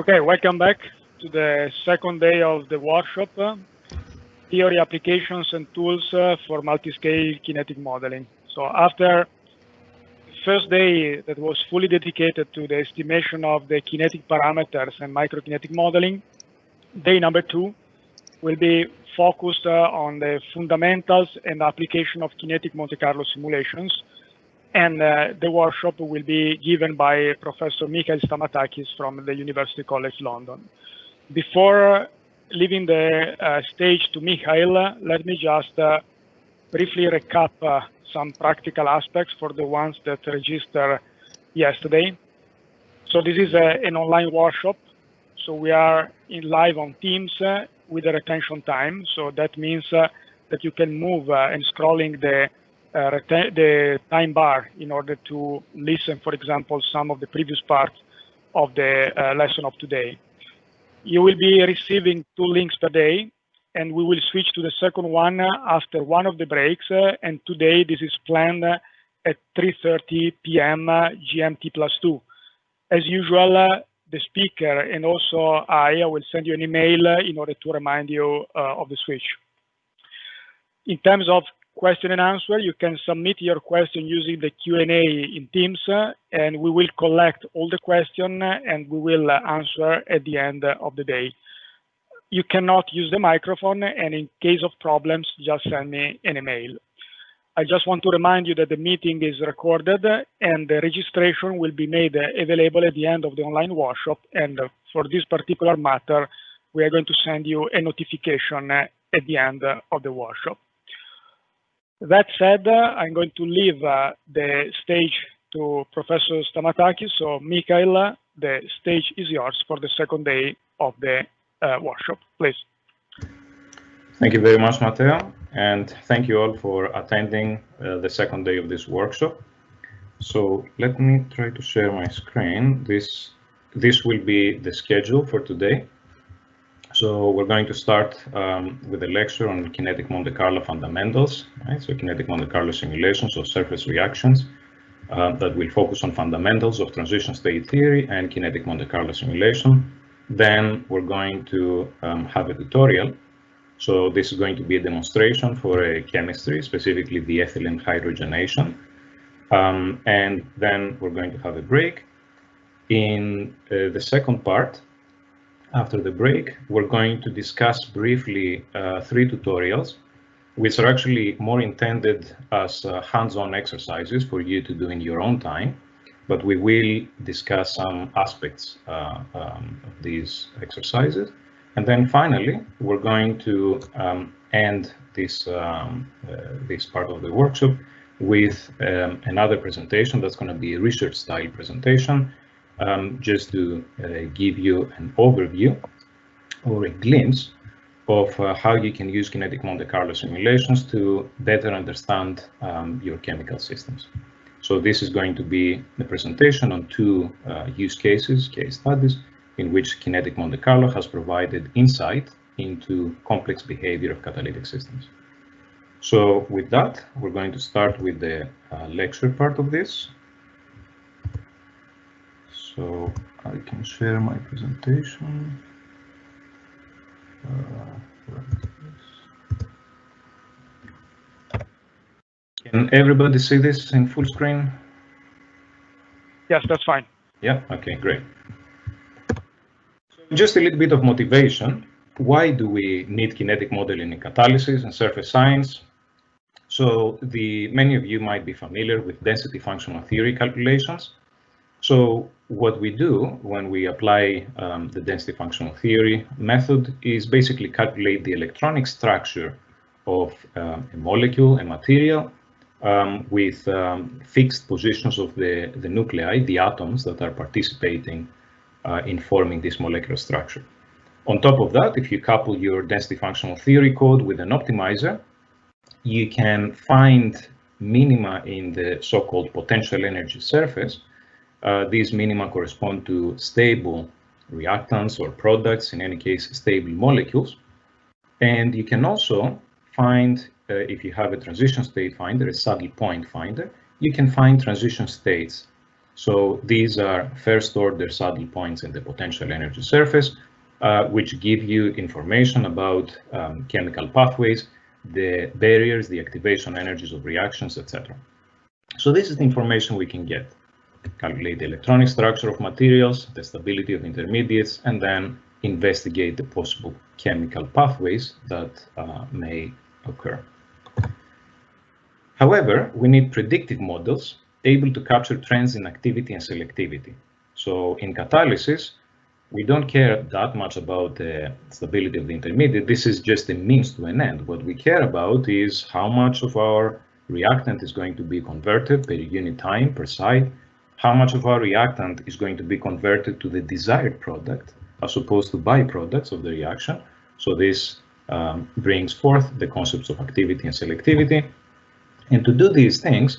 Okay, welcome back to the second day of the workshop, Theory, Applications and Tools for Multiscale Kinetic Modeling. So after the first day that was fully dedicated to the estimation of the kinetic parameters and microkinetic modeling, day number 2 will be focused on the fundamentals and application of kinetic Monte Carlo simulations. And the workshop will be given by Professor Michael Stamatakis from the University College London. Before leaving the stage to Michael, let me just briefly recap some practical aspects for the ones that registered yesterday. So this is an online workshop. So we are live on Teams with a retention time. So that means that you can move and scrolling the time bar in order to listen, for example, some of the previous parts of the lesson of today. You will be receiving 2 links per day, and we will switch to the second one after one of the breaks. And today, this is planned at 3:30 p.m. GMT +2. As usual, the speaker and also I will send you an email in order to remind you of the switch. In terms of question and answer, you can submit your question using the Q&A in Teams, and we will collect all the questions and we will answer at the end of the day. You cannot use the microphone, and in case of problems, just send me an email. I just want to remind you that the meeting is recorded and the registration will be made available at the end of the online workshop. And for this particular matter, we are going to send you a notification at the end of the workshop. That said, I'm going to leave the stage to Professor Stamatakis. So, Michael, the stage is yours for the second day of the workshop, please. Thank you very much, Matteo, and thank you all for attending the second day of this workshop. So let me try to share my screen. This will be the schedule for today. So we're going to start with a lecture on kinetic Monte Carlo fundamentals, right? So kinetic Monte Carlo simulations of surface reactions that will focus on fundamentals of transition state theory and kinetic Monte Carlo simulation. Then we're going to have a tutorial. So this is going to be a demonstration for a chemistry, specifically the ethylene hydrogenation. And then we're going to have a break. In the second part, after the break, we're going to discuss briefly 3 tutorials, which are actually more intended as hands-on exercises for you to do in your own time. But we will discuss some aspects of these exercises. And then finally, we're going to end this part of the workshop with another presentation that's going to be a research-style presentation, just to give you an overview or a glimpse of how you can use kinetic Monte Carlo simulations to better understand your chemical systems. So this is going to be the presentation on 2 use cases, case studies, in which kinetic Monte Carlo has provided insight into complex behavior of catalytic systems. So with that, we're going to start with the lecture part of this. So I can share my presentation. Can everybody see this in full screen? Yes, that's fine. Yeah, okay, great. So just a little bit of motivation. Why do we need kinetic modeling in catalysis and surface science? So many of you might be familiar with density functional theory calculations. So what we do when we apply the density functional theory method is basically calculate the electronic structure of a molecule, a material, with fixed positions of the nuclei, the atoms that are participating in forming this molecular structure. On top of that, if you couple your density functional theory code with an optimizer, you can find minima in the so-called potential energy surface. These minima correspond to stable reactants or products, in any case, stable molecules. And you can also find, if you have a transition state finder, a saddle point finder, you can find transition states. So these are first order saddle points in the potential energy surface, which give you information about chemical pathways, the barriers, the activation energies of reactions, etc. So this is the information we can get. Calculate the electronic structure of materials, the stability of intermediates, and then investigate the possible chemical pathways that may occur. However, we need predictive models able to capture trends in activity and selectivity. So in catalysis, we don't care that much about the stability of the intermediate. This is just a means to an end. What we care about is how much of our reactant is going to be converted per unit time, per site, how much of our reactant is going to be converted to the desired product as opposed to byproducts of the reaction. So this brings forth the concepts of activity and selectivity. And to do these things,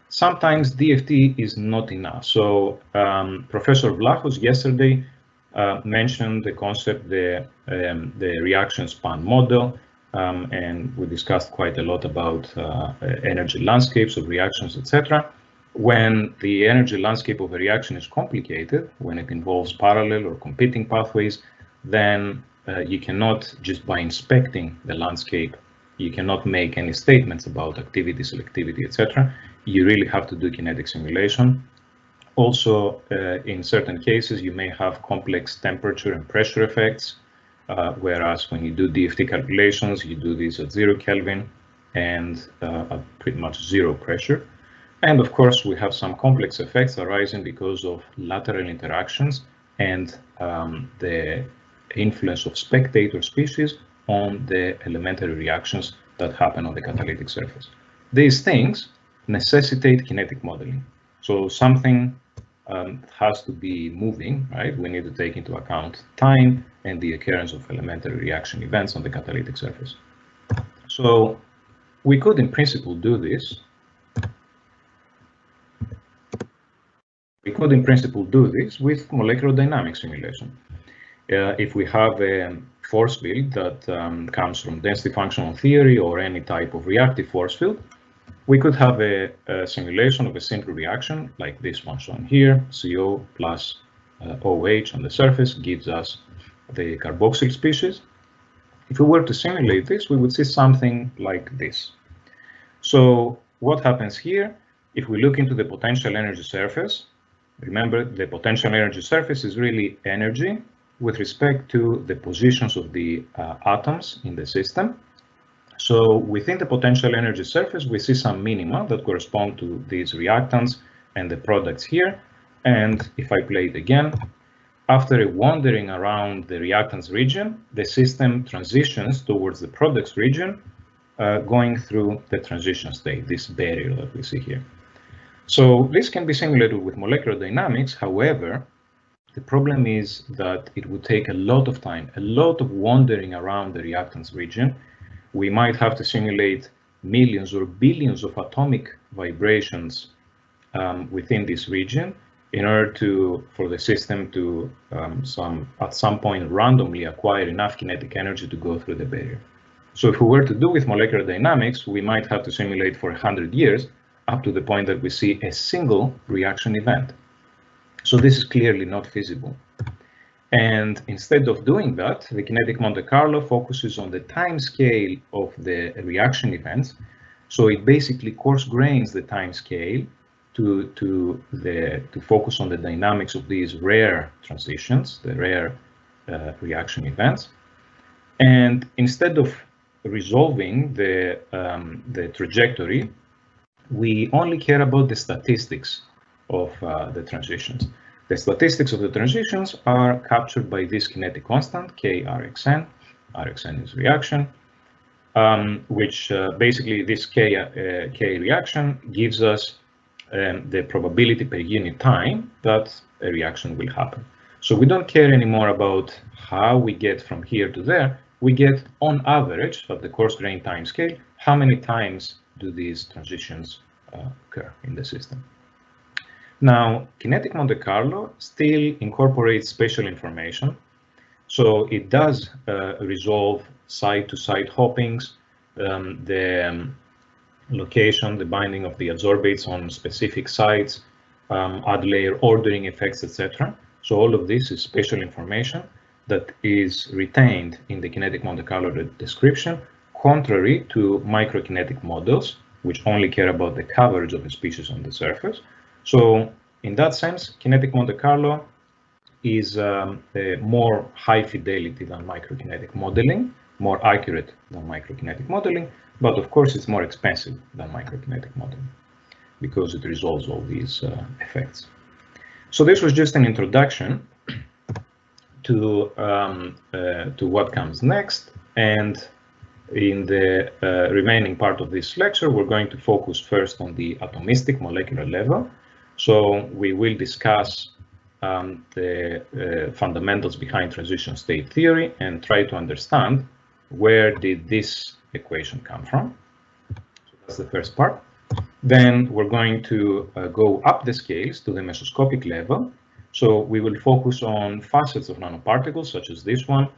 sometimes DFT is not enough. So Professor Vlachos yesterday mentioned the concept, the reaction span model, and we discussed quite a lot about energy landscapes of reactions, etc. When the energy landscape of a reaction is complicated, when it involves parallel or competing pathways, then you cannot, just by inspecting the landscape, you cannot make any statements about activity, selectivity, etc. You really have to do kinetic simulation. Also, in certain cases, you may have complex temperature and pressure effects, whereas when you do DFT calculations, you do these at 0 Kelvin and at pretty much 0 pressure. And of course, we have some complex effects arising because of lateral interactions and the influence of spectator species on the elementary reactions that happen on the catalytic surface. These things necessitate kinetic modeling. So something has to be moving, right? We need to take into account time and the occurrence of elementary reaction events on the catalytic surface. So we could, in principle, do this. We could, in principle, do this with molecular dynamics simulation. If we have a force field that comes from density functional theory or any type of reactive force field, we could have a simulation of a simple reaction like this one shown here. CO plus OH on the surface gives us the carboxyl species. If we were to simulate this, we would see something like this. So what happens here? If we look into the potential energy surface, remember the potential energy surface is really energy with respect to the positions of the atoms in the system. So within the potential energy surface, we see some minima that correspond to these reactants and the products here. And if I play it again, after a wandering around the reactants region, the system transitions towards the products region, going through the transition state, this barrier that we see here. So this can be simulated with molecular dynamics. However, the problem is that it would take a lot of time, a lot of wandering around the reactants region. We might have to simulate millions or billions of atomic vibrations within this region in order for the system to at some point randomly acquire enough kinetic energy to go through the barrier. So if we were to do with molecular dynamics, we might have to simulate for 100 years up to the point that we see a single reaction event. So this is clearly not feasible. And instead of doing that, the kinetic Monte Carlo focuses on the time scale of the reaction events. So it basically coarse grains the time scale to focus on the dynamics of these rare transitions, the rare reaction events. And instead of resolving the trajectory, we only care about the statistics of the transitions. The statistics of the transitions are captured by this kinetic constant, K Rxn. Rxn is reaction, which basically this K reaction gives us the probability per unit time that a reaction will happen. So we don't care anymore about how we get from here to there. We get on average at the coarse grain time scale, how many times do these transitions occur in the system. Now, kinetic Monte Carlo still incorporates spatial information. So it does resolve site-to-site hoppings, the location, the binding of the adsorbates on specific sites, add layer ordering effects, etc. So all of this is spatial information that is retained in the kinetic Monte Carlo description, contrary to microkinetic models, which only care about the coverage of a species on the surface. So in that sense, kinetic Monte Carlo is more high fidelity than microkinetic modeling, more accurate than microkinetic modeling, but of course it's more expensive than microkinetic modeling because it resolves all these effects. So this was just an introduction to what comes next, and in the remaining part of this lecture, we're going to focus first on the atomistic molecular level. So we will discuss the fundamentals behind transition state theory and try to understand where did this equation come from. So that's the first part. Then we're going to go up the scales to the mesoscopic level. So we will focus on facets of nanoparticles such as this one,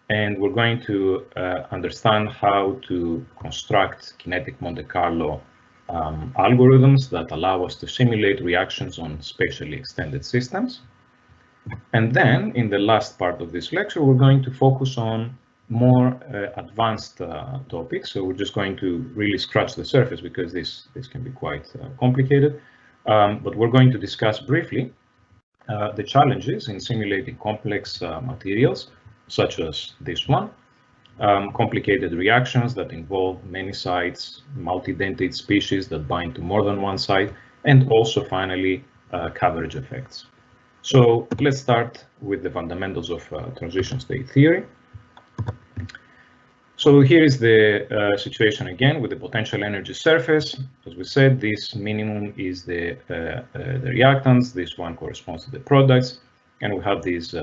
and we're going to understand how to construct kinetic Monte Carlo algorithms that allow us to simulate reactions on spatially extended systems. And then in the last part of this lecture, we're going to focus on more advanced topics. So we're just going to really scratch the surface because this can be quite complicated. But we're going to discuss briefly the challenges in simulating complex materials, such as this one, complicated reactions that involve many sites, multi-dentate species that bind to more than one site, and also finally coverage effects. So let's start with the fundamentals of transition state theory. So here is the situation again with the potential energy surface. As we said, this minimum is the reactants. This one corresponds to the products. And we have these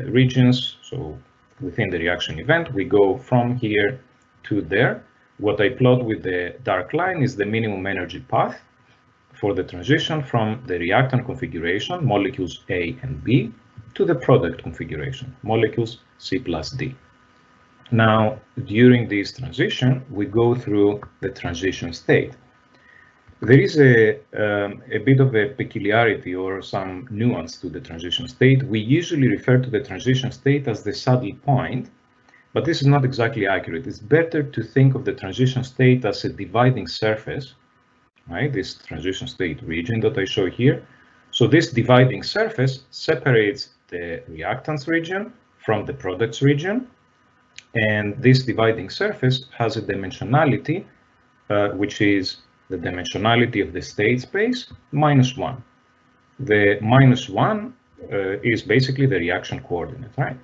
regions. So within the reaction event, we go from here to there. What I plot with the dark line is the minimum energy path for the transition from the reactant configuration, molecules A and B, to the product configuration, molecules C plus D. Now, during this transition, we go through the transition state. There is a bit of a peculiarity or some nuance to the transition state. We usually refer to the transition state as the saddle point, but this is not exactly accurate. It's better to think of the transition state as a dividing surface, right? This transition state region that I show here. So this dividing surface separates the reactants region from the products region. And this dividing surface has a dimensionality, which is the dimensionality of the state space minus 1. The minus 1 is basically the reaction coordinate, right?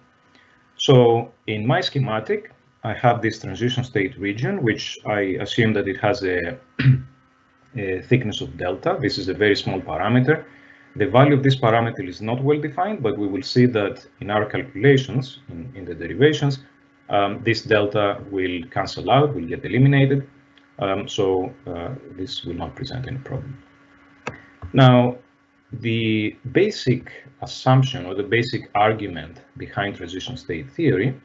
So in my schematic, I have this transition state region, which I assume that it has a thickness of delta. This is a very small parameter. The value of this parameter is not well defined, but we will see that in our calculations, in the derivations, this delta will cancel out, will get eliminated. So this will not present any problem. Now, the basic assumption or the basic argument behind transition state theory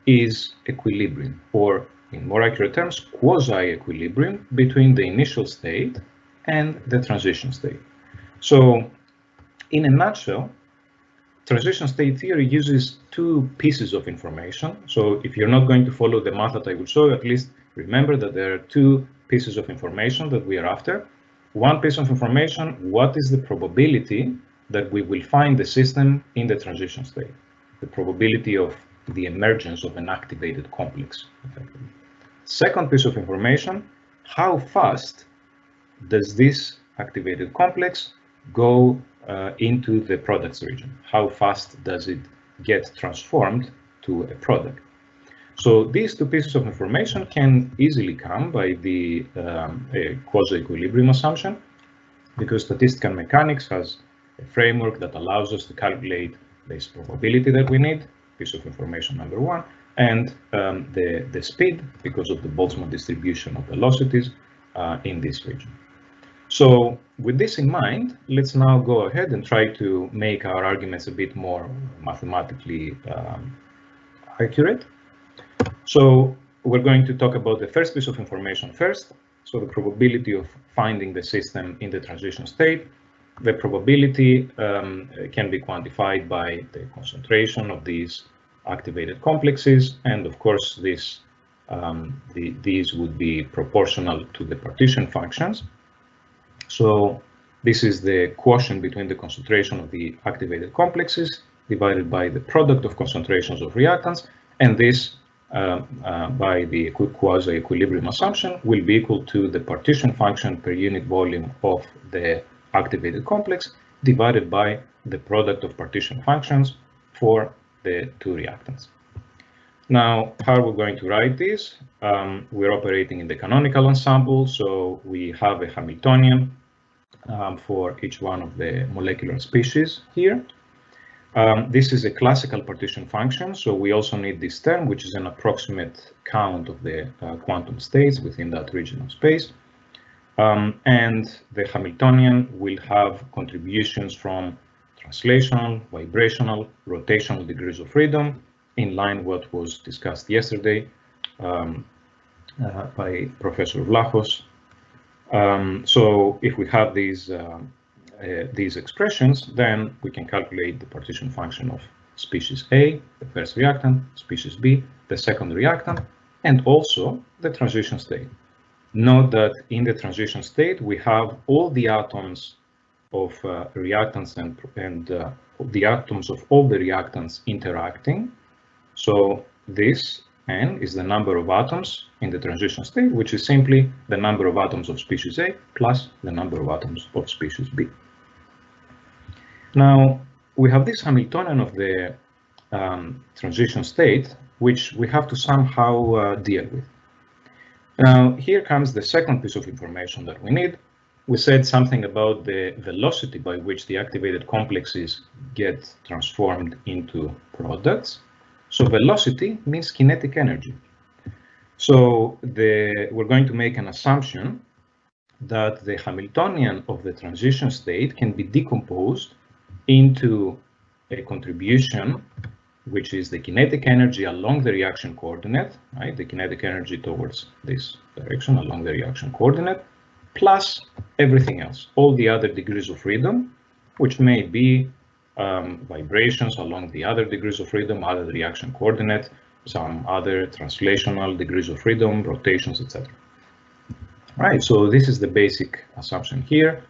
is equilibrium, or in more accurate terms, quasi-equilibrium between the initial state and the transition state. So in a nutshell, transition state theory uses two pieces of information. So if you're not going to follow the math that I will show you, at least remember that there are two pieces of information that we are after. One piece of information, what is the probability that we will find the system in the transition state? The probability of the emergence of an activated complex, effectively. Second piece of information, how fast does this activated complex go into the products region? How fast does it get transformed to a product? So these two pieces of information can easily come by the quasi-equilibrium assumption, because statistical mechanics has a framework that allows us to calculate this probability that we need, piece of information number one, and the speed because of the Boltzmann distribution of velocities in this region. So with this in mind, let's now go ahead and try to make our arguments a bit more mathematically accurate. So we're going to talk about the first piece of information first. So the probability of finding the system in the transition state. the probability can be quantified by the concentration of these activated complexes, and of course these would be proportional to the partition functions. So this is the quotient between the concentration of the activated complexes divided by the product of concentrations of reactants, and this by the quasi-equilibrium assumption will be equal to the partition function per unit volume of the activated complex divided by the product of partition functions for the two reactants. Now, how are we going to write this? We're operating in the canonical ensemble, so we have a Hamiltonian for each one of the molecular species here. This is a classical partition function, so we also need this term, which is an approximate count of the quantum states within that region of space. And the Hamiltonian will have contributions from translational, vibrational, rotational degrees of freedom, in line with what was discussed yesterday by Professor Vlachos. So if we have these expressions, then we can calculate the partition function of species A, the first reactant, species B, the second reactant, and also the transition state. Note that in the transition state, we have all the atoms of reactants and the atoms of all the reactants interacting. So this N is the number of atoms in the transition state, which is simply the number of atoms of species A plus the number of atoms of species B. Now, we have this Hamiltonian of the transition state, which we have to somehow deal with. Now, here comes the second piece of information that we need. We said something about the velocity by which the activated complexes get transformed into products. So velocity means kinetic energy. So we're going to make an assumption that the Hamiltonian of the transition state can be decomposed into a contribution, which is the kinetic energy along the reaction coordinate, right? The kinetic energy towards this direction along the reaction coordinate, plus everything else, all the other degrees of freedom, which may be vibrations along the other degrees of freedom, other reaction coordinate, some other translational degrees of freedom, rotations, etc. Right, so this is the basic assumption here.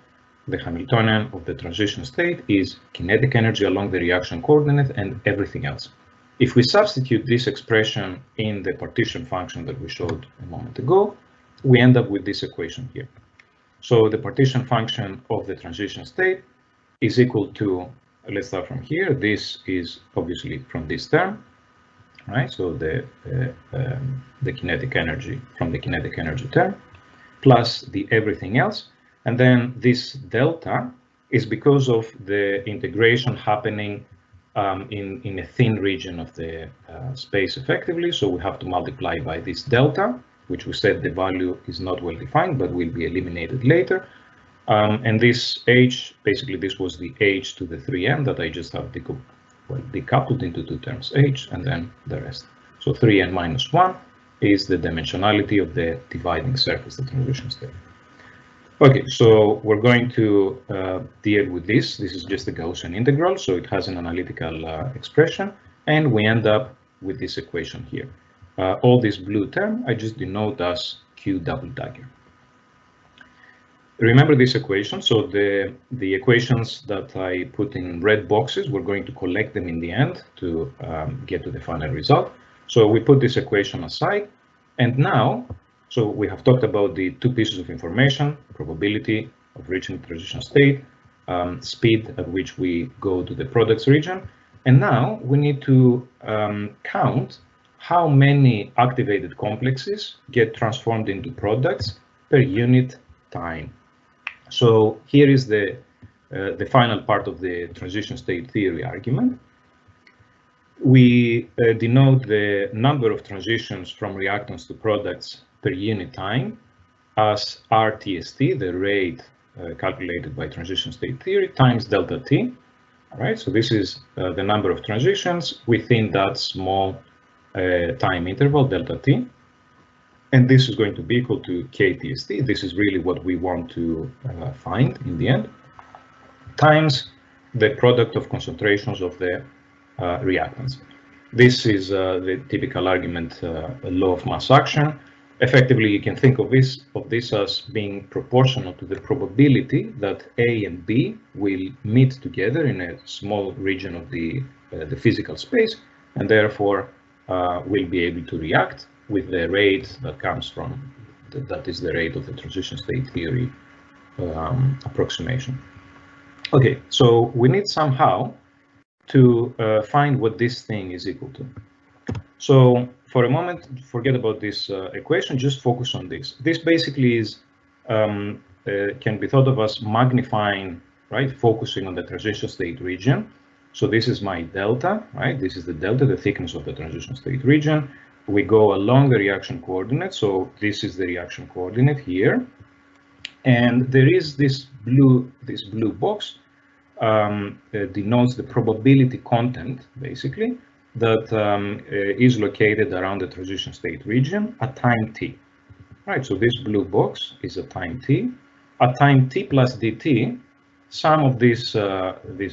The Hamiltonian of the transition state is kinetic energy along the reaction coordinate and everything else. If we substitute this expression in the partition function that we showed a moment ago, we end up with this equation here. So the partition function of the transition state is equal to, let's start from here. This is obviously from this term, right? So the kinetic energy from the kinetic energy term plus the everything else. And then this delta is because of the integration happening in a thin region of the space effectively. So we have to multiply by this delta, which we said the value is not well defined, but will be eliminated later. And this h, basically this was the h to the 3n that I just have decoupled into two terms, h and then the rest. So 3n minus 1 is the dimensionality of the dividing surface, the transition state. Okay, so we're going to deal with this. This is just a Gaussian integral, so it has an analytical expression, and we end up with this equation here. All this blue term, I just denote as Q double dagger. Remember this equation, so the equations that I put in red boxes, we're going to collect them in the end to get to the final result. So we put this equation aside, and now, so we have talked about the two pieces of information, probability of reaching the transition state, speed at which we go to the products region, and now we need to count how many activated complexes get transformed into products per unit time. So here is the final part of the transition state theory argument. We denote the number of transitions from reactants to products per unit time as RTST, the rate calculated by transition state theory, times delta T. All right, so this is the number of transitions within that small time interval, delta T. And this is going to be equal to KTST. This is really what we want to find in the end. times the product of concentrations of the reactants. This is the typical argument law of mass action. Effectively, you can think of this as being proportional to the probability that A and B will meet together in a small region of the physical space, and therefore will be able to react with the rate that comes from, that is the rate of the transition state theory approximation. Okay, so we need somehow to find what this thing is equal to. So for a moment, forget about this equation, just focus on this. This basically is can be thought of as magnifying, right, focusing on the transition state region. So this is my delta, right? This is the delta, the thickness of the transition state region. We go along the reaction coordinate. So this is the reaction coordinate here. And there is this blue box denotes the probability content, basically, that is located around the transition state region at time t. Right, so this blue box is at time t. At time t plus dt, some of this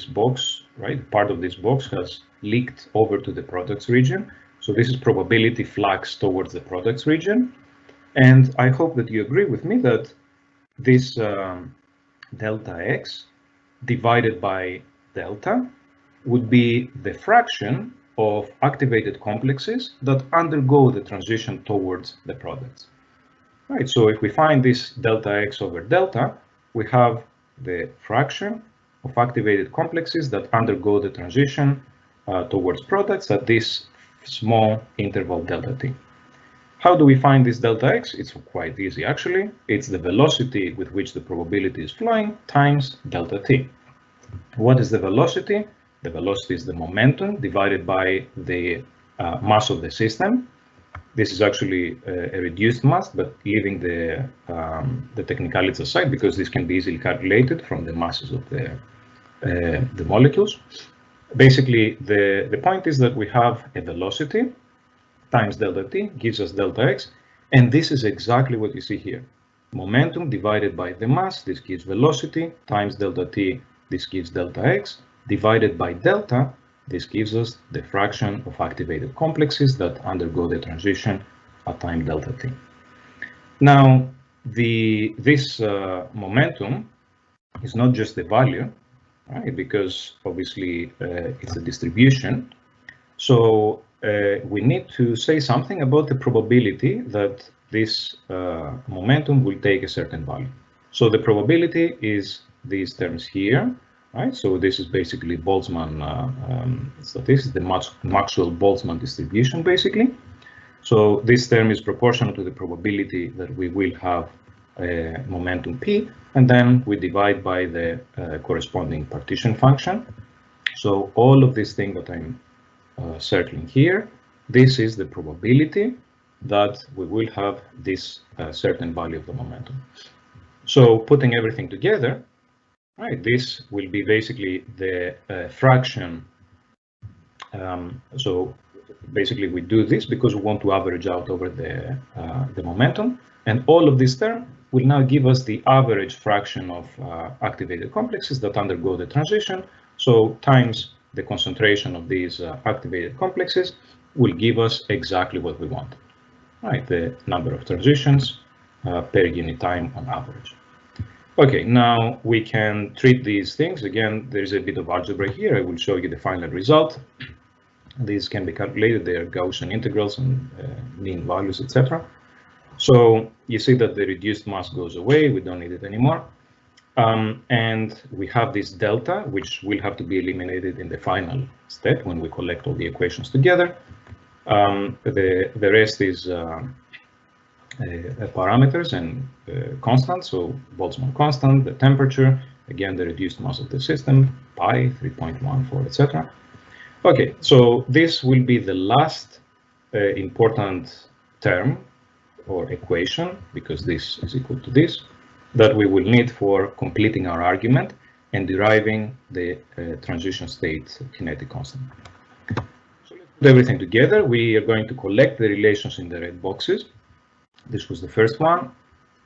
box, right, part of this box has leaked over to the products region. So this is probability flux towards the products region. And I hope that you agree with me that this delta x divided by delta would be the fraction of activated complexes that undergo the transition towards the products. Right, so if we find this delta x over delta, we have the fraction of activated complexes that undergo the transition towards products at this small interval delta t. How do we find this delta x? It's quite easy, actually. It's the velocity with which the probability is flowing times delta t. What is the velocity? The velocity is the momentum divided by the mass of the system. This is actually a reduced mass, but leaving the technicalities aside, because this can be easily calculated from the masses of the molecules. Basically, the point is that we have a velocity times delta t gives us delta x, and this is exactly what you see here. Momentum divided by the mass, this gives velocity, times delta t, this gives delta x, divided by delta, this gives us the fraction of activated complexes that undergo the transition at time delta t. Now, this momentum is not just the value, right? Because obviously it's a distribution. So we need to say something about the probability that this momentum will take a certain value. So the probability is these terms here, right? So this is basically Boltzmann statistics, the Maxwell-Boltzmann distribution, basically. So this term is proportional to the probability that we will have a momentum p, and then we divide by the corresponding partition function. So all of this thing that I'm circling here, this is the probability that we will have this certain value of the momentum. So putting everything together, right, this will be basically the fraction. So basically we do this because we want to average out over the momentum, and all of this term will now give us the average fraction of activated complexes that undergo the transition. So times the concentration of these activated complexes will give us exactly what we want, right? The number of transitions per unit time on average. Okay, now we can treat these things. Again, there's a bit of algebra here. I will show you the final result. These can be calculated. They are Gaussian integrals and mean values, etc. So you see that the reduced mass goes away. We don't need it anymore. And we have this delta, which will have to be eliminated in the final step when we collect all the equations together. The rest is parameters and constants, so Boltzmann constant, the temperature, again, the reduced mass of the system, pi, 3.14, etc. Okay, so this will be the last important term or equation, because this is equal to this, that we will need for completing our argument and deriving the transition state kinetic constant. So let's put everything together. We are going to collect the relations in the red boxes. This was the first one.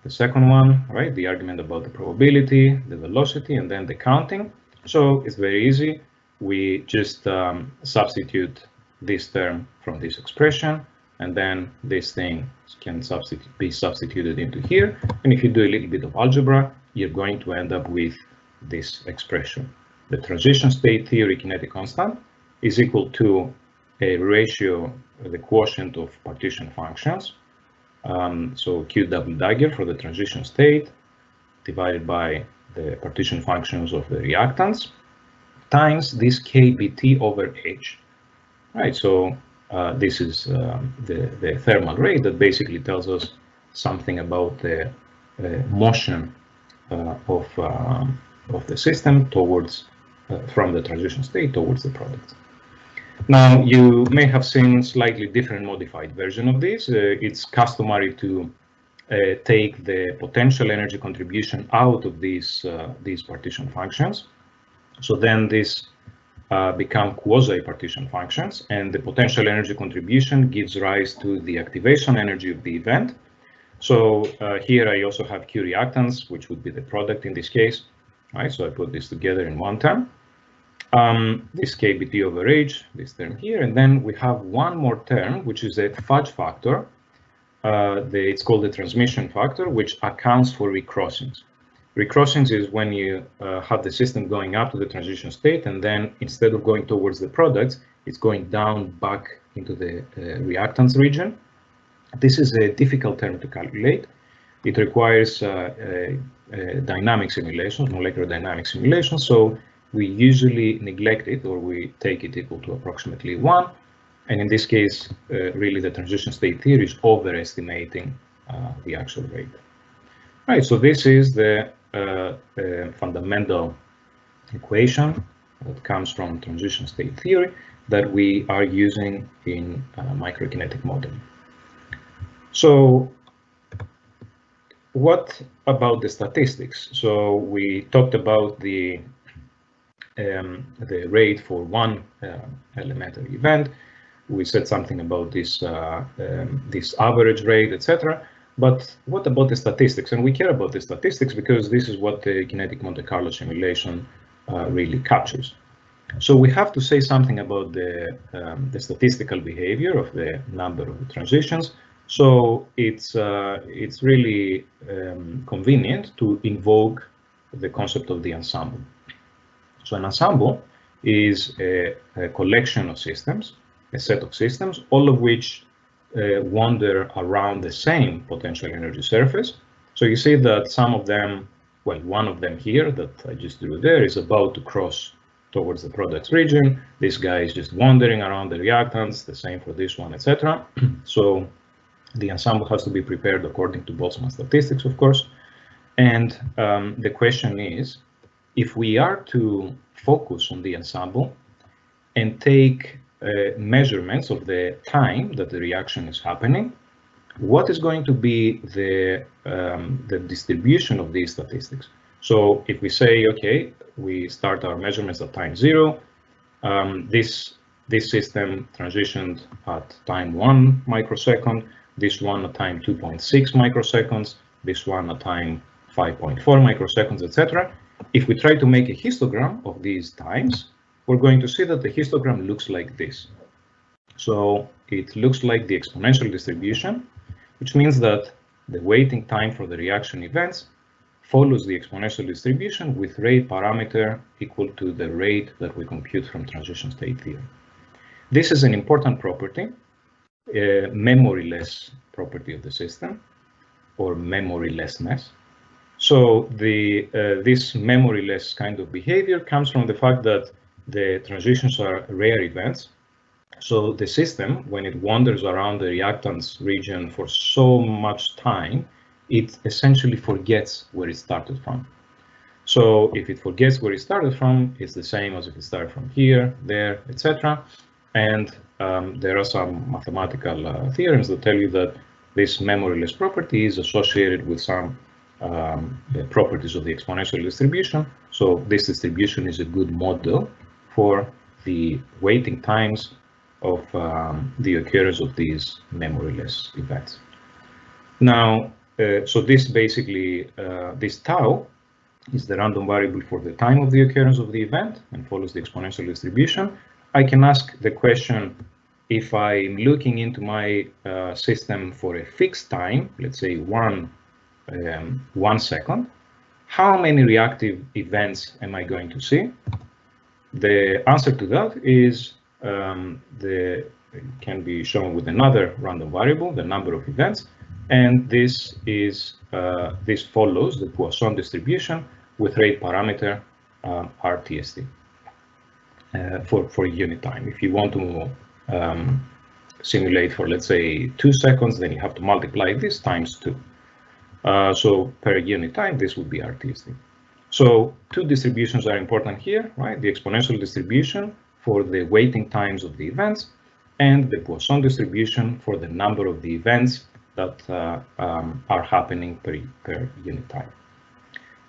The second one, right, the argument about the probability, the velocity, and then the counting. So it's very easy. We just substitute this term from this expression, and then this thing can be substituted into here. And if you do a little bit of algebra, you're going to end up with this expression. The transition state theory kinetic constant is equal to a ratio, the quotient of partition functions. So Q double dagger for the transition state divided by the partition functions of the reactants times this kBt over h. Right, so this is the thermal rate that basically tells us something about the motion of the system towards from the transition state towards the product. Now, you may have seen slightly different modified version of this. It's customary to take the potential energy contribution out of these partition functions. So then this become quasi-partition functions, and the potential energy contribution gives rise to the activation energy of the event. So here I also have Q reactants, which would be the product in this case. Right, so I put this together in one term. This kBt over h, this term here, and then we have one more term, which is a fudge factor. It's called the transmission factor, which accounts for recrossings. Recrossings is when you have the system going up to the transition state, and then instead of going towards the products, it's going down back into the reactants region. This is a difficult term to calculate. It requires dynamic simulations, molecular dynamic simulations, so we usually neglect it, or we take it equal to approximately 1. And in this case, really the transition state theory is overestimating the actual rate. Right, so this is the fundamental equation that comes from transition state theory that we are using in microkinetic modeling. So what about the statistics? So we talked about the rate for one elementary event. We said something about this this average rate, etc. But what about the statistics? And we care about the statistics because this is what the kinetic Monte Carlo simulation really captures. So we have to say something about the statistical behavior of the number of transitions. So it's really convenient to invoke the concept of the ensemble. So an ensemble is a collection of systems, a set of systems, all of which wander around the same potential energy surface. So you see that some of them, well, one of them here that I just drew there is about to cross towards the products region. This guy is just wandering around the reactants, the same for this one, etc. So the ensemble has to be prepared according to Boltzmann statistics, of course. And the question is, if we are to focus on the ensemble and take measurements of the time that the reaction is happening, what is going to be the distribution of these statistics? So if we say, okay, we start our measurements at time 0, this system transitioned at time 1 microsecond, this one at time 2.6 microseconds, this one at time 5.4 microseconds, etc. If we try to make a histogram of these times, we're going to see that the histogram looks like this. So it looks like the exponential distribution, which means that the waiting time for the reaction events follows the exponential distribution with rate parameter equal to the rate that we compute from transition state theory. This is an important property, a memoryless property of the system, or memorylessness. So this memoryless kind of behavior comes from the fact that the transitions are rare events. So the system, when it wanders around the reactants region for so much time, it essentially forgets where it started from. So if it forgets where it started from, it's the same as if it started from here, there, etc. And there are some mathematical theorems that tell you that this memoryless property is associated with some properties of the exponential distribution. So this distribution is a good model for the waiting times of the occurrence of these memoryless events. Now, so this basically, this tau is the random variable for the time of the occurrence of the event and follows the exponential distribution. I can ask the question, if I'm looking into my system for a fixed time, let's say 1 second, how many reactive events am I going to see? The answer to that is can be shown with another random variable, the number of events, and this follows the Poisson distribution with rate parameter RTST for unit time. If you want to simulate for, let's say, 2 seconds, then you have to multiply this times 2. So per unit time, this would be RTST. So 2 distributions are important here, right? The exponential distribution for the waiting times of the events and the Poisson distribution for the number of the events that are happening per unit time.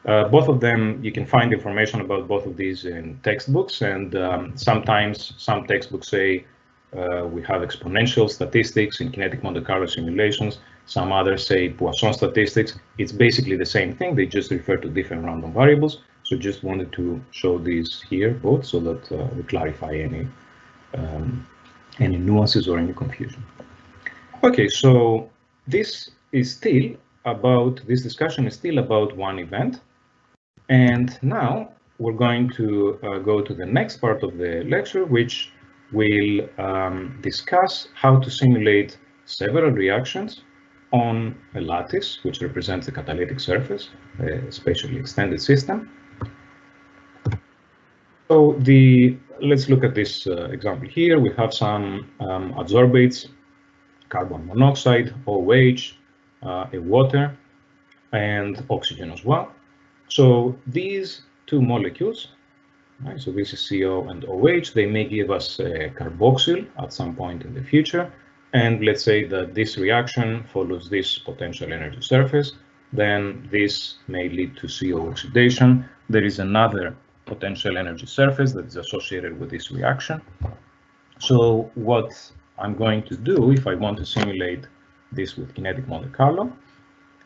Both of them, you can find information about both of these in textbooks, and sometimes some textbooks say we have exponential statistics in kinetic Monte Carlo simulations. Some others say Poisson statistics. It's basically the same thing. They just refer to different random variables. So just wanted to show these here both so that we clarify any nuances or any confusion. Okay, so this discussion is still about one event. And now we're going to go to the next part of the lecture, which will discuss how to simulate several reactions on a lattice, which represents the catalytic surface, a spatially extended system. So let's look at this example here. We have some adsorbates, carbon monoxide, OH, a water, and oxygen as well. So these 2 molecules, right, so this is CO and OH, they may give us a carboxyl at some point in the future. And let's say that this reaction follows this potential energy surface, then this may lead to CO oxidation. There is another potential energy surface that is associated with this reaction. So what I'm going to do, if I want to simulate this with kinetic Monte Carlo,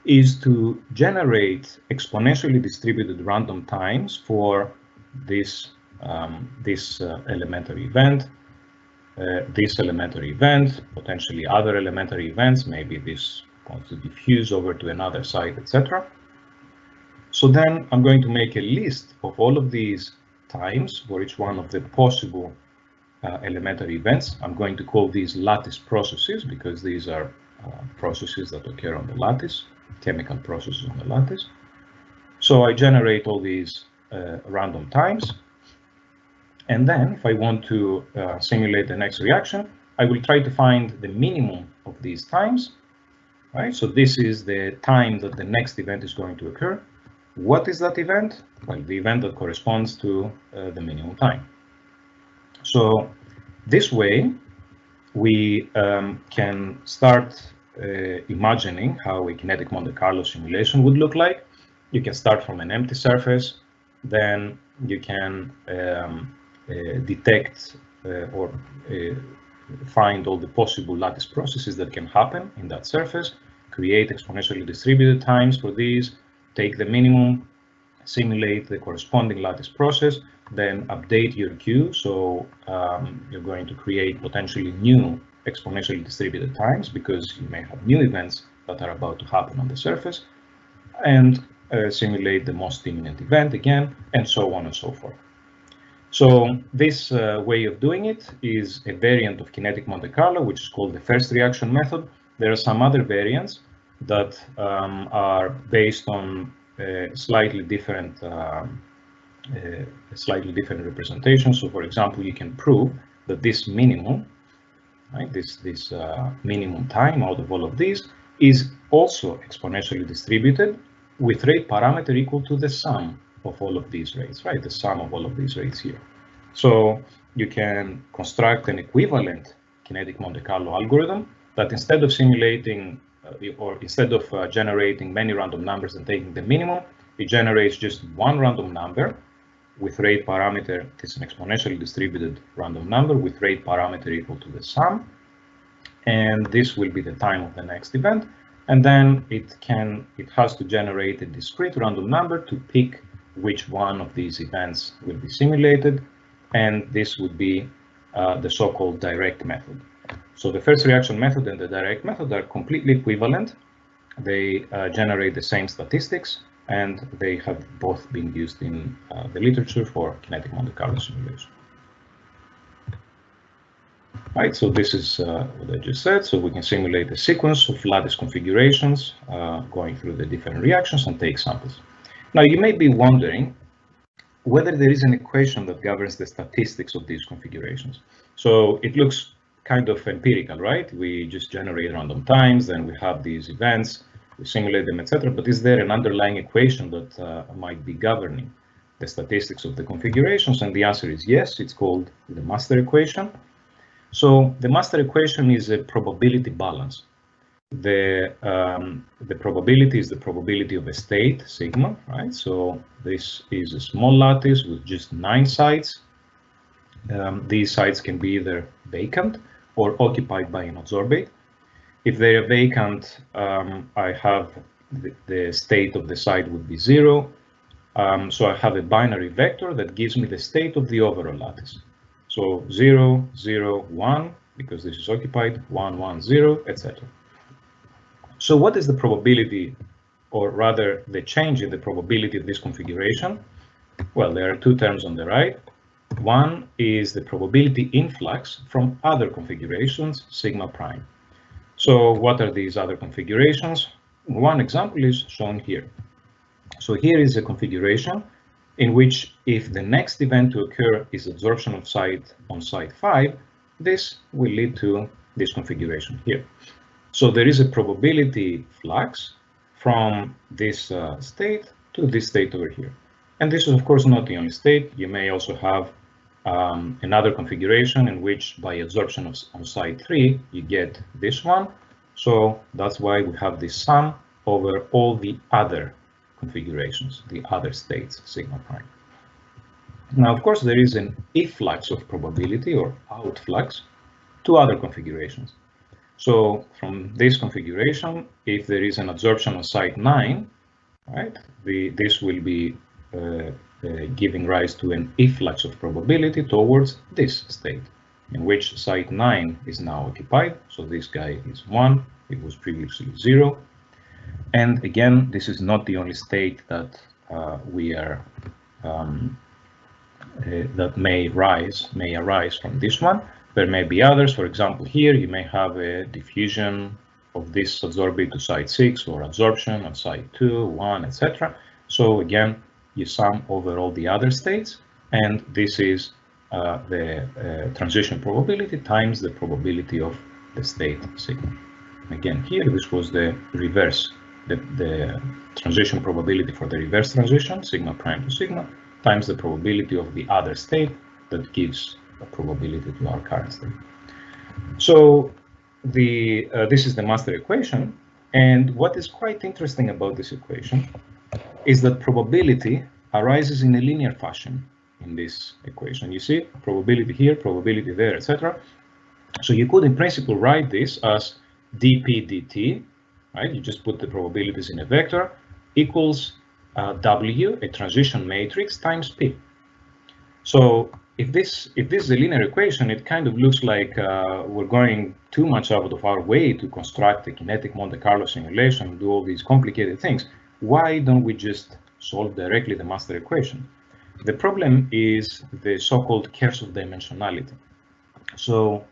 is to generate exponentially distributed random times for this elementary event, potentially other elementary events, maybe this wants to diffuse over to another site, etc. So then I'm going to make a list of all of these times for each one of the possible elementary events. I'm going to call these lattice processes because these are processes that occur on the lattice, chemical processes on the lattice. So I generate all these random times. And then if I want to simulate the next reaction, I will try to find the minimum of these times, right? So this is the time that the next event is going to occur. What is that event? Well, the event that corresponds to the minimum time. So this way, we can start imagining how a kinetic Monte Carlo simulation would look like. You can start from an empty surface, then you can detect or find all the possible lattice processes that can happen in that surface, create exponentially distributed times for these, take the minimum, simulate the corresponding lattice process, then update your Q. So you're going to create potentially new exponentially distributed times because you may have new events that are about to happen on the surface, and simulate the most imminent event again, and so on and so forth. So this way of doing it is a variant of kinetic Monte Carlo, which is called the first reaction method. There are some other variants that are based on slightly different representations. So, for example, you can prove that this minimum, right, this minimum time out of all of these is also exponentially distributed with rate parameter equal to the sum of all of these rates, right? The sum of all of these rates here. So you can construct an equivalent kinetic Monte Carlo algorithm that instead of simulating generating many random numbers and taking the minimum, it generates just one random number with rate parameter. It's an exponentially distributed random number with rate parameter equal to the sum. And this will be the time of the next event. And then it has to generate a discrete random number to pick which one of these events will be simulated, and this would be the so-called direct method. So the first reaction method and the direct method are completely equivalent. They generate the same statistics, and they have both been used in the literature for kinetic Monte Carlo simulation. Right, so this is what I just said. So we can simulate a sequence of lattice configurations going through the different reactions and take samples. Now you may be wondering whether there is an equation that governs the statistics of these configurations. So it looks kind of empirical, right? We just generate random times, then we have these events, we simulate them, etc. But is there an underlying equation that might be governing the statistics of the configurations? And the answer is yes. It's called the master equation. So the master equation is a probability balance. The probability is the probability of a state, sigma, right? So this is a small lattice with just 9 sites. These sites can be either vacant or occupied by an adsorbate. If they are vacant, I have the state of the site would be 0. So I have a binary vector that gives me the state of the overall lattice. So 0, 0, 1, because this is occupied, 1, 1, 0, etc. So what is the probability, or rather the change in the probability of this configuration? Well, there are 2 terms on the right. One is the probability influx from other configurations, sigma prime. So what are these other configurations? One example is shown here. So here is a configuration in which if the next event to occur is absorption of site on site 5, this will lead to this configuration here. So there is a probability flux from this state to this state over here. And this is, of course, not the only state. You may also have another configuration in which by absorption on site 3, you get this one. So that's why we have this sum over all the other configurations, the other states, sigma prime. Now, of course, there is an efflux of probability or outflux to other configurations. So from this configuration, if there is an absorption on site 9, right, this will be giving rise to an efflux of probability towards this state, in which site 9 is now occupied. So this guy is 1, it was previously 0. And again, this is not the only state that we are that may arise from this one. There may be others. For example, here you may have a diffusion of this adsorbate to site 6 or absorption on site 2, 1, etc. So again, you sum over all the other states, and this is the transition probability times the probability of the state sigma. Again, here this was the reverse, the transition probability for the reverse transition, sigma prime to sigma, times the probability of the other state that gives a probability to our current state. So this is the master equation, and what is quite interesting about this equation is that probability arises in a linear fashion in this equation. You see probability here, probability there, etc. So you could in principle write this as dp dt, right? You just put the probabilities in a vector, equals W, a transition matrix, times P. So if this is a linear equation, it kind of looks like we're going too much out of our way to construct a kinetic Monte Carlo simulation and do all these complicated things. Why don't we just solve directly the master equation? The problem is the so-called curse of dimensionality. So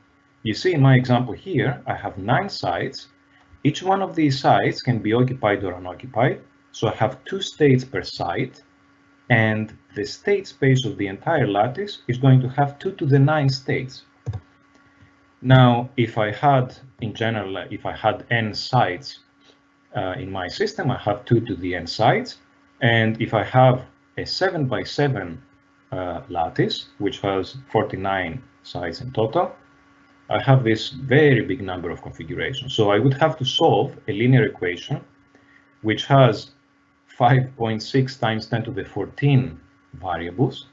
you see in my example here, I have 9 sites. Each one of these sites can be occupied or unoccupied. So I have 2 states per site, and the state space of the entire lattice is going to have 2 to the 9 states. Now, if I had, in general, if I had n sites in my system, I have 2 to the n sites. And if I have a 7 by 7 lattice, which has 49 sites in total, I have this very big number of configurations. So I would have to solve a linear equation which has 5.6 times 10 to the 14 variables,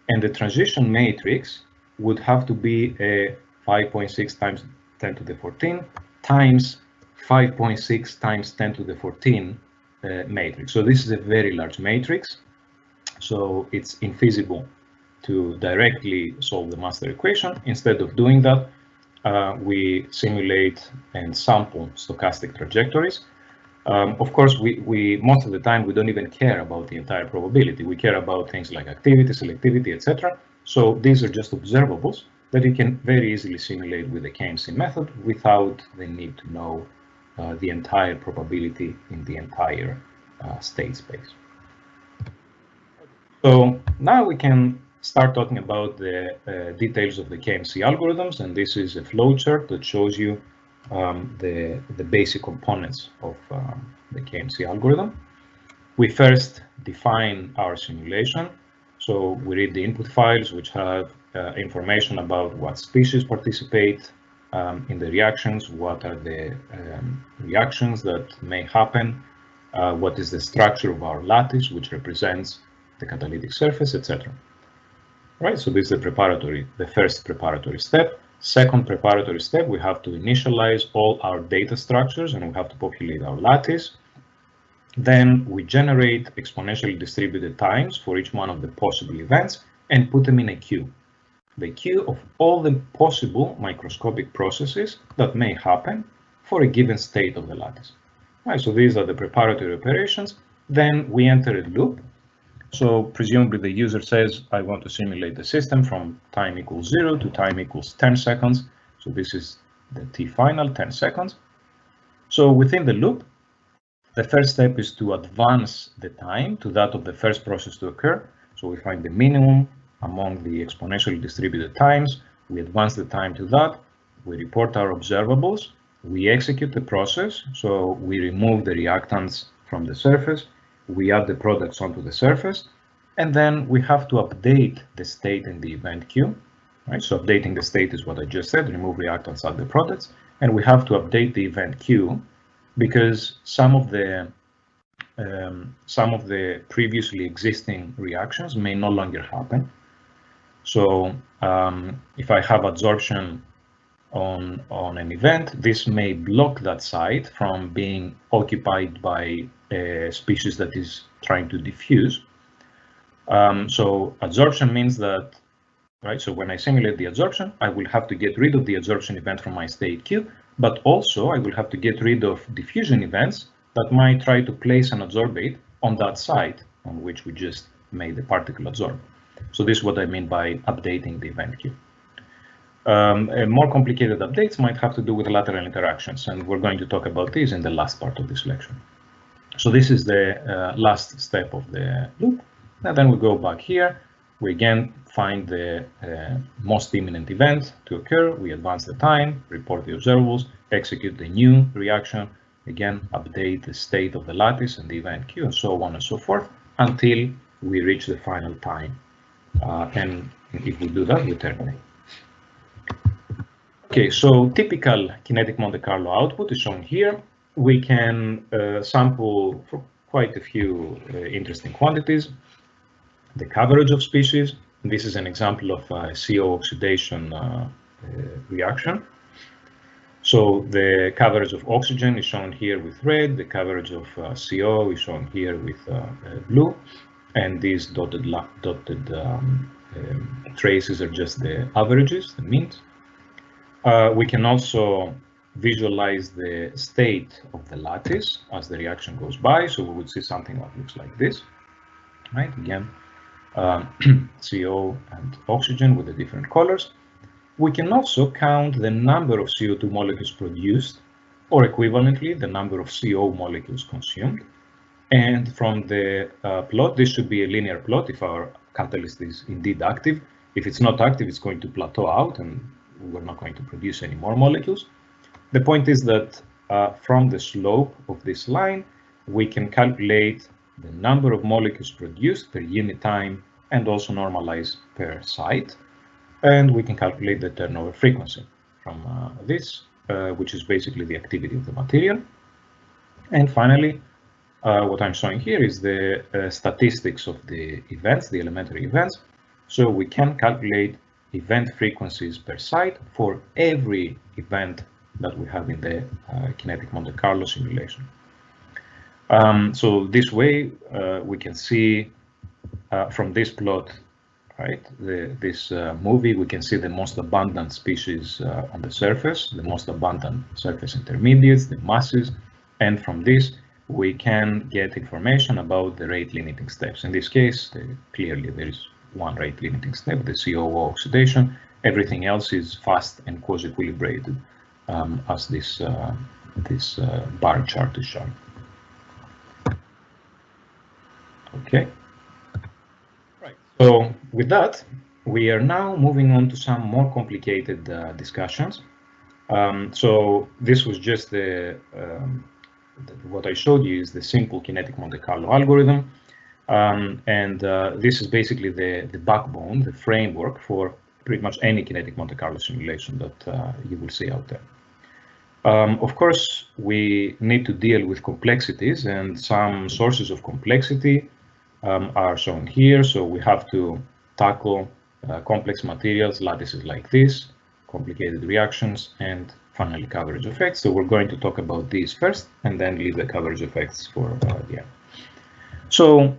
and the transition matrix would have to be a 5.6 times 10 to the 14 times 5.6 times 10 to the 14 matrix. So this is a very large matrix. So it's infeasible to directly solve the master equation. Instead of doing that, we simulate and sample stochastic trajectories. Of course, we most of the time we don't even care about the entire probability. We care about things like activity, selectivity, etc. So these are just observables that you can very easily simulate with the Kmc method without the need to know the entire probability in the entire state space. So now we can start talking about the details of the Kmc algorithms, and this is a flowchart that shows you the basic components of the Kmc algorithm. We first define our simulation. So we read the input files, which have information about what species participate in the reactions, what are the reactions that may happen, what is the structure of our lattice, which represents the catalytic surface, etc. Right, so this is the first preparatory step. Second preparatory step, we have to initialize all our data structures and we have to populate our lattice. Then we generate exponentially distributed times for each one of the possible events and put them in a queue. The queue of all the possible microscopic processes that may happen for a given state of the lattice. Right, so these are the preparatory operations. Then we enter a loop. So presumably the user says, I want to simulate the system from time equals 0 to time equals 10 seconds. So this is the t final, 10 seconds. So within the loop, the first step is to advance the time to that of the first process to occur. So we find the minimum among the exponentially distributed times. We advance the time to that. We report our observables. We execute the process. So we remove the reactants from the surface. We add the products onto the surface, and then we have to update the state in the event queue. Right? So updating the state is what I just said, remove reactants, add the products, and we have to update the event queue because some of the previously existing reactions may no longer happen. So if I have adsorption on an event, this may block that site from being occupied by a species that is trying to diffuse. So adsorption means that, right, so when I simulate the adsorption, I will have to get rid of the adsorption event from my state queue, but also I will have to get rid of diffusion events that might try to place an adsorbate on that site on which we just made the particle adsorb. So this is what I mean by updating the event queue. More complicated updates might have to do with lateral interactions, and we're going to talk about these in the last part of this lecture. So this is the last step of the loop, and then we go back here. We again find the most imminent event to occur. We advance the time, report the observables, execute the new reaction, again update the state of the lattice and the event queue, and so on and so forth until we reach the final time. And if we do that, we terminate. Okay, so typical kinetic Monte Carlo output is shown here. We can sample for quite a few interesting quantities. The coverage of species. This is an example of a CO oxidation reaction. So the coverage of oxygen is shown here with red. The coverage of CO is shown here with blue. And these dotted traces are just the averages, the means. We can also visualize the state of the lattice as the reaction goes by. So we would see something that looks like this, right? Again, CO and oxygen with the different colors. We can also count the number of CO2 molecules produced, or equivalently, the number of CO molecules consumed. And from the plot, this should be a linear plot if our catalyst is indeed active. If it's not active, it's going to plateau out and we're not going to produce any more molecules. The point is that from the slope of this line, we can calculate the number of molecules produced per unit time and also normalize per site. And we can calculate the turnover frequency from this, which is basically the activity of the material. And finally, what I'm showing here is the statistics of the events, the elementary events. So we can calculate event frequencies per site for every event that we have in the kinetic Monte Carlo simulation. So this way we can see from this plot, right, this movie, we can see the most abundant species on the surface, the most abundant surface intermediates, the masses, and from this we can get information about the rate limiting steps. In this case, clearly there is one rate limiting step, the COO oxidation. Everything else is fast and quasi-equilibrated, as this bar chart is showing. Okay. Right. So with that, we are now moving on to some more complicated discussions. So this was just what I showed you is the simple kinetic Monte Carlo algorithm. This is basically the backbone, the framework for pretty much any kinetic Monte Carlo simulation that you will see out there. Of course, we need to deal with complexities, and some sources of complexity are shown here. So we have to tackle complex materials, lattices like this, complicated reactions, and finally coverage effects. So we're going to talk about these first and then leave the coverage effects for the end. So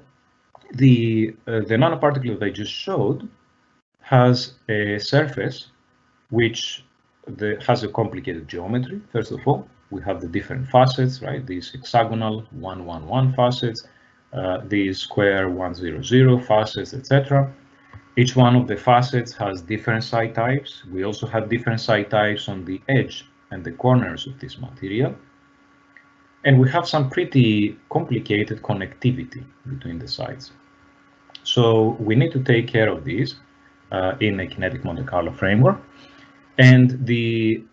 the nanoparticle that I just showed has a surface which has a complicated geometry. First of all, we have the different facets, right? These hexagonal 1, 1, 1 facets, these square 1, 0, 0 facets, etc. Each one of the facets has different side types. We also have different side types on the edge and the corners of this material. And we have some pretty complicated connectivity between the sides. So we need to take care of these in a kinetic Monte Carlo framework. And the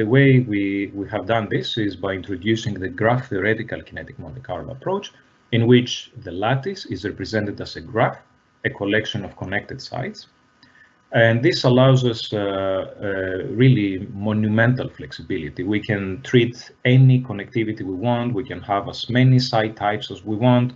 way we have done this is by introducing the graph theoretical kinetic Monte Carlo approach, in which the lattice is represented as a graph, a collection of connected sides. And this allows us really monumental flexibility. We can treat any connectivity we want. We can have as many side types as we want,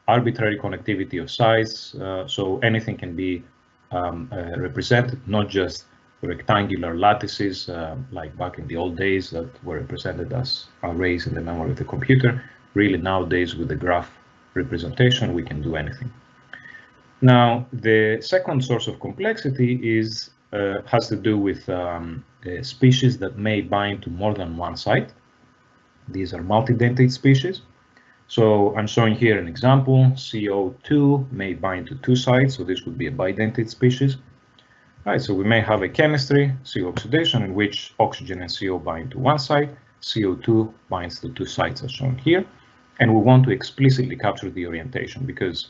arbitrary connectivity of sides. So anything can be represented, not just rectangular lattices like back in the old days that were represented as arrays in the memory of the computer. Really nowadays with the graph representation, we can do anything. Now, the second source of complexity has to do with species that may bind to more than one site. These are multidentate species. So I'm showing here an example. CO2 may bind to two sites, so this would be a bidentate species. All right, so we may have a chemistry, CO oxidation, in which oxygen and CO bind to one site, CO2 binds to two sites as shown here. And we want to explicitly capture the orientation because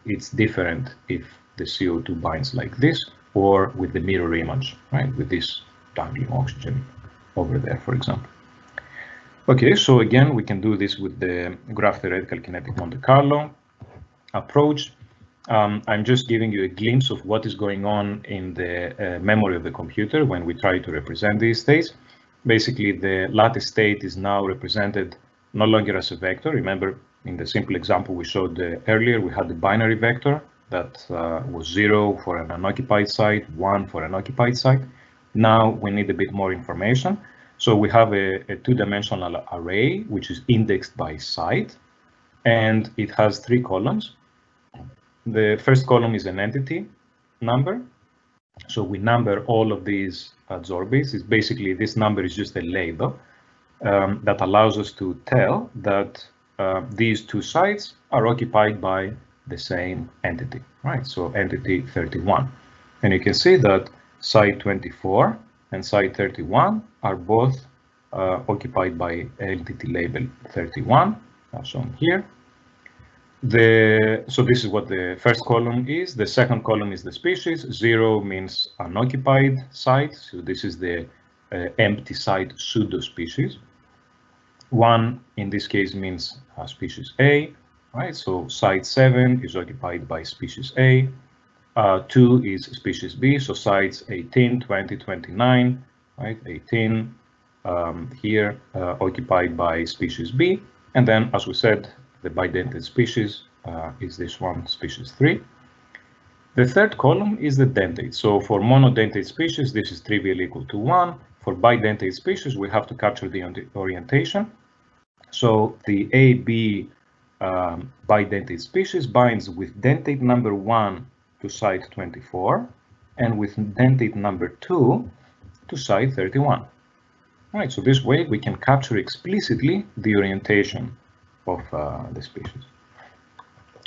it's different if the CO2 binds like this or with the mirror image, right? With this dangling oxygen over there, for example. Okay, so again, we can do this with the graph theoretical kinetic Monte Carlo approach. I'm just giving you a glimpse of what is going on in the memory of the computer when we try to represent these states. Basically, the lattice state is now represented no longer as a vector. Remember, in the simple example we showed earlier, we had the binary vector that was 0 for an unoccupied site, 1 for an occupied site. Now we need a bit more information. So we have a two-dimensional array, which is indexed by site, and it has 3 columns. The first column is an entity number. So we number all of these adsorbes. It's basically, this number is just a label that allows us to tell that these two sites are occupied by the same entity, right? So entity 31. And you can see that site 24 and site 31 are both occupied by entity label 31, as shown here. So this is what the first column is. The second column is the species. 0 means unoccupied site. So this is the empty site pseudo species. 1 in this case means species A, right? So site 7 is occupied by species A. 2 is species B. So sites 18, 20, 29, right? 18 here occupied by species B. And then, as we said, the bidentate species is this one, species 3. The third column is the dentate. So for monodentate species, this is trivially equal to 1. For bidentate species, we have to capture the orientation. So the A, B bidentate species binds with dentate number 1 to site 24 and with dentate number 2 to site 31. All right, so this way we can capture explicitly the orientation of the species.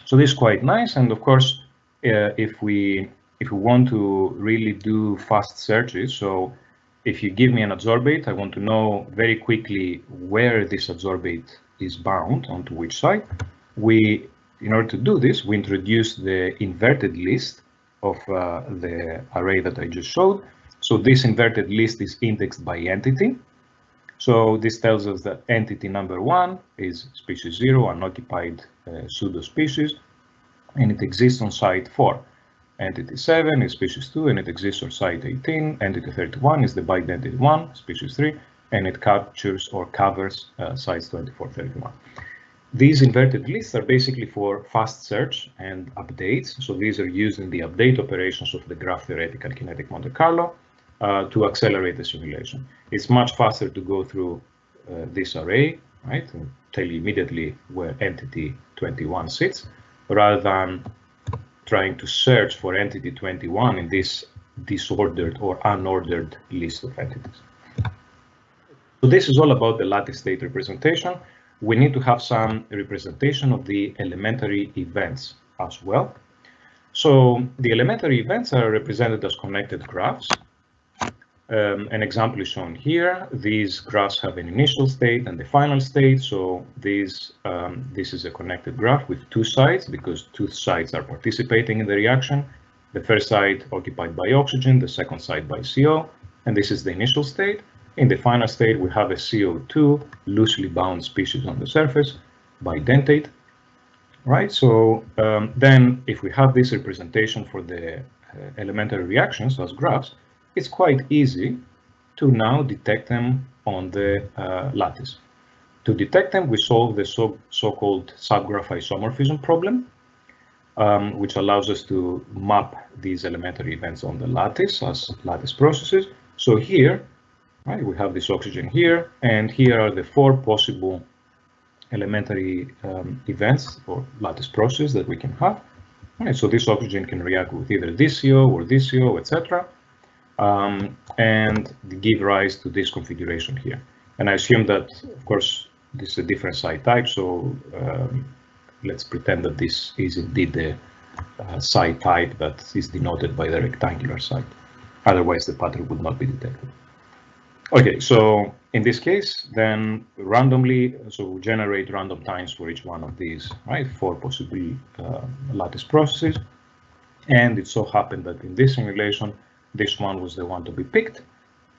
So this is quite nice, and of course, if we want to really do fast searches, so if you give me an adsorbate, I want to know very quickly where this adsorbate is bound onto which site. In order to do this, we introduce the inverted list of the array that I just showed. So this inverted list is indexed by entity. So this tells us that entity number 1 is species 0, unoccupied pseudo species, and it exists on site 4. Entity 7 is species 2, and it exists on site 18. Entity 31 is the bidentate 1, species 3, and it captures or covers sites 24, 31. These inverted lists are basically for fast search and updates. So these are used in the update operations of the graph theoretical kinetic Monte Carlo to accelerate the simulation. It's much faster to go through this array, right, and tell you immediately where entity 21 sits, rather than trying to search for entity 21 in this disordered or unordered list of entities. So this is all about the lattice state representation. We need to have some representation of the elementary events as well. So the elementary events are represented as connected graphs. An example is shown here. These graphs have an initial state and the final state. So this is a connected graph with two sides because two sides are participating in the reaction. The first side occupied by oxygen, the second side by CO, and this is the initial state. In the final state, we have a CO2 loosely bound species on the surface bidentate. Right. So then, if we have this representation for the elementary reactions as graphs, it's quite easy to now detect them on the lattice. To detect them, we solve the so-called subgraph isomorphism problem, which allows us to map these elementary events on the lattice as lattice processes. So here, right, we have this oxygen here, and here are the 4 possible elementary events or lattice processes that we can have. Right, so this oxygen can react with either this CO or this CO, etc. And give rise to this configuration here. And I assume that, of course, this is a different site type, so let's pretend that this is indeed the site type that is denoted by the rectangular site. Otherwise, the pattern would not be detected. Okay, so in this case, then randomly, so we generate random times for each one of these, right? 4 possible lattice processes. And it so happened that in this simulation, this one was the one to be picked,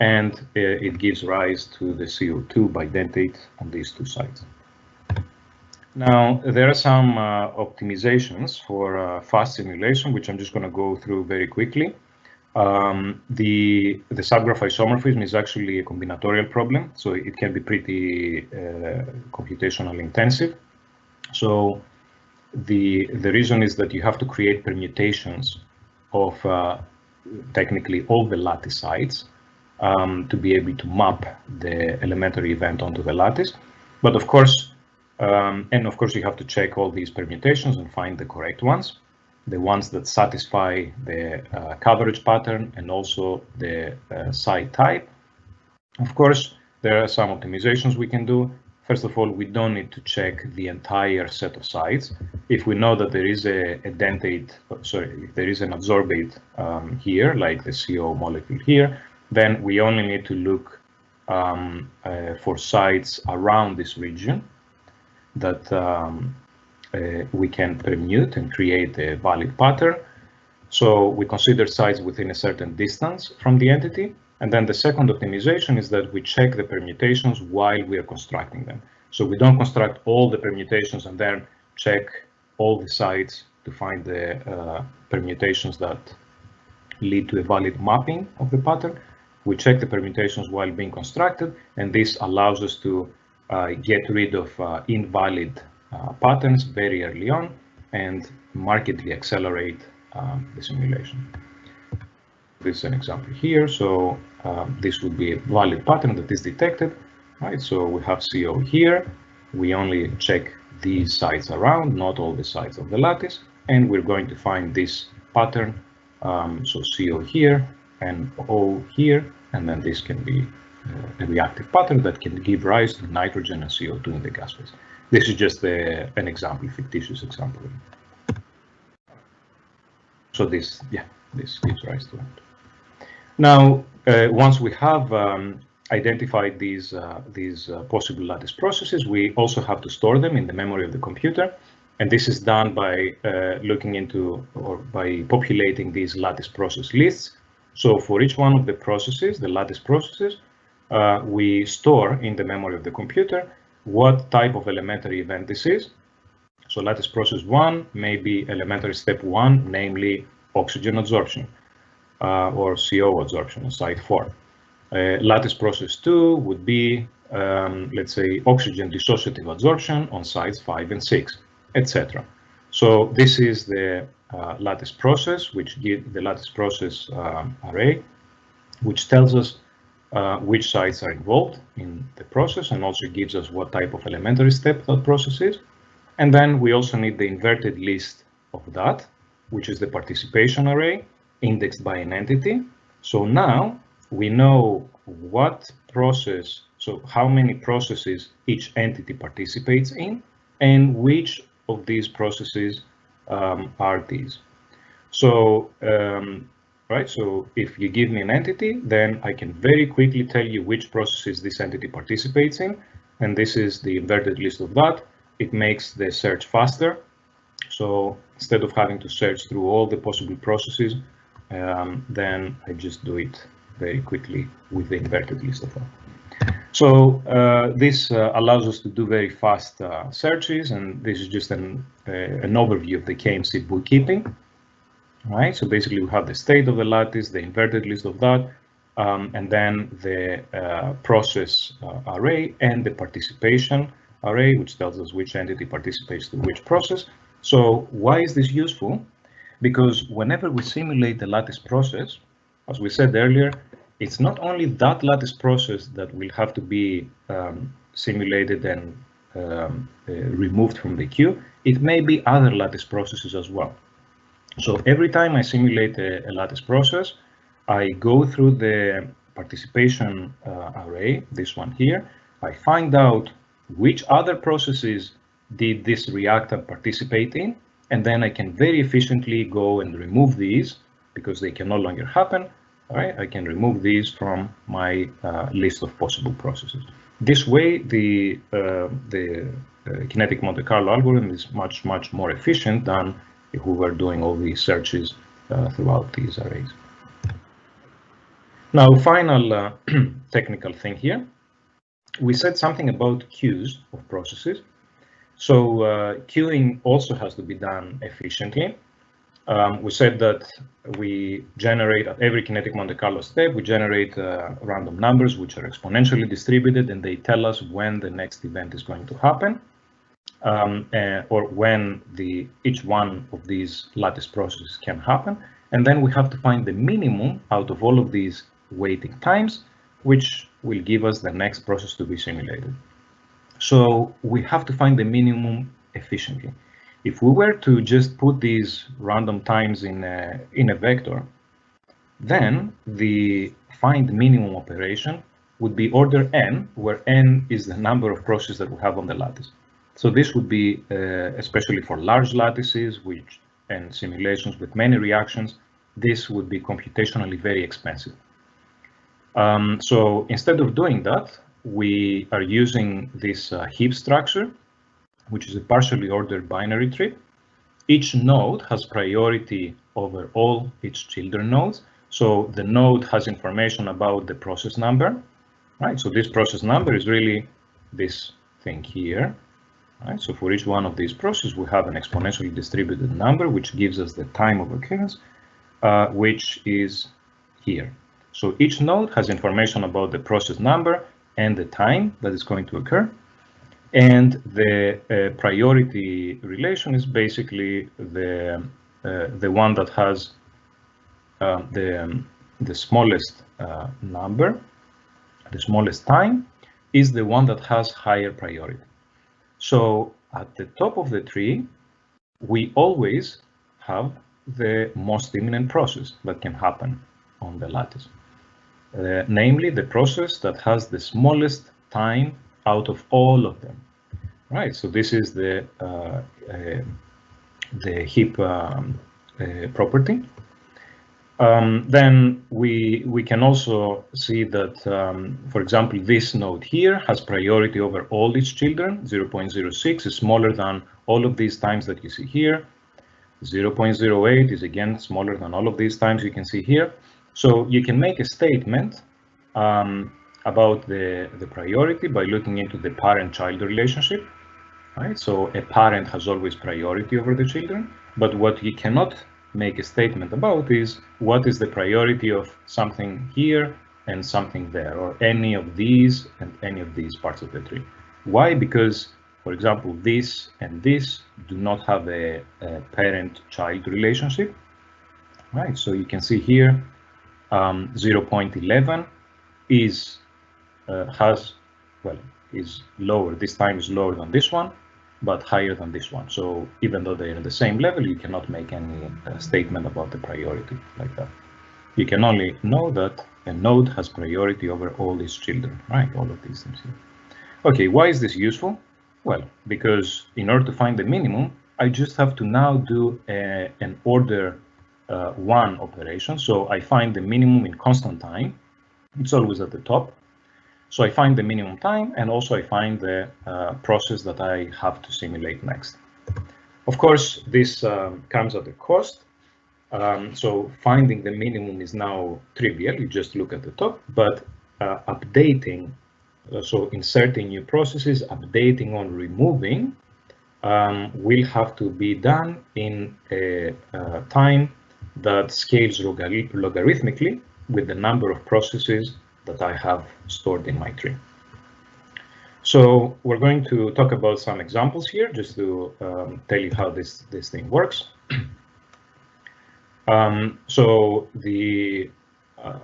and it gives rise to the CO2 bidentate on these 2 sides. Now, there are some optimizations for fast simulation, which I'm just going to go through very quickly. The subgraph isomorphism is actually a combinatorial problem, so it can be pretty computationally intensive. So the reason is that you have to create permutations of technically all the lattice sites to be able to map the elementary event onto the lattice. But of course, you have to check all these permutations and find the correct ones, the ones that satisfy the coverage pattern and also the site type. Of course, there are some optimizations we can do. First of all, we don't need to check the entire set of sites. If we know that there is a dentate, if there is an adsorbate here, like the CO molecule here, then we only need to look for sites around this region that we can permute and create a valid pattern. So we consider sites within a certain distance from the entity. And then the second optimization is that we check the permutations while we are constructing them. So we don't construct all the permutations and then check all the sites to find the permutations that lead to a valid mapping of the pattern. We check the permutations while being constructed, and this allows us to get rid of invalid patterns very early on and markedly accelerate the simulation. This is an example here. So this would be a valid pattern that is detected, right? So we have CO here. We only check these sides around, not all the sides of the lattice, and we're going to find this pattern. So CO here and O here, and then this can be a reactive pattern that can give rise to nitrogen and CO2 in the gas phase. This is just an example, fictitious example. So this gives rise to it. Now, once we have identified these possible lattice processes, we also have to store them in the memory of the computer. And this is done by looking into or by populating these lattice process lists. So for each one of the processes, the lattice processes, we store in the memory of the computer what type of elementary event this is. So lattice process 1 may be elementary step 1, namely oxygen adsorption or CO adsorption on site 4. Lattice process 2 would be, let's say, oxygen dissociative adsorption on sites 5 and 6. Etc. So this is the lattice process, which gives the lattice process array, which tells us which sites are involved in the process and also gives us what type of elementary step that process is. And then we also need the inverted list of that, which is the participation array indexed by an entity. So now we know what process, so how many processes each entity participates in and which of these processes are these. So, right, so if you give me an entity, then I can very quickly tell you which processes this entity participates in. And this is the inverted list of that. It makes the search faster. So instead of having to search through all the possible processes, then I just do it very quickly with the inverted list of that. So this allows us to do very fast searches, and this is just an overview of the Kmc bookkeeping. Right. So basically, we have the state of the lattice, the inverted list of that, and then the process array and the participation array, which tells us which entity participates to which process. So why is this useful? Because whenever we simulate the lattice process, as we said earlier, it's not only that lattice process that will have to be simulated and removed from the queue, it may be other lattice processes as well. So every time I simulate a lattice process, I go through the participation array, this one here. I find out which other processes did this reactant participate in, and then I can very efficiently go and remove these because they can no longer happen. All right, I can remove these from my list of possible processes. This way, the Kinetic Monte Carlo algorithm is much more efficient than if we were doing all these searches throughout these arrays. Now, final technical thing here. We said something about queues of processes. So queuing also has to be done efficiently. We said that we generate at every Kinetic Monte Carlo step, we generate random numbers which are exponentially distributed, and they tell us when the next event is going to happen, or when each one of these lattice processes can happen. And then we have to find the minimum out of all of these waiting times, which will give us the next process to be simulated. So we have to find the minimum efficiently. If we were to just put these random times in a vector, then the find minimum operation would be order n, where n is the number of processes that we have on the lattice. So this would be especially for large lattices and simulations with many reactions, this would be computationally very expensive. So instead of doing that, we are using this heap structure, which is a partially ordered binary tree. Each node has priority over all its children nodes. So the node has information about the process number, right? So this process number is really this thing here, right? So for each one of these processes, we have an exponentially distributed number, which gives us the time of occurrence, which is here. So each node has information about the process number and the time that is going to occur. And the priority relation is basically the one that has the smallest number, the smallest time, is the one that has higher priority. So at the top of the tree, we always have the most imminent process that can happen on the lattice. Namely, the process that has the smallest time out of all of them. Right, so this is the heap property. Then we can also see that, for example, this node here has priority over all its children. 0.06 is smaller than all of these times that you see here. 0.08 is again smaller than all of these times you can see here. So you can make a statement about the priority by looking into the parent-child relationship. Right? So a parent has always priority over the children, but what you cannot make a statement about is what is the priority of something here and something there, or any of these and any of these parts of the tree. Why? Because, for example, this and this do not have a parent-child relationship. Right? So you can see here 0.11 is lower. This time is lower than this one, but higher than this one. So even though they're in the same level, you cannot make any statement about the priority like that. You can only know that a node has priority over all these children, right? All of these things here. Okay, why is this useful? Well, because in order to find the minimum, I just have to now do an order 1 operation. So I find the minimum in constant time. It's always at the top. So I find the minimum time, and also I find the process that I have to simulate next. Of course, this comes at a cost. So finding the minimum is now trivial. You just look at the top, but updating, so inserting new processes, updating or removing, will have to be done in a time that scales logarithmically with the number of processes that I have stored in my tree. So we're going to talk about some examples here, just to tell you how this thing works. So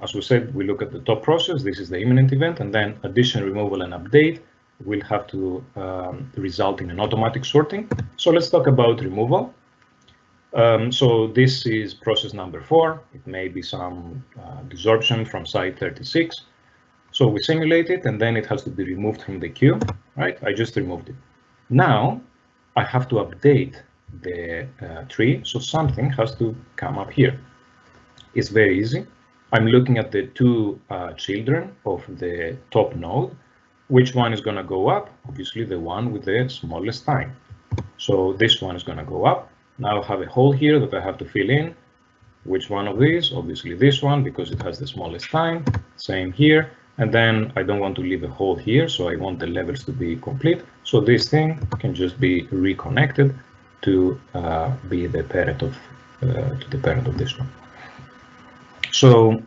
as we said, we look at the top process. This is the imminent event, and then addition, removal, and update will have to result in an automatic sorting. So let's talk about removal. So this is process number 4. It may be some desorption from site 36. So we simulate it, and then it has to be removed from the queue, right? I just removed it. Now I have to update the tree, so something has to come up here. It's very easy. I'm looking at the two children of the top node. Which one is going to go up? Obviously, the one with the smallest time. So this one is going to go up. Now I have a hole here that I have to fill in. Which one of these? Obviously this one, because it has the smallest time. Same here. And then I don't want to leave a hole here, so I want the levels to be complete. So this thing can just be reconnected to be the parent of this one. So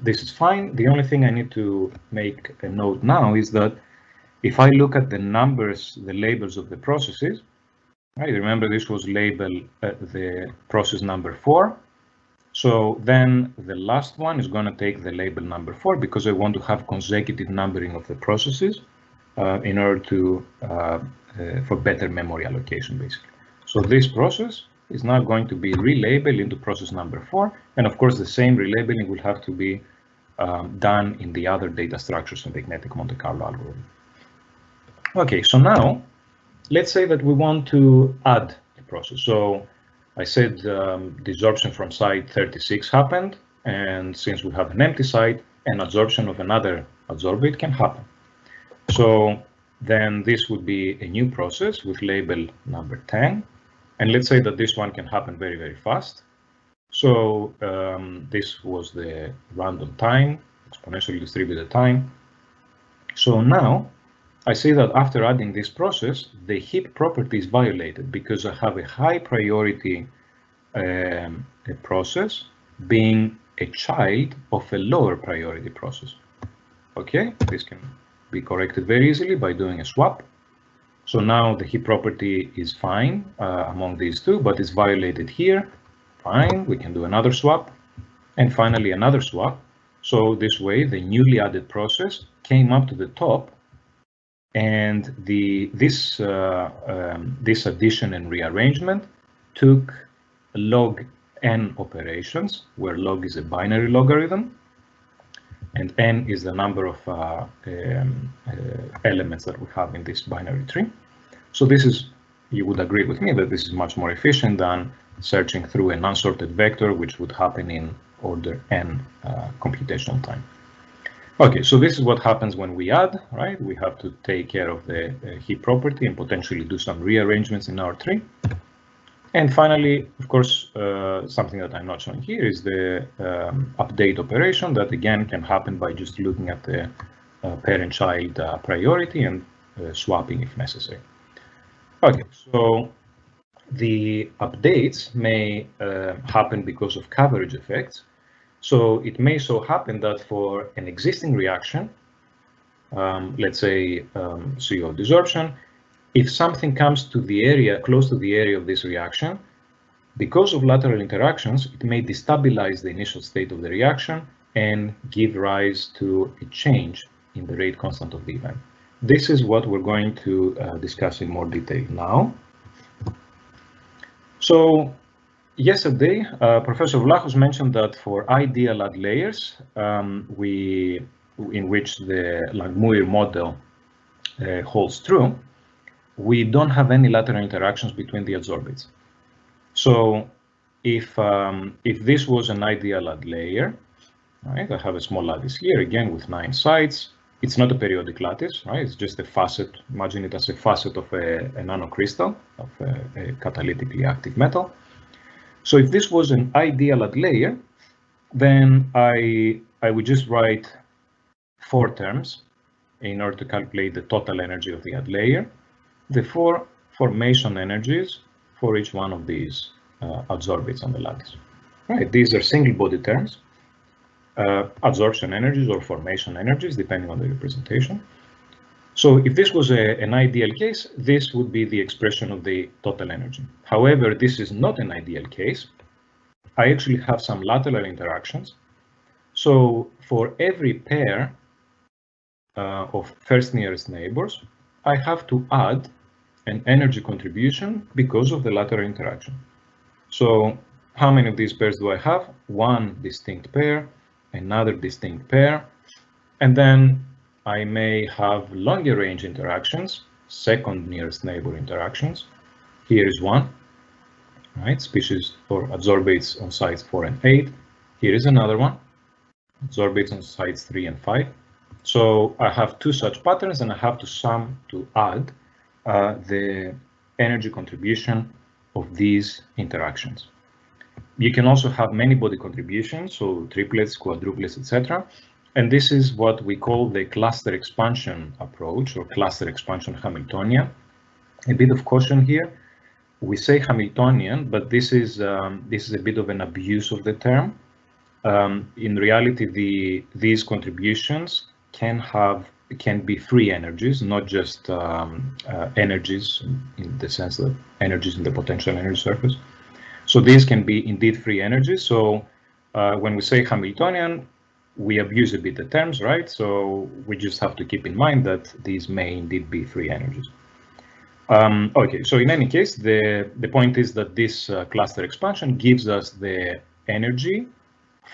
this is fine. The only thing I need to make a note now is that if I look at the numbers, the labels of the processes, right? Remember this was label the process number 4. So then the last one is going to take the label number 4 because I want to have consecutive numbering of the processes in order to for better memory allocation, basically. So this process is now going to be relabeled into process number 4, and of course the same relabeling will have to be done in the other data structures in the Kinetic Monte Carlo algorithm. Okay, so now let's say that we want to add a process. So I said desorption from site 36 happened, and since we have an empty site, an adsorption of another adsorbate can happen. So then this would be a new process with label number 10, and let's say that this one can happen very, very fast. So this was the random time, exponentially distributed time. So now I see that after adding this process, the heap property is violated because I have a high priority process being a child of a lower priority process. Okay, this can be corrected very easily by doing a swap. So now the heap property is fine among these two, but it's violated here. Fine, we can do another swap, and finally another swap. So this way, the newly added process came up to the top And this addition and rearrangement took log n operations, where log is a binary logarithm, and n is the number of elements that we have in this binary tree. So this is, you would agree with me that this is much more efficient than searching through an unsorted vector, which would happen in order n computational time. Okay, so this is what happens when we add, right? We have to take care of the heap property and potentially do some rearrangements in our tree. And finally, of course, something that I'm not showing here is the update operation that again can happen by just looking at the parent-child priority and swapping if necessary. Okay, so the updates may happen because of coverage effects. So it may so happen that for an existing reaction, let's say CO desorption, if something comes to the area, close to the area of this reaction, because of lateral interactions, it may destabilize the initial state of the reaction and give rise to a change in the rate constant of the event. This is what we're going to discuss in more detail now. So yesterday, Professor Vlachos mentioned that for ideal add layers, in which the Langmuir model holds true, we don't have any lateral interactions between the adsorbates. So if this was an ideal add layer, right, I have a small lattice here, again with 9 sides. It's not a periodic lattice, right? It's just a facet. Imagine it as a facet of a nanocrystal, of a catalytically active metal. So if this was an ideal add layer, then I would just write 4 terms in order to calculate the total energy of the add layer, the 4 formation energies for each one of these adsorbates on the lattice. Right, these are single body terms, adsorption energies or formation energies, depending on the representation. So if this was an ideal case, this would be the expression of the total energy. However, this is not an ideal case. I actually have some lateral interactions. So for every pair of first nearest neighbors, I have to add an energy contribution because of the lateral interaction. So how many of these pairs do I have? One distinct pair, another distinct pair, and then I may have longer range interactions, second nearest neighbor interactions. Here is one, right? Species or adsorbates on sides 4 and 8. Here is another one, adsorbates on sides 3 and 5. So I have 2 such patterns, and I have to sum to add the energy contribution of these interactions. You can also have many body contributions, so triplets, quadruplets, etc. And this is what we call the cluster expansion approach, or cluster expansion Hamiltonian. A bit of caution here. We say Hamiltonian, but this is a bit of an abuse of the term. In reality, these contributions can be free energies, not just energies in the sense that energies in the potential energy surface. So these can be indeed free energies. So when we say Hamiltonian, we abuse a bit the terms, right? So we just have to keep in mind that these may indeed be free energies. Okay, so in any case, the point is that this cluster expansion gives us the energy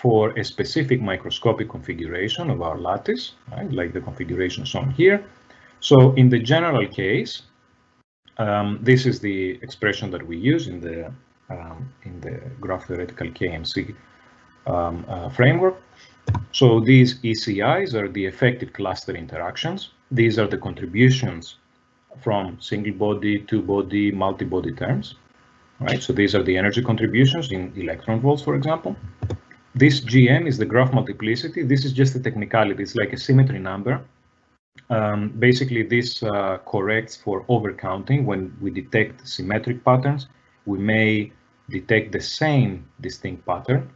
for a specific microscopic configuration of our lattice, right? Like the configuration shown here. So in the general case, this is the expression that we use in the graph theoretical Kmc framework. So these ECIs are the effective cluster interactions. These are the contributions from single body, 2-body, multi-body terms, right? So these are the energy contributions in electron volts, for example. This GM is the graph multiplicity. This is just a technicality. It's like a symmetry number. Basically, this corrects for overcounting. When we detect symmetric patterns, we may detect the same distinct pattern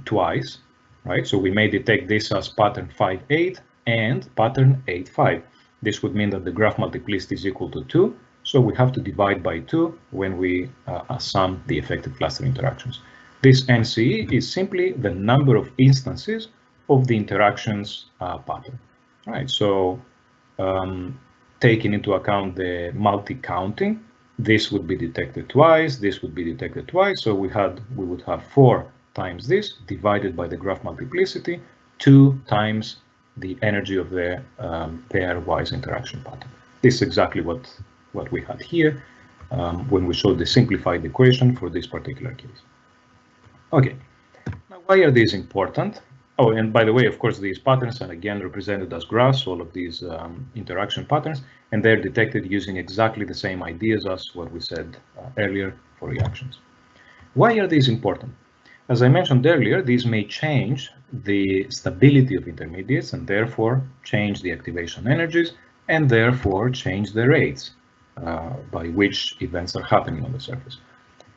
twice, right? So we may detect this as pattern 5-8 and pattern 8-5. This would mean that the graph multiplicity is equal to 2. So we have to divide by 2 when we sum the effective cluster interactions. This NCE is simply the number of instances of the interactions pattern, right? So taking into account the multi-counting. This would be detected twice, this would be detected twice, so we would have 4 times this divided by the graph multiplicity, 2 times the energy of the pairwise interaction pattern. This is exactly what we had here when we showed the simplified equation for this particular case. Okay, now why are these important? Oh, and by the way, of course, these patterns are again represented as graphs, all of these interaction patterns, and they're detected using exactly the same ideas as what we said earlier for reactions. Why are these important? As I mentioned earlier, these may change the stability of intermediates and therefore change the activation energies and therefore change the rates by which events are happening on the surface.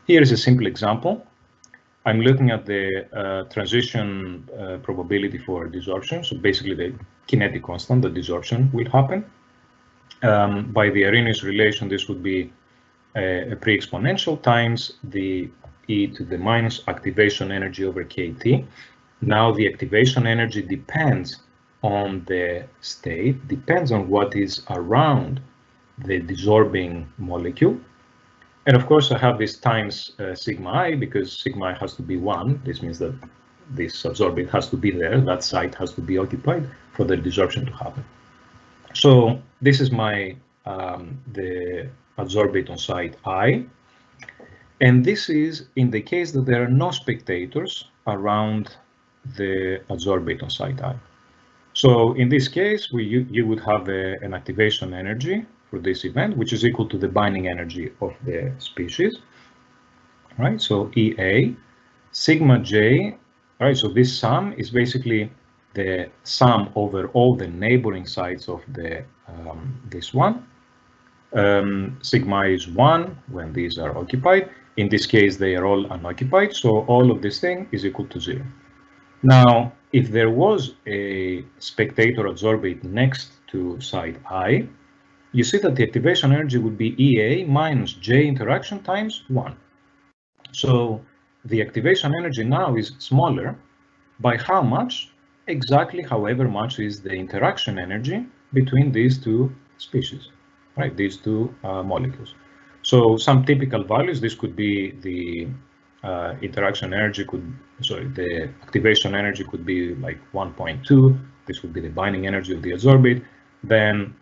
Here is a simple example. I'm looking at the transition probability for desorption, so basically the kinetic constant that desorption will happen. By the Arrhenius relation, this would be a pre-exponential times the e to the minus activation energy over kT. Now the activation energy depends on the state, depends on what is around the desorbing molecule. And of course, I have this times sigma I, because sigma I has to be 1. This means that this absorbent has to be there, that site has to be occupied for the desorption to happen. So this is my the adsorbate on site I. And this is in the case that there are no spectators around the adsorbate on site I. So in this case, you would have an activation energy for this event, which is equal to the binding energy of the species, right? So EA, sigma J, right? So this sum is basically the sum over all the neighboring sites of the this one. Sigma is 1 when these are occupied. In this case, they are all unoccupied, so all of this thing is equal to 0. Now, if there was a spectator adsorbate next to site I, you see that the activation energy would be EA minus J interaction times 1. So the activation energy now is smaller. By how much? Exactly however much is the interaction energy between these two species, right? These two molecules. So some typical values, this could be the interaction energy the activation energy could be like 1.2. This would be the binding energy of the adsorbate. Then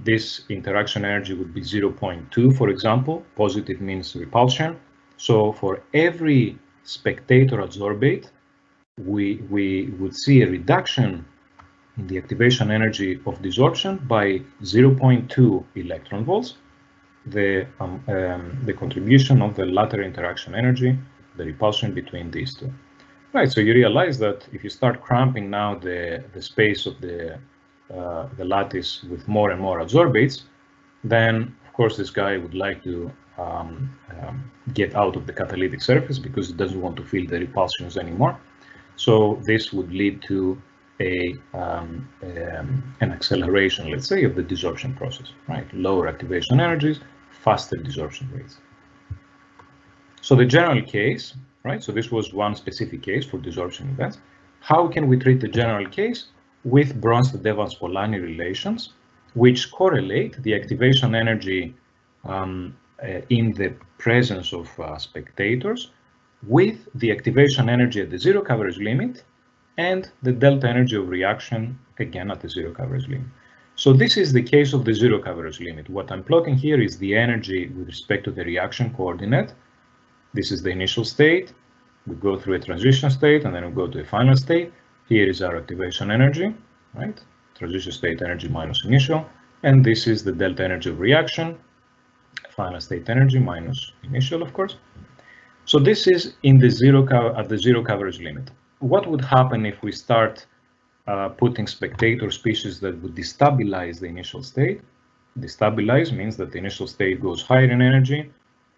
this interaction energy would be 0.2, for example. Positive means repulsion. So for every spectator adsorbate, we would see a reduction in the activation energy of desorption by 0.2 electron volts. The contribution of the lateral interaction energy, the repulsion between these two. Right, so you realize that if you start cramping now the space of the lattice with more and more adsorbates, then of course this guy would like to get out of the catalytic surface because it doesn't want to feel the repulsions anymore. So this would lead to an acceleration, let's say, of the desorption process, right? Lower activation energies, faster desorption rates. So the general case, right? So this was one specific case for desorption events. How can we treat the general case? With Bronsted-Evans-Polanyi relations, which correlate the activation energy in the presence of spectators with the activation energy at the zero coverage limit and the delta energy of reaction, again, at the zero coverage limit. So this is the case of the zero coverage limit. What I'm plotting here is the energy with respect to the reaction coordinate. This is the initial state. We go through a transition state, and then we go to a final state. Here is our activation energy, right? Transition state energy minus initial. And this is the delta energy of reaction, final state energy minus initial, of course. So this is in the at the zero coverage limit. What would happen if we start putting spectator species that would destabilize the initial state? Destabilize means that the initial state goes higher in energy.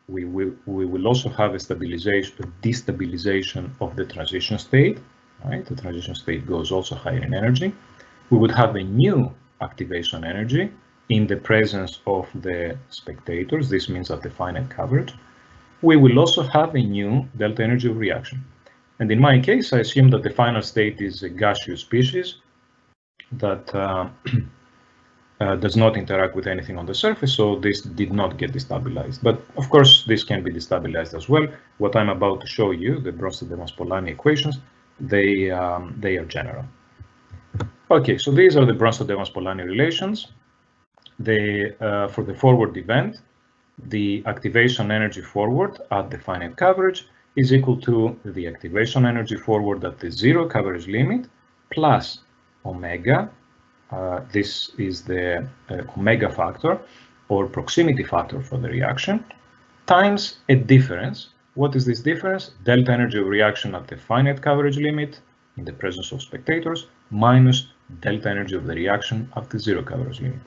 We will also have a destabilization of the transition state, right? The transition state goes also higher in energy. We would have a new activation energy in the presence of the spectators. This means at the finite coverage. We will also have a new delta energy of reaction. And in my case, I assume that the final state is a gaseous species that does not interact with anything on the surface, so this did not get destabilized. But of course, this can be destabilized as well. What I'm about to show you, the Bronsted-Evans-Polanyi equations, they are general. Okay, so these are the Bronsted-Evans-Polanyi relations. For the forward event, the activation energy forward at the finite coverage is equal to the activation energy forward at the zero coverage limit plus omega. This is the omega factor or proximity factor for the reaction times a difference. What is this difference? Delta energy of reaction at the finite coverage limit in the presence of spectators minus delta energy of the reaction at the zero coverage limit.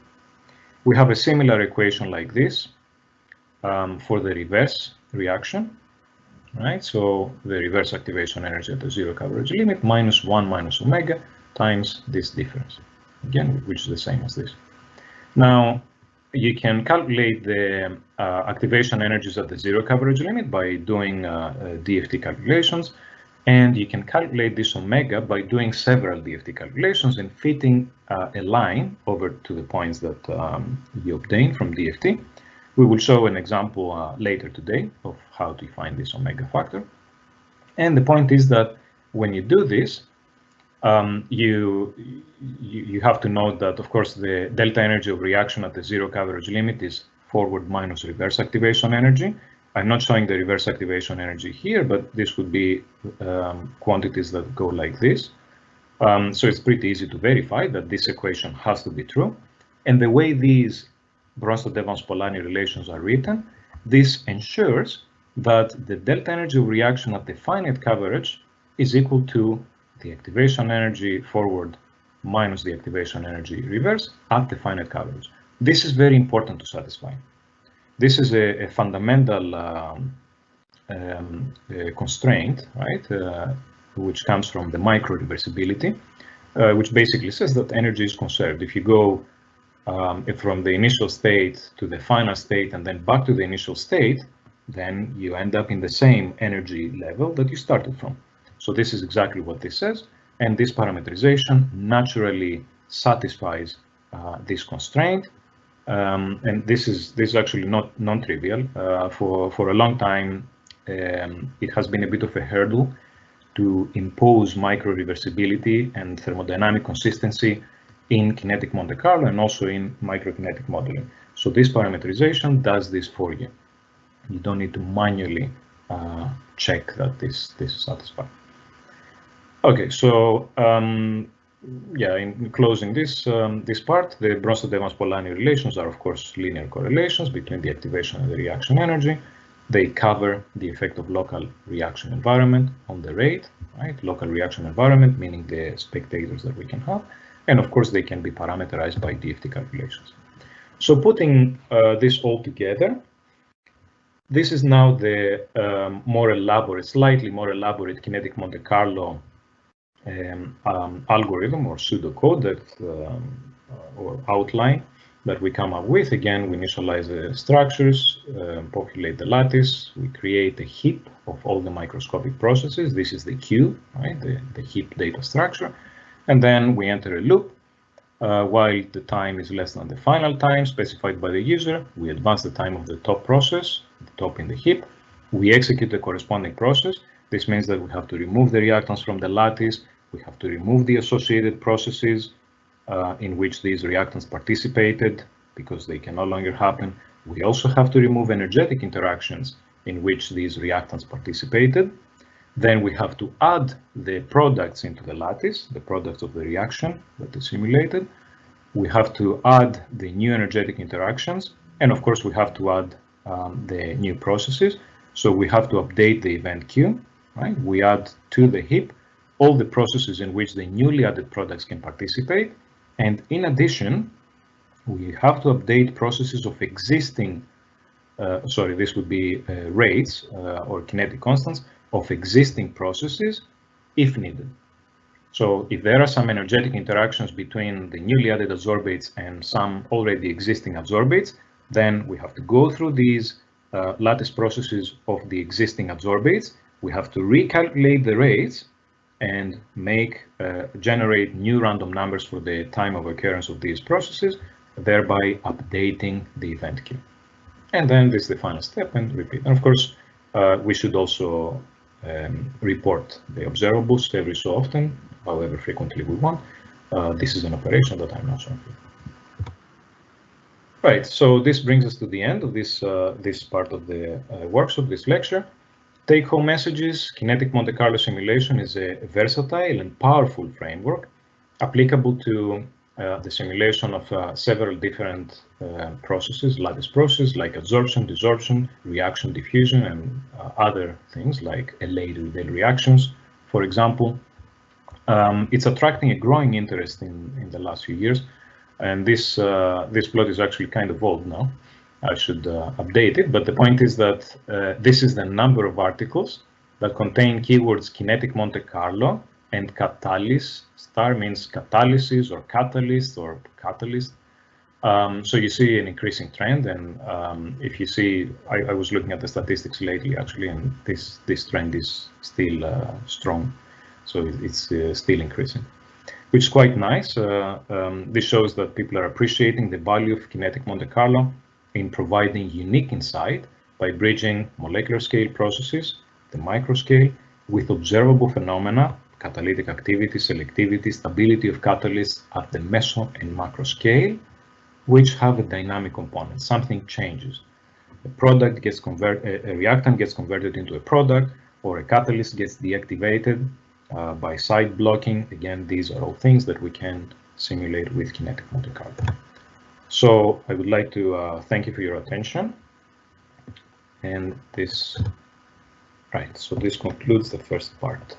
We have a similar equation like this for the reverse reaction, right? So the reverse activation energy at the zero coverage limit minus 1 minus omega times this difference, again, which is the same as this. Now, you can calculate the activation energies at the zero coverage limit by doing DFT calculations, and you can calculate this omega by doing several DFT calculations and fitting a line over to the points that you obtain from DFT. We will show an example later today of how to find this omega factor. And the point is that when you do this, you have to note that, of course, the delta energy of reaction at the zero coverage limit is forward minus reverse activation energy. I'm not showing the reverse activation energy here, but this would be quantities that go like this. So it's pretty easy to verify that this equation has to be true. And the way these Bronsted-Evans-Polanyi relations are written, this ensures that the delta energy of reaction at the finite coverage is equal to the activation energy forward minus the activation energy reverse at the finite coverage. This is very important to satisfy. This is a fundamental constraint, right, which comes from the micro-reversibility, which basically says that energy is conserved. If you go from the initial state to the final state and then back to the initial state, then you end up in the same energy level that you started from. So this is exactly what this says, and this parametrization naturally satisfies this constraint. And this is actually not non-trivial. For a long time, it has been a bit of a hurdle to impose micro-reversibility and thermodynamic consistency in kinetic Monte Carlo and also in microkinetic modeling. So this parametrization does this for you. You don't need to manually check that this is satisfied. Okay, so yeah, in closing this part, the Bronsted-Evans-Polanyi relations are, of course, linear correlations between the activation and the reaction energy. They cover the effect of local reaction environment on the rate, right? Local reaction environment, meaning the spectators that we can have. And of course, they can be parameterized by DFT calculations. So putting this all together, this is now the slightly more elaborate kinetic Monte Carlo algorithm or pseudocode that or outline that we come up with. Again, we initialize the structures, populate the lattice, we create a heap of all the microscopic processes. This is the queue, right? The heap data structure. And then we enter a loop. While the time is less than the final time specified by the user, we advance the time of the top process, the top in the heap. We execute the corresponding process. This means that we have to remove the reactants from the lattice. We have to remove the associated processes in which these reactants participated because they can no longer happen. We also have to remove energetic interactions in which these reactants participated. Then we have to add the products into the lattice, the products of the reaction that is simulated. We have to add the new energetic interactions. And of course, we have to add the new processes. So we have to update the event queue, right? We add to the heap all the processes in which the newly added products can participate. And in addition, we have to update processes of existing, this would be rates or kinetic constants of existing processes if needed. So if there are some energetic interactions between the newly added adsorbates and some already existing adsorbates, then we have to go through these lattice processes of the existing adsorbates. We have to recalculate the rates and generate new random numbers for the time of occurrence of these processes. thereby updating the event queue. And then this is the final step, and repeat. And of course, we should also report the observables every so often, however frequently we want. This is an operation that I'm not showing you. Right, so this brings us to the end of this part of the workshop, this lecture. Take-home messages: Kinetic Monte Carlo simulation is a versatile and powerful framework applicable to the simulation of several different processes, lattice processes like absorption, desorption, reaction, diffusion, and other things like LA-to-L reactions, for example. It's attracting a growing interest in the last few years, and this plot is actually kind of old now. I should update it, but the point is that this is the number of articles that contain keywords Kinetic Monte Carlo and Catalysis. Star means catalysis or catalyst or catalyst. So you see an increasing trend, and if you see, I was looking at the statistics lately actually, and this trend is still strong, so it's still increasing, which is quite nice. This shows that people are appreciating the value of Kinetic Monte Carlo in providing unique insight by bridging molecular scale processes, the microscale, with observable phenomena, catalytic activity, selectivity, stability of catalysts at the meso and macro scale, which have a dynamic component. Something changes. A product gets converted, a reactant gets converted into a product, or a catalyst gets deactivated by side blocking. Again, these are all things that we can simulate with Kinetic Monte Carlo. So I would like to thank you for your attention. And this, right, so this concludes the first part.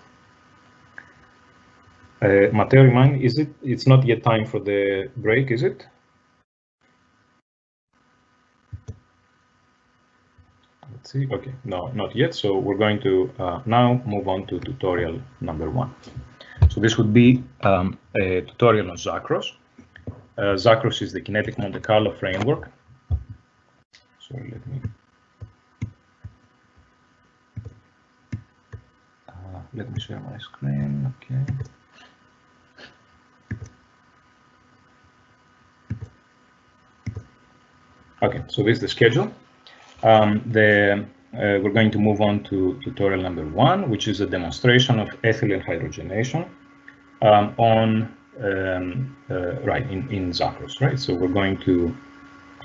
Matteo, remind me, it's not yet time for the break, is it? Let's see, okay, no, not yet. So we're going to now move on to tutorial number 1. So this would be a tutorial on Chakras. Chakras is the Kinetic Monte Carlo framework. Sorry, let me share my screen. Okay. Okay, so this is the schedule. We're going to move on to tutorial number 1, which is a demonstration of ethylene hydrogenation in Chakras, right? So we're going to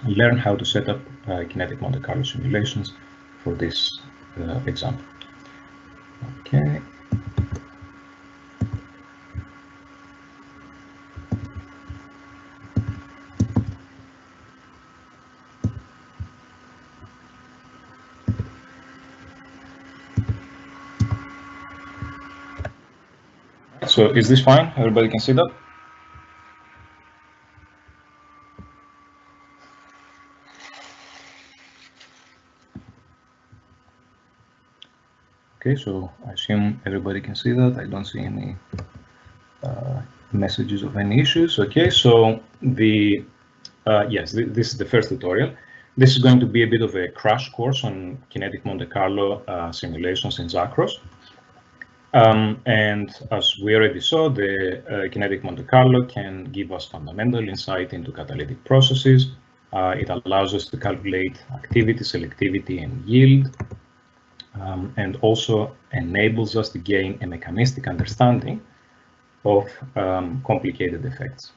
learn how to set up Kinetic Monte Carlo simulations for this example. Okay. So is this fine? Everybody can see that? Okay, so I assume everybody can see that. I don't see any messages of any issues. Okay, so yes, this is the first tutorial. This is going to be a bit of a crash course on Kinetic Monte Carlo simulations in Chakras. And as we already saw, the Kinetic Monte Carlo can give us fundamental insight into catalytic processes. It allows us to calculate activity, selectivity, and yield, and also enables us to gain a mechanistic understanding of complicated effects.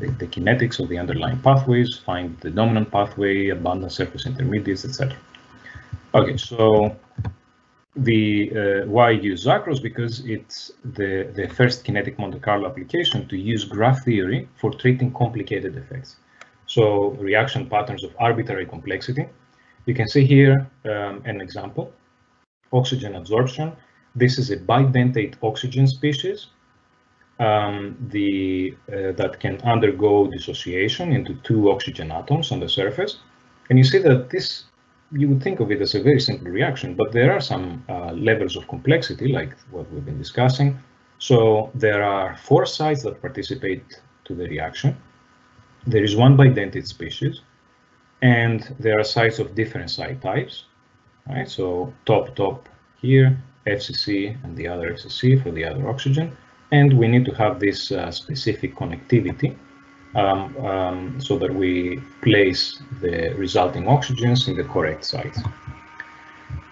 The kinetics of the underlying pathways, find the dominant pathway, abundant surface intermediates, etc. Okay, so why use Chakras? Because it's the first Kinetic Monte Carlo application to use graph theory for treating complicated effects. So reaction patterns of arbitrary complexity. You can see here an example, oxygen absorption. This is a bidentate oxygen species that can undergo dissociation into 2 oxygen atoms on the surface. And you see that this, you would think of it as a very simple reaction, but there are some levels of complexity, like what we've been discussing. So there are 4 sites that participate to the reaction. There is 1 bidentate species, and there are sites of different site types. Right? So top here, FCC, and the other FCC for the other oxygen. And we need to have this specific connectivity so that we place the resulting oxygens in the correct sites.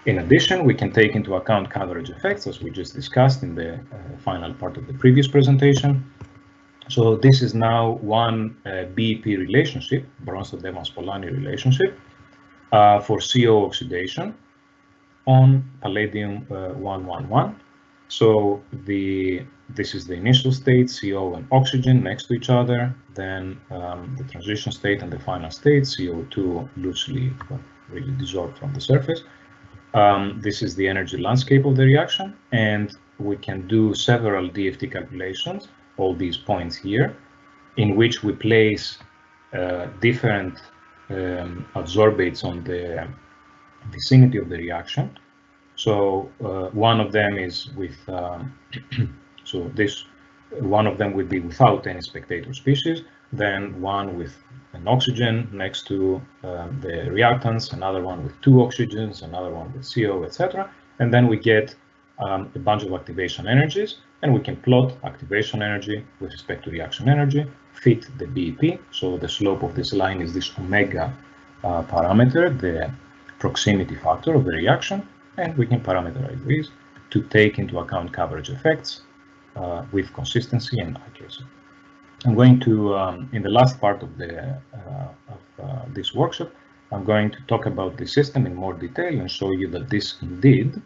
In addition, we can take into account coverage effects, as we just discussed in the final part of the previous presentation. So this is now one BEP relationship, Bronsted-Evans-Polanyi relationship, for CO oxidation on palladium 111. So this is the initial state, CO and oxygen next to each other, then the transition state and the final state, CO2 loosely really dissolved from the surface. This is the energy landscape of the reaction, and we can do several DFT calculations, all these points here, in which we place different adsorbates on the vicinity of the reaction. So one of them is with, one of them would be without any spectator species, then one with an oxygen next to the reactants, another one with 2 oxygens, another one with CO, etc. And then we get a bunch of activation energies, and we can plot activation energy with respect to reaction energy, fit the BEP. So the slope of this line is this omega parameter, the proximity factor of the reaction, and we can parameterize these to take into account coverage effects with consistency and accuracy. I'm going to, in the last part of this workshop, I'm going to talk about the system in more detail and show you that this indeed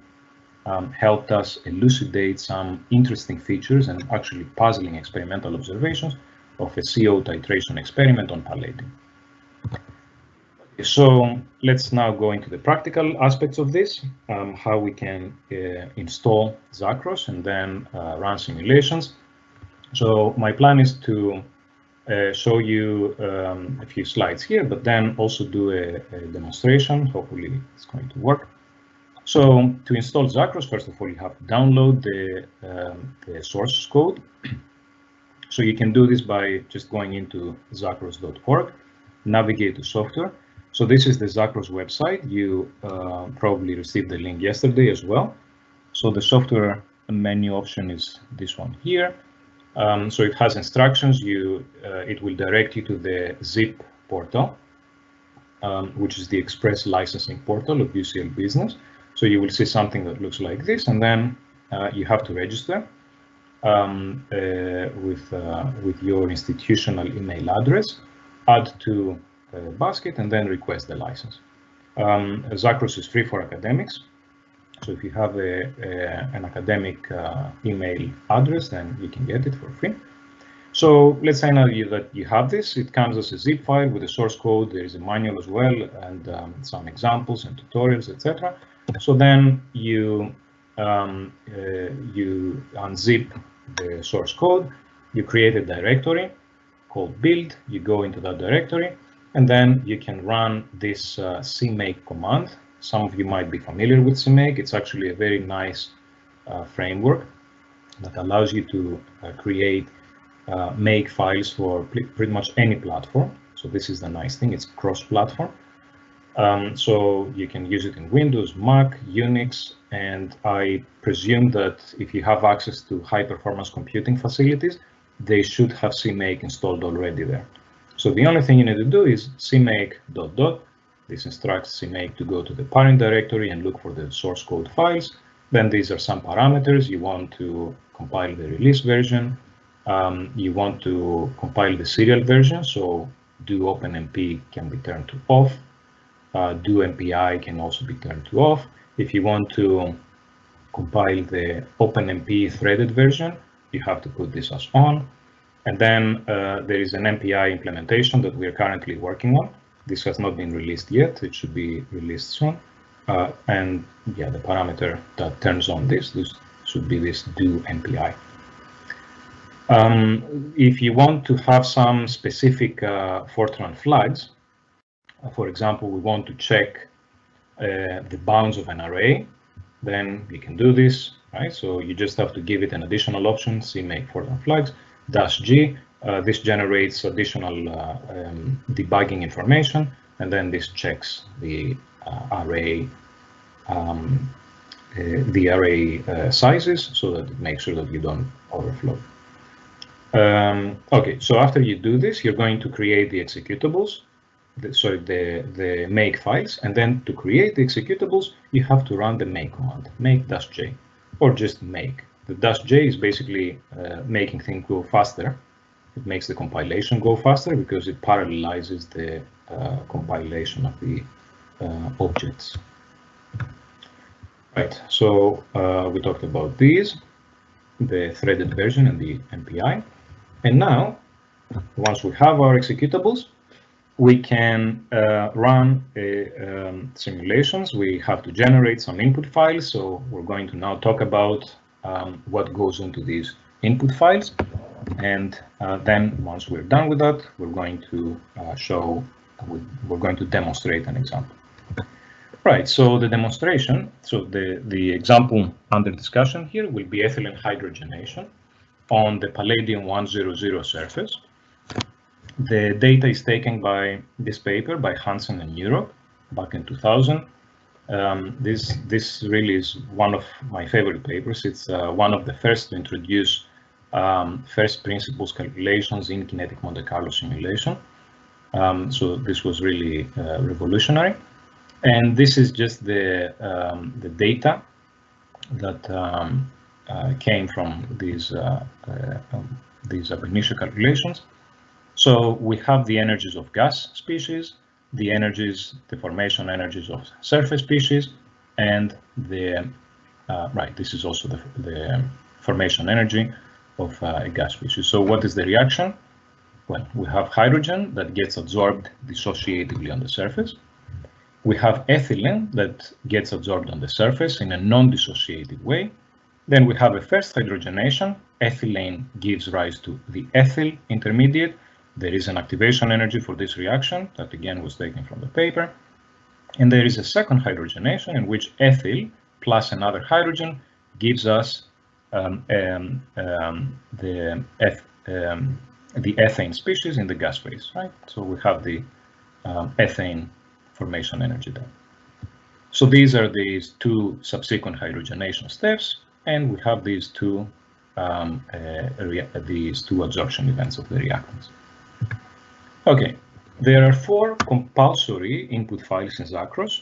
helped us elucidate some interesting features and actually puzzling experimental observations of a CO titration experiment on palladium. So let's now go into the practical aspects of this, how we can install Chakras and then run simulations. So my plan is to show you a few slides here, but then also do a demonstration. Hopefully it's going to work. So to install Chakras, first of all, you have to download the source code. So you can do this by just going into chakras.org, navigate to software. So this is the Chakras website. You probably received the link yesterday as well. So the software menu option is this one here. So it has instructions. It will direct you to the ZIP portal, which is the Express Licensing portal of UCL Business. So you will see something that looks like this, and then you have to register with your institutional email address, add to basket, and then request the license. Chakras is free for academics. So if you have an academic email address, then you can get it for free. So let's say now that you have this. It comes as a zip file with the source code. There is a manual as well, and some examples and tutorials, etc. So then you unzip the source code. You create a directory called build. You go into that directory, and then you can run this cmake command. Some of you might be familiar with cmake. It's actually a very nice framework that allows you to create make files for pretty much any platform. So this is the nice thing. It's cross-platform. So you can use it in Windows, Mac, Unix, and I presume that if you have access to high-performance computing facilities, they should have cmake installed already there. So the only thing you need to do is cmake ... This instructs cmake to go to the parent directory and look for the source code files. Then these are some parameters. You want to compile the release version. You want to compile the serial version. So do OpenMP can be turned to off. Do MPI can also be turned to off. If you want to compile the OpenMP threaded version, you have to put this as on. And then there is an MPI implementation that we are currently working on. This has not been released yet. It should be released soon. And yeah, the parameter that turns on this should be this do MPI. If you want to have some specific Fortran flags, for example, we want to check the bounds of an array, then you can do this, right? So you just have to give it an additional option, cmake Fortran flags, -G. This generates additional debugging information, and then this checks the array the array sizes so that it makes sure that you don't overflow. Okay, so after you do this, you're going to create the executables, the make files, and then to create the executables, you have to run the make command, make-j, or just make. The -j is basically making things go faster. It makes the compilation go faster because it parallelizes the compilation of the objects. Right, so we talked about these, the threaded version and the MPI. And now, once we have our executables, we can run simulations. We have to generate some input files. So we're going to now talk about what goes into these input files. And then once we're done with that, we're going to we're going to demonstrate an example. Right, so the demonstration, so the example under discussion here will be ethylene hydrogenation on the palladium 100 surface. The data is taken by this paper by Hansen and Europe back in 2000. This really is one of my favorite papers. It's one of the first to introduce first principles calculations in kinetic Monte Carlo simulation. So this was really revolutionary. And this is just the data that came from these initial calculations. So we have the energies of gas species, the energies, the formation energies of surface species, and the this is also the formation energy of a gas species. So what is the reaction? Well, we have hydrogen that gets absorbed dissociatively on the surface. We have ethylene that gets absorbed on the surface in a non-dissociative way. Then we have a first hydrogenation. Ethylene gives rise to the ethyl intermediate. There is an activation energy for this reaction that again was taken from the paper. And there is a second hydrogenation in which ethyl plus another hydrogen gives us the ethane species in the gas phase, right? So we have the ethane formation energy there. So these are these two subsequent hydrogenation steps, and we have these two absorption events of the reactants. Okay, there are 4 compulsory input files in Chakras.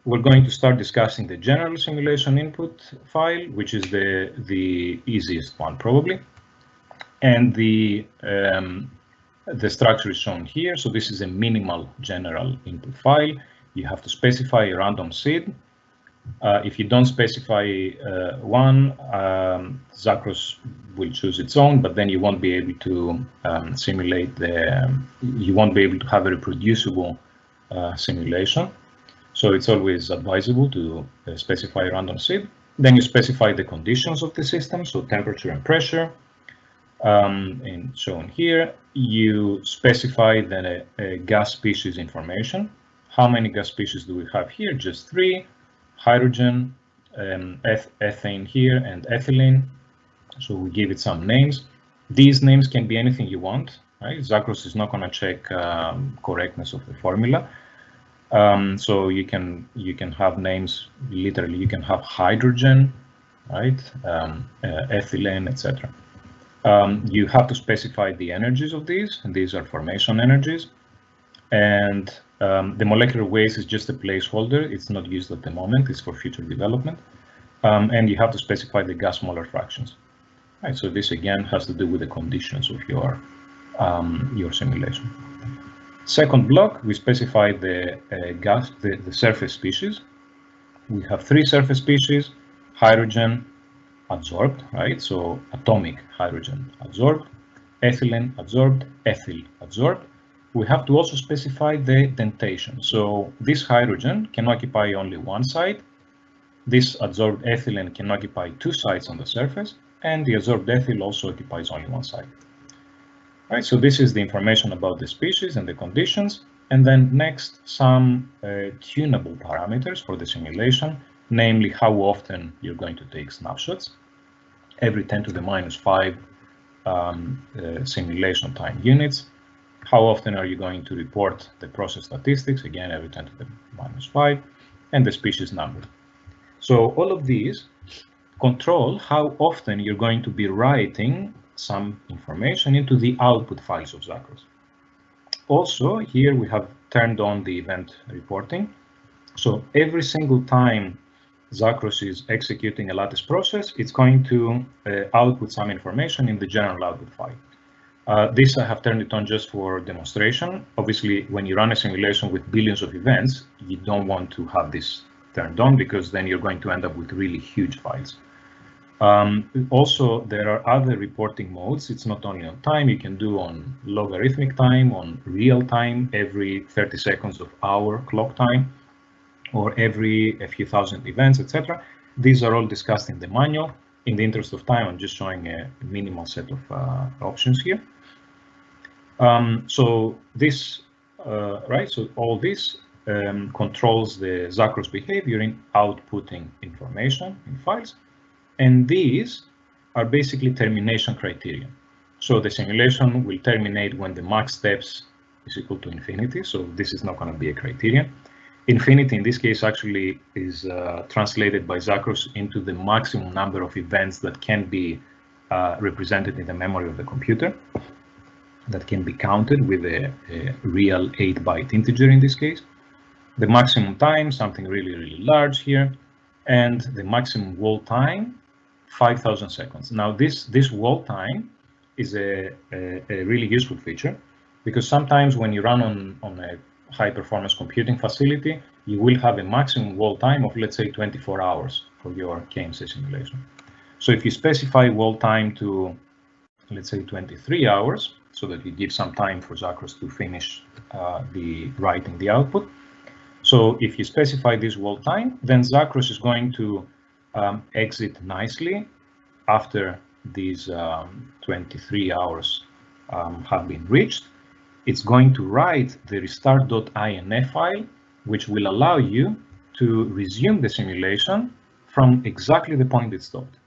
We're going to start discussing the general simulation input file, which is the easiest one probably, and the structure is shown here. So this is a minimal general input file. You have to specify a random seed. If you don't specify one, Chakras will choose its own, but then you won't be able to simulate you won't be able to have a reproducible simulation. So it's always advisable to specify a random seed. Then you specify the conditions of the system, so temperature and pressure. And shown here, you specify the gas species information. How many gas species do we have here? Just 3. Hydrogen, ethane here, and ethylene. So we give it some names. These names can be anything you want, right? Chakras is not going to check correctness of the formula. So you can have names, literally you can have hydrogen, right? Ethylene, etc. You have to specify the energies of these, and these are formation energies. And the molecular weight is just a placeholder. It's not used at the moment. It's for future development. And you have to specify the gas molar fractions. Right, so this again has to do with the conditions of your simulation. Second block, we specify the surface species. We have 3 surface species: hydrogen adsorbed, right? So atomic hydrogen adsorbed, ethylene adsorbed, ethyl adsorbed. We have to also specify the dentation. So this hydrogen can occupy only one side. This adsorbed ethylene can occupy 2 sides on the surface, and the adsorbed ethyl also occupies only one side. Right, so this is the information about the species and the conditions. And then next, some tunable parameters for the simulation, namely how often you're going to take snapshots. Every 10 to the minus 5 simulation time units. How often are you going to report the process statistics? Again, every 10 to the minus 5, and the species number. So all of these control how often you're going to be writing some information into the output files of Zacros. Also, here we have turned on the event reporting. So every single time Zacros is executing a lattice process, it's going to output some information in the general output file. This I have turned it on just for demonstration. Obviously, when you run a simulation with billions of events, you don't want to have this turned on because then you're going to end up with really huge files. Also, there are other reporting modes. It's not only on time, you can do on logarithmic time, on real time, every 30 seconds of hour clock time, or every a few thousand events, etc. These are all discussed in the manual. In the interest of time, I'm just showing a minimal set of options here. So this, so all this controls the Zacros behavior in outputting information in files. And these are basically termination criteria. So the simulation will terminate when the max steps is equal to infinity. So this is not going to be a criterion. Infinity in this case actually is translated by Zacros into the maximum number of events that can be represented in the memory of the computer, that can be counted with a real 8-byte integer in this case. The maximum time, something really, really large here, and the maximum wall time, 5,000 seconds. Now this wall time is a really useful feature, because sometimes when you run on a high performance computing facility, you will have a maximum wall time of, let's say, 24 hours for your Kmc simulation. So if you specify wall time to, let's say, 23 hours, so that you give some time for Zacros to finish writing the output. So if you specify this wall time, then Zacros is going to exit nicely after these 23 hours have been reached. It's going to write the restart.inf file, which will allow you to resume the simulation from exactly the point it stopped.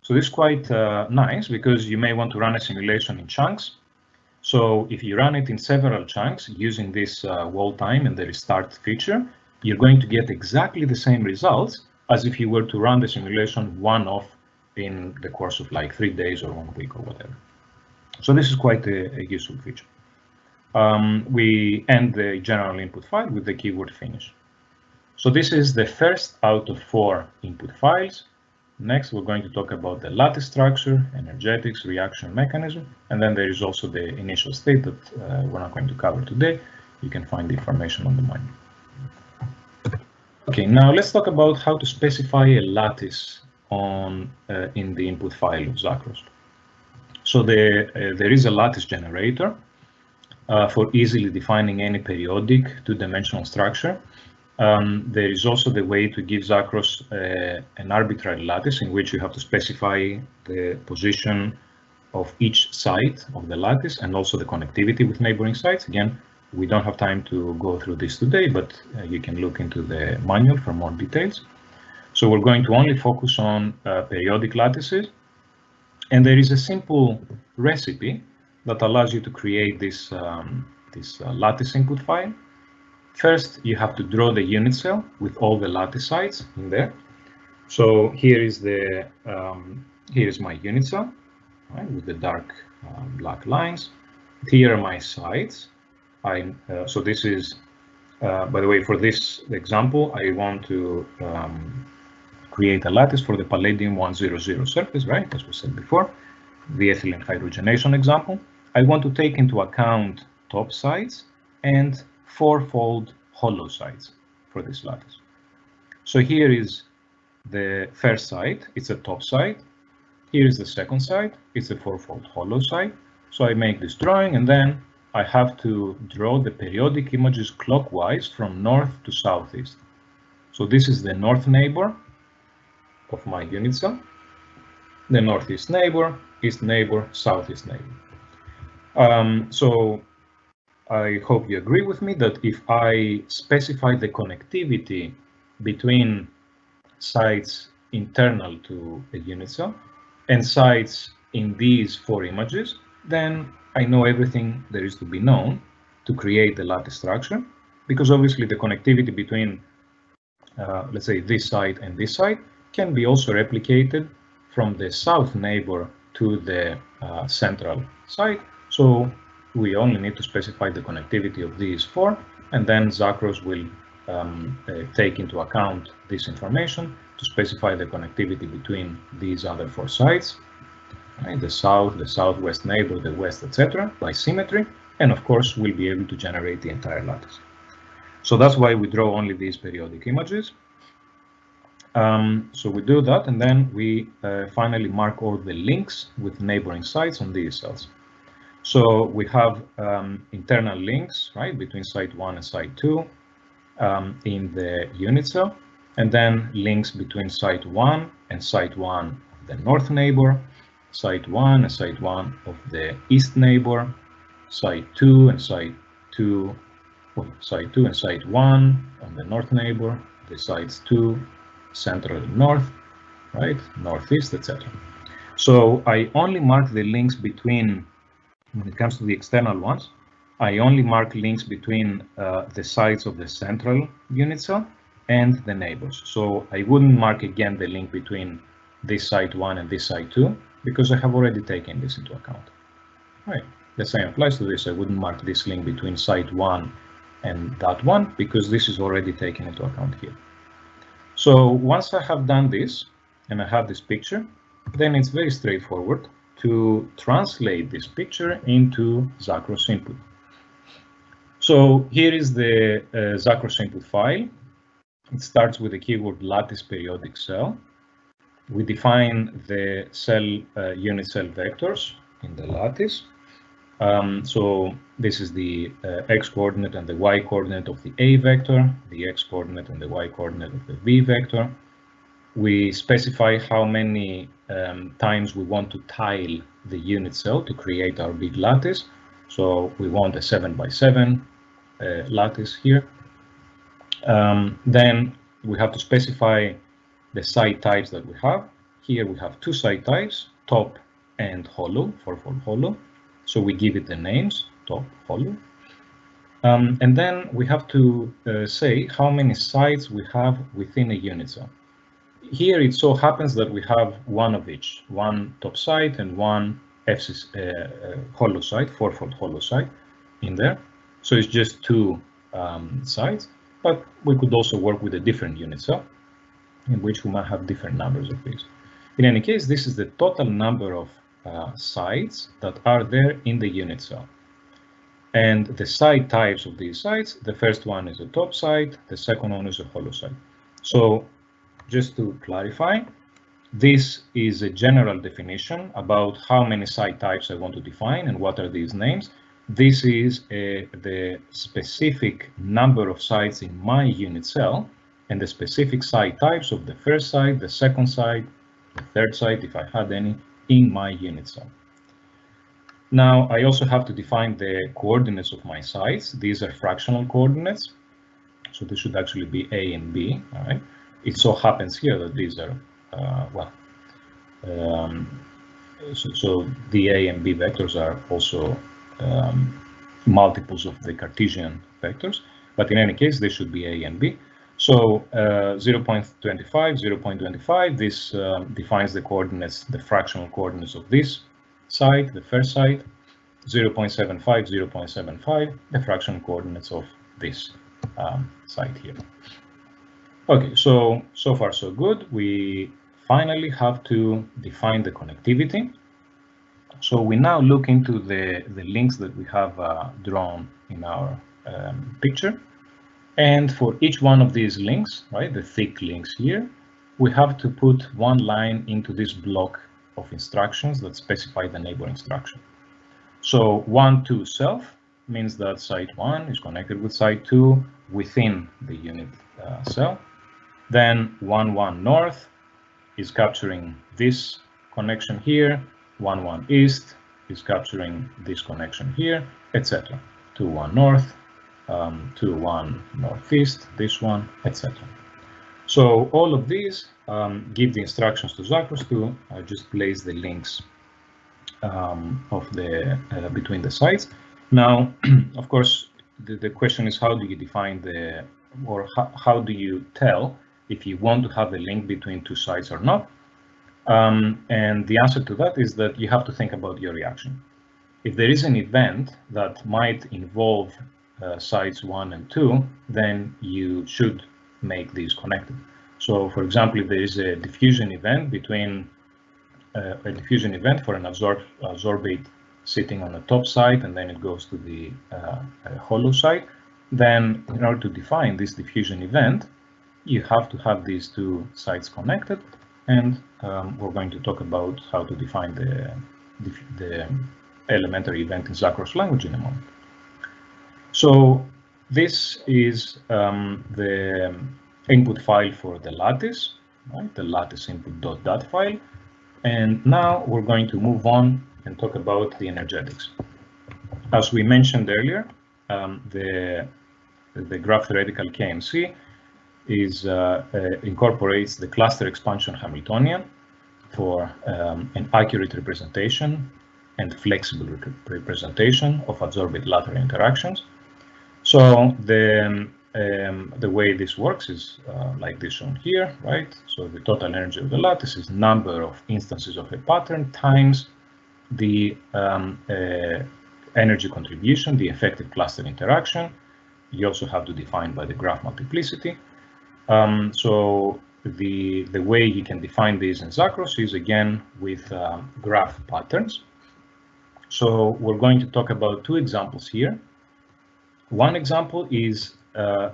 So this is quite nice, because you may want to run a simulation in chunks. So if you run it in several chunks using this wall time and the restart feature, you're going to get exactly the same results as if you were to run the simulation one-off in the course of like 3 days or 1 week or whatever. So this is quite a useful feature. We end the general input file with the keyword finish. So this is the first out of 4 input files. Next, we're going to talk about the lattice structure, energetics, reaction mechanism, and then there is also the initial state that we're not going to cover today. You can find the information on the manual. Okay, now let's talk about how to specify a lattice in the input file of Zacros. So there is a lattice generator for easily defining any periodic 2-dimensional structure. There is also the way to give Zacros an arbitrary lattice in which you have to specify the position of each side of the lattice and also the connectivity with neighboring sites. Again, we don't have time to go through this today, but you can look into the manual for more details. So we're going to only focus on periodic lattices. And there is a simple recipe that allows you to create this lattice input file. First, you have to draw the unit cell with all the lattice sides in there. So here is my unit cell, right, with the dark black lines. Here are my sides. So this is, by the way, for this example, I want to create a lattice for the palladium 100 surface, right, as we said before, the ethylene hydrogenation example. I want to take into account top sides and 4-fold hollow sides for this lattice. So here is the first side, it's a top side. Here is the second side, it's a 4-fold hollow side. So I make this drawing, and then I have to draw the periodic images clockwise from north to southeast. So this is the north neighbor of my unit cell, the northeast neighbor, east neighbor, southeast neighbor. So I hope you agree with me that if I specify the connectivity between sites internal to a unit cell and sites in these 4 images, then I know everything there is to be known to create the lattice structure, because obviously the connectivity between let's say this side and this side, can be also replicated from the south neighbor to the central side. So we only need to specify the connectivity of these four, and then Chakras will take into account this information to specify the connectivity between these other four sides, right? The south, the southwest neighbor, the west, etc., by symmetry, and of course we'll be able to generate the entire lattice. So that's why we draw only these periodic images. So we do that, and then we finally mark all the links with neighboring sites on these cells. So we have internal links, right, between site 1 and site 2 in the unit cell, and then links between site 1 and site 1 of the north neighbor, site 1 and site 1 of the east neighbor, site 2 and site 2, well, site 2 and site 1 on the north neighbor, the sites 2, central and north, right, northeast, etc. So I only mark the links between, when it comes to the external ones, I only mark links between the sides of the central unit cell and the neighbors. So I wouldn't mark again the link between this site 1 and this site 2, because I have already taken this into account. Right. The same applies to this. I wouldn't mark this link between site 1 and that one, because this is already taken into account here. So once I have done this, and I have this picture, then it's very straightforward to translate this picture into Chakras input. So here is the Chakras input file. It starts with the keyword lattice periodic cell. We define the cell unit cell vectors in the lattice. So this is the x coordinate and the y coordinate of the A vector, the x coordinate and the y coordinate of the V vector. We specify how many times we want to tile the unit cell to create our big lattice. So we want a 7x7 lattice here. Then we have to specify the side types that we have. Here we have two side types, top and hollow, fourfold hollow. So we give it the names, top, hollow. And then we have to say how many sides we have within a unit cell. Here it so happens that we have one of each, one top side and one hollow side, fourfold hollow side in there. So it's just two sides, but we could also work with a different unit cell in which we might have different numbers of these. In any case, this is the total number of sides that are there in the unit cell. And the side types of these sides, the first one is a top side, the second one is a hollow side. So just to clarify, this is a general definition about how many side types I want to define and what are these names. This is the specific number of sides in my unit cell and the specific side types of the first side, the second side, the third side, if I had any, in my unit cell. Now, I also have to define the coordinates of my sides. These are fractional coordinates. So this should actually be A and B, all right? It so happens here that these are, so the A and B vectors are also multiples of the Cartesian vectors, but in any case, they should be A and B. So 0.25, 0.25, this defines the coordinates, the fractional coordinates of this side, the first side, 0.75, 0.75, the fractional coordinates of this side here. Okay, so far so good. We finally have to define the connectivity. So we now look into the links that we have drawn in our picture. And for each one of these links, right, the thick links here, we have to put one line into this block of instructions that specify the neighbor instruction. So 1, 2 self means that site 1 is connected with site 2 within the unit cell. Then 1, 1 north is capturing this connection here. 1, 1 east is capturing this connection here, etc. 2, 1 north. 2, 1 northeast, this one, etc. So all of these give the instructions to Chakras to just place the links of the between the sides. Now, of course, the question is how do you define the, or how do you tell if you want to have a link between two sites or not. And the answer to that is that you have to think about your reaction. If there is an event that might involve sites 1 and 2, then you should make these connected. So, for example, if there is a diffusion event between a diffusion event for an absorbate sitting on the top side and then it goes to the hollow side, then in order to define this diffusion event, you have to have these two sides connected, and we're going to talk about how to define the elementary event in Chakras language in a moment. So this is the input file for the lattice, right? The lattice input.dat file. And now we're going to move on and talk about the energetics. As we mentioned earlier, the graph theoretical Kmc incorporates the cluster expansion Hamiltonian for an accurate representation and flexible representation of adsorbate lateral interactions. So the way this works is like this shown here, right? So the total energy of the lattice is number of instances of a pattern times the energy contribution, the effective cluster interaction. You also have to define by the graph multiplicity. So the way you can define these in Chakras is again with graph patterns. So we're going to talk about two examples here. One example is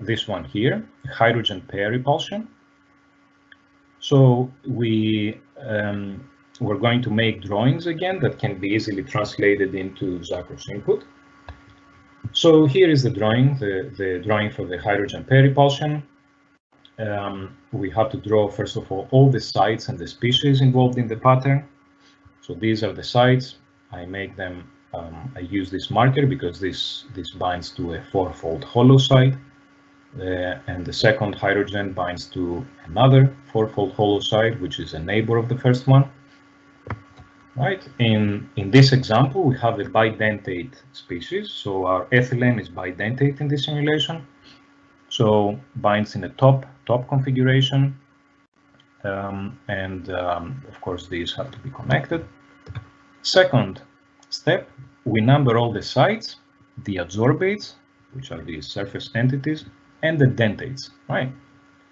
this one here, hydrogen pair repulsion. So we're going to make drawings again that can be easily translated into Chakras input. So here is the drawing, the drawing for the hydrogen pair repulsion. We have to draw, first of all the sites and the species involved in the pattern. So these are the sites. I make them, I use this marker because this binds to a fourfold hollow site. And the second hydrogen binds to another fourfold hollow site, which is a neighbor of the first one. Right. In this example, we have a bidentate species. So our ethylene is bidentate in this simulation. So binds in a top configuration, and of course these have to be connected. Second step, we number all the sites, the adsorbates, which are the surface entities, and the dentates, right?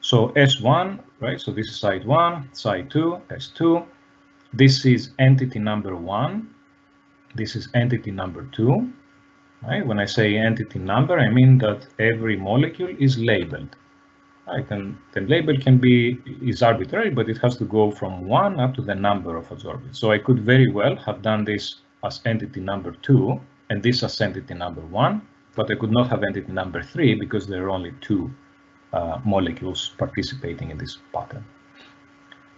So S1, right? So this is site 1, site 2, S2. This is entity number 1. This is entity number 2. Right? When I say entity number, I mean that every molecule is labeled. Right? And the label is arbitrary, but it has to go from 1 up to the number of adsorbates. So I could very well have done this as entity number 2 and this as entity number 1, but I could not have entity number 3 because there are only 2 molecules participating in this pattern.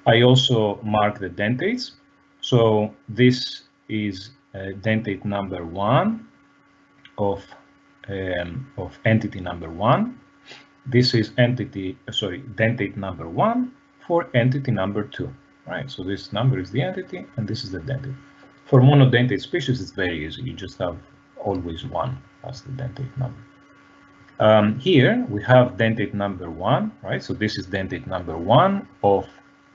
I also mark the dentates. So this is dentate number 1 of entity number 1. This is dentate number 1 for entity number 2. Right. So this number is the entity, and this is the dentate. For monodentate species, it's very easy. You just have always 1 as the dentate number. Here we have dentate number 1. Right. So this is dentate number 1 of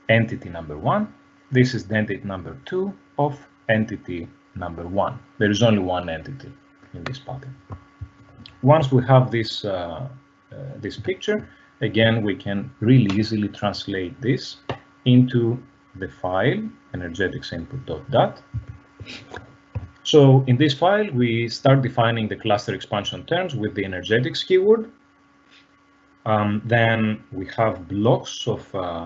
entity number 1. This is dentate number 2 of entity number 1. There is only one entity in this pattern. Once we have this this picture, again we can really easily translate this into the file energetics input.dat. So in this file we start defining the cluster expansion terms with the energetics keyword. Then we have blocks of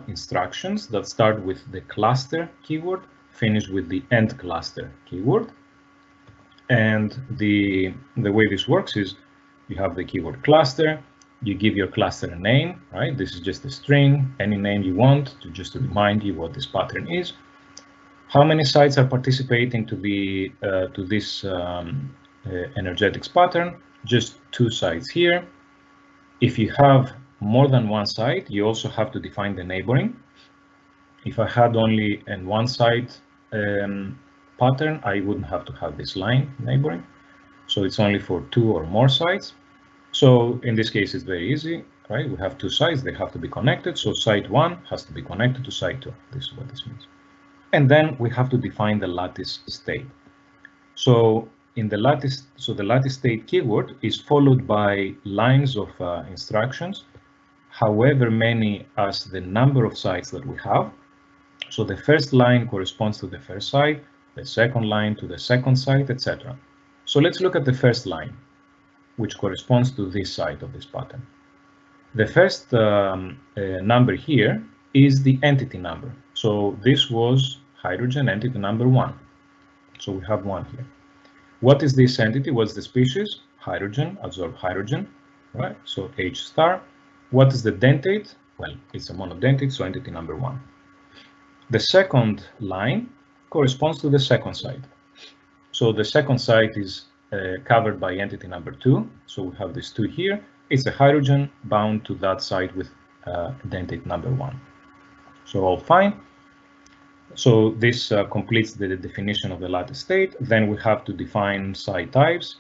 instructions that start with the cluster keyword, finish with the end cluster keyword. And the way this works is you have the keyword cluster, you give your cluster a name, right? This is just a string, any name you want just to remind you what this pattern is. How many sites are participating to the to this energetics pattern? Just 2 sites here. If you have more than one site, you also have to define the neighboring. If I had only an one site pattern, I wouldn't have to have this line neighboring. So it's only for 2 or more sites. So in this case, it's very easy. right? We have two sides, they have to be connected. So site 1 has to be connected to site 2. This is what this means. And then we have to define the lattice state. So in the lattice, the lattice state keyword is followed by lines of instructions, however many as the number of sites that we have. So the first line corresponds to the first site, the second line to the second site, etc. So let's look at the first line, which corresponds to this side of this pattern. The first number here is the entity number. So this was hydrogen entity number 1. So we have 1 here. What is this entity? What's the species? Hydrogen, absorb hydrogen, right? So H star. What is the dentate? Well, it's a monodentate, so entity number 1. The second line corresponds to the second site. So the second site is covered by entity number 2. So we have this 2 here. It's a hydrogen bound to that site with dentate number 1. So all fine. So this completes the definition of the lattice state. Then we have to define site types.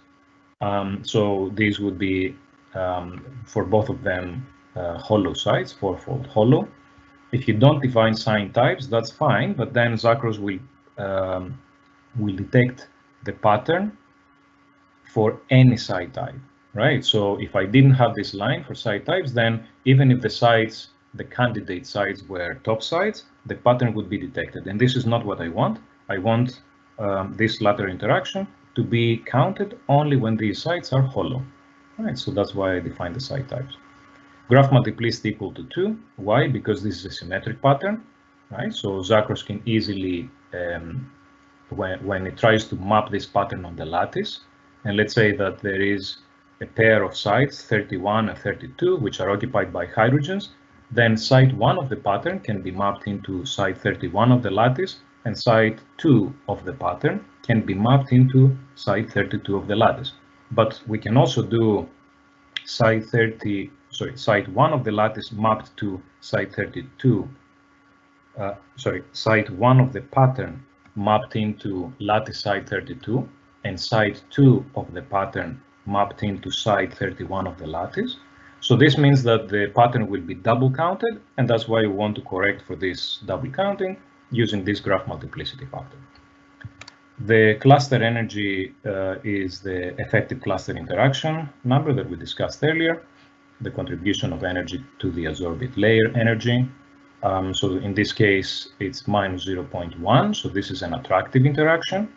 So these would be, for both of them, hollow sites, fourfold hollow. If you don't define sign types, that's fine, but then Chakras will detect the pattern for any site type, right? So if I didn't have this line for site types, then even if the sites, the candidate sites were top sites, the pattern would be detected. And this is not what I want. I want this lateral interaction to be counted only when these sites are hollow, right? So that's why I define the site types. Graph multiplicity equal to 2. Why? Because this is a symmetric pattern, right? So Chakras can easily, when it tries to map this pattern on the lattice, and let's say that there is a pair of sites, 31 and 32, which are occupied by hydrogens, then site 1 of the pattern can be mapped into site 31 of the lattice, and site 2 of the pattern can be mapped into site 32 of the lattice. But we can also do site 1 of the lattice mapped to site 32, site 1 of the pattern mapped into lattice site 32, and site 2 of the pattern mapped into site 31 of the lattice. So this means that the pattern will be double counted, and that's why we want to correct for this double counting using this graph multiplicity factor. The cluster energy is the effective cluster interaction number that we discussed earlier, the contribution of energy to the adsorbed layer energy. So in this case, it's minus 0.1. So this is an attractive interaction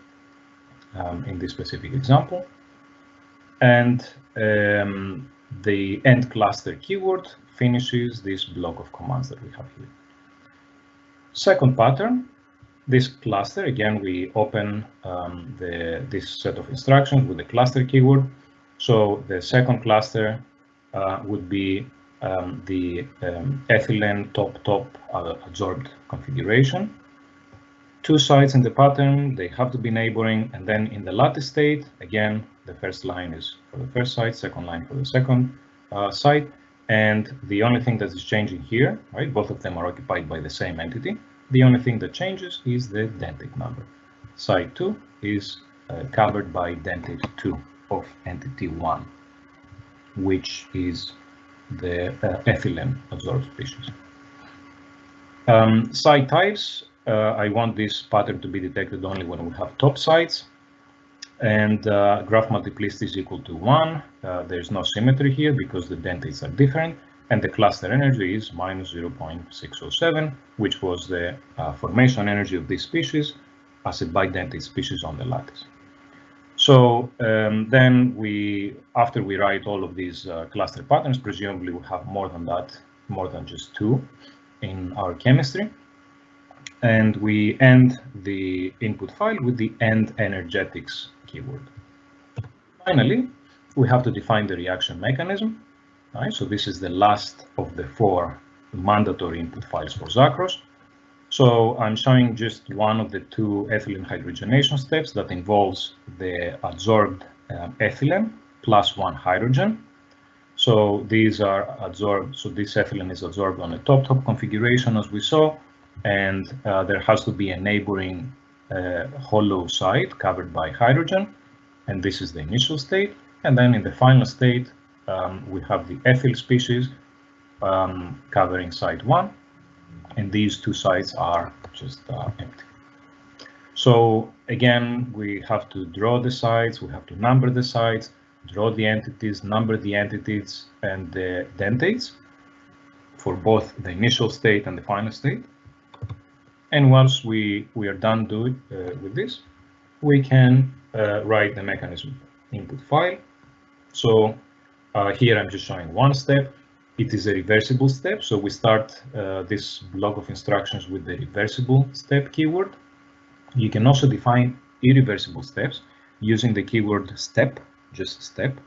in this specific example. And the end cluster keyword finishes this block of commands that we have here. Second pattern, this cluster, again, we open this set of instructions with the cluster keyword. So the second cluster would be the ethylene top adsorbed configuration. Two sides in the pattern, they have to be neighboring, and then in the lattice state, again, the first line is for the first site, second line for the second site, and the only thing that is changing here, right, both of them are occupied by the same entity. The only thing that changes is the dentate number. Site 2 is covered by dentate 2 of entity 1, which is the ethylene adsorbed species. Site types, I want this pattern to be detected only when we have top sites, and graph multiplicity is equal to 1. There's no symmetry here because the dentates are different, and the cluster energy is minus 0.607, which was the formation energy of this species as a bidentate species on the lattice. So then after we write all of these cluster patterns, presumably we have more than that, more than just 2 in our chemistry. And we end the input file with the end energetics keyword. Finally, we have to define the reaction mechanism. Right? So this is the last of the 4 mandatory input files for Chakras. So I'm showing just one of the 2 ethylene hydrogenation steps that involves the adsorbed ethylene plus 1 hydrogen. So these are adsorbed, so this ethylene is adsorbed on a top-top configuration as we saw, and there has to be a neighboring hollow site covered by hydrogen, and this is the initial state. And then in the final state, we have the ethyl species covering site 1, and these two sites are just empty. So again, we have to draw the sites, we have to number the sites, draw the entities, number the entities and the dentates for both the initial state and the final state. And once we are done with this, we can write the mechanism input file. So here I'm just showing one step. It is a reversible step. So we start this block of instructions with the reversible step keyword. You can also define irreversible steps using the keyword step, just step.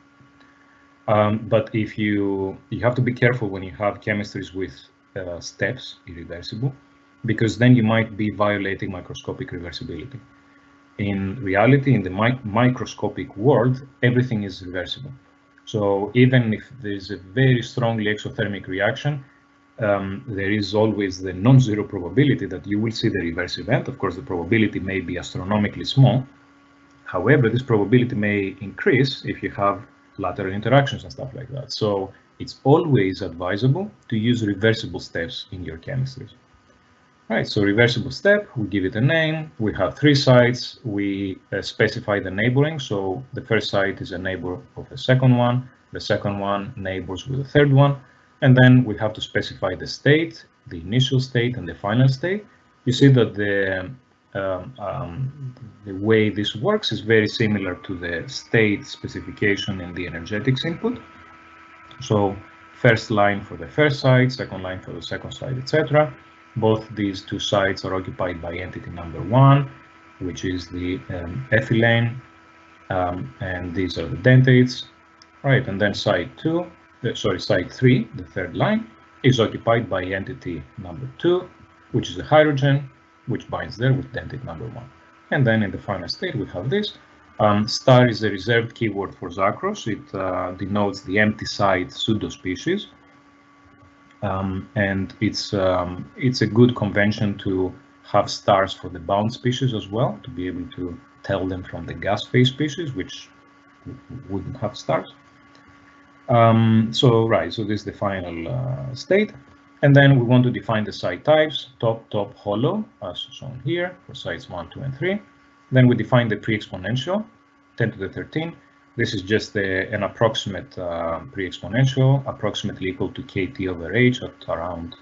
But if you have to be careful when you have chemistries with steps, irreversible, because then you might be violating microscopic reversibility. In reality, in the microscopic world, everything is reversible. So even if there's a very strongly exothermic reaction, there is always the non-zero probability that you will see the reverse event. Of course, the probability may be astronomically small. However, this probability may increase if you have lateral interactions and stuff like that. So it's always advisable to use reversible steps in your chemistries. Right, so reversible step, we give it a name. We have 3 sites. We specify the neighboring. So the first site is a neighbor of the second one. The second one neighbors with the third one. And then we have to specify the state, the initial state and the final state. You see that the way this works is very similar to the state specification in the energetics input. So first line for the first site, second line for the second site, etc. Both these two sites are occupied by entity number 1, which is the ethylene, and these are the dentates, right? And then site 3, the third line, is occupied by entity number 2, which is the hydrogen, which binds there with dentate number 1. And then in the final state, we have this. Star is a reserved keyword for Chakras. It denotes the empty site pseudospecies. And it's a good convention to have stars for the bound species as well, to be able to tell them from the gas phase species, which wouldn't have stars. So this is the final state. And then we want to define the site types, top, hollow, as shown here for sites 1, 2, and 3. Then we define the pre-exponential, 10 to the 13. This is just an approximate pre-exponential, approximately equal to kT over h at around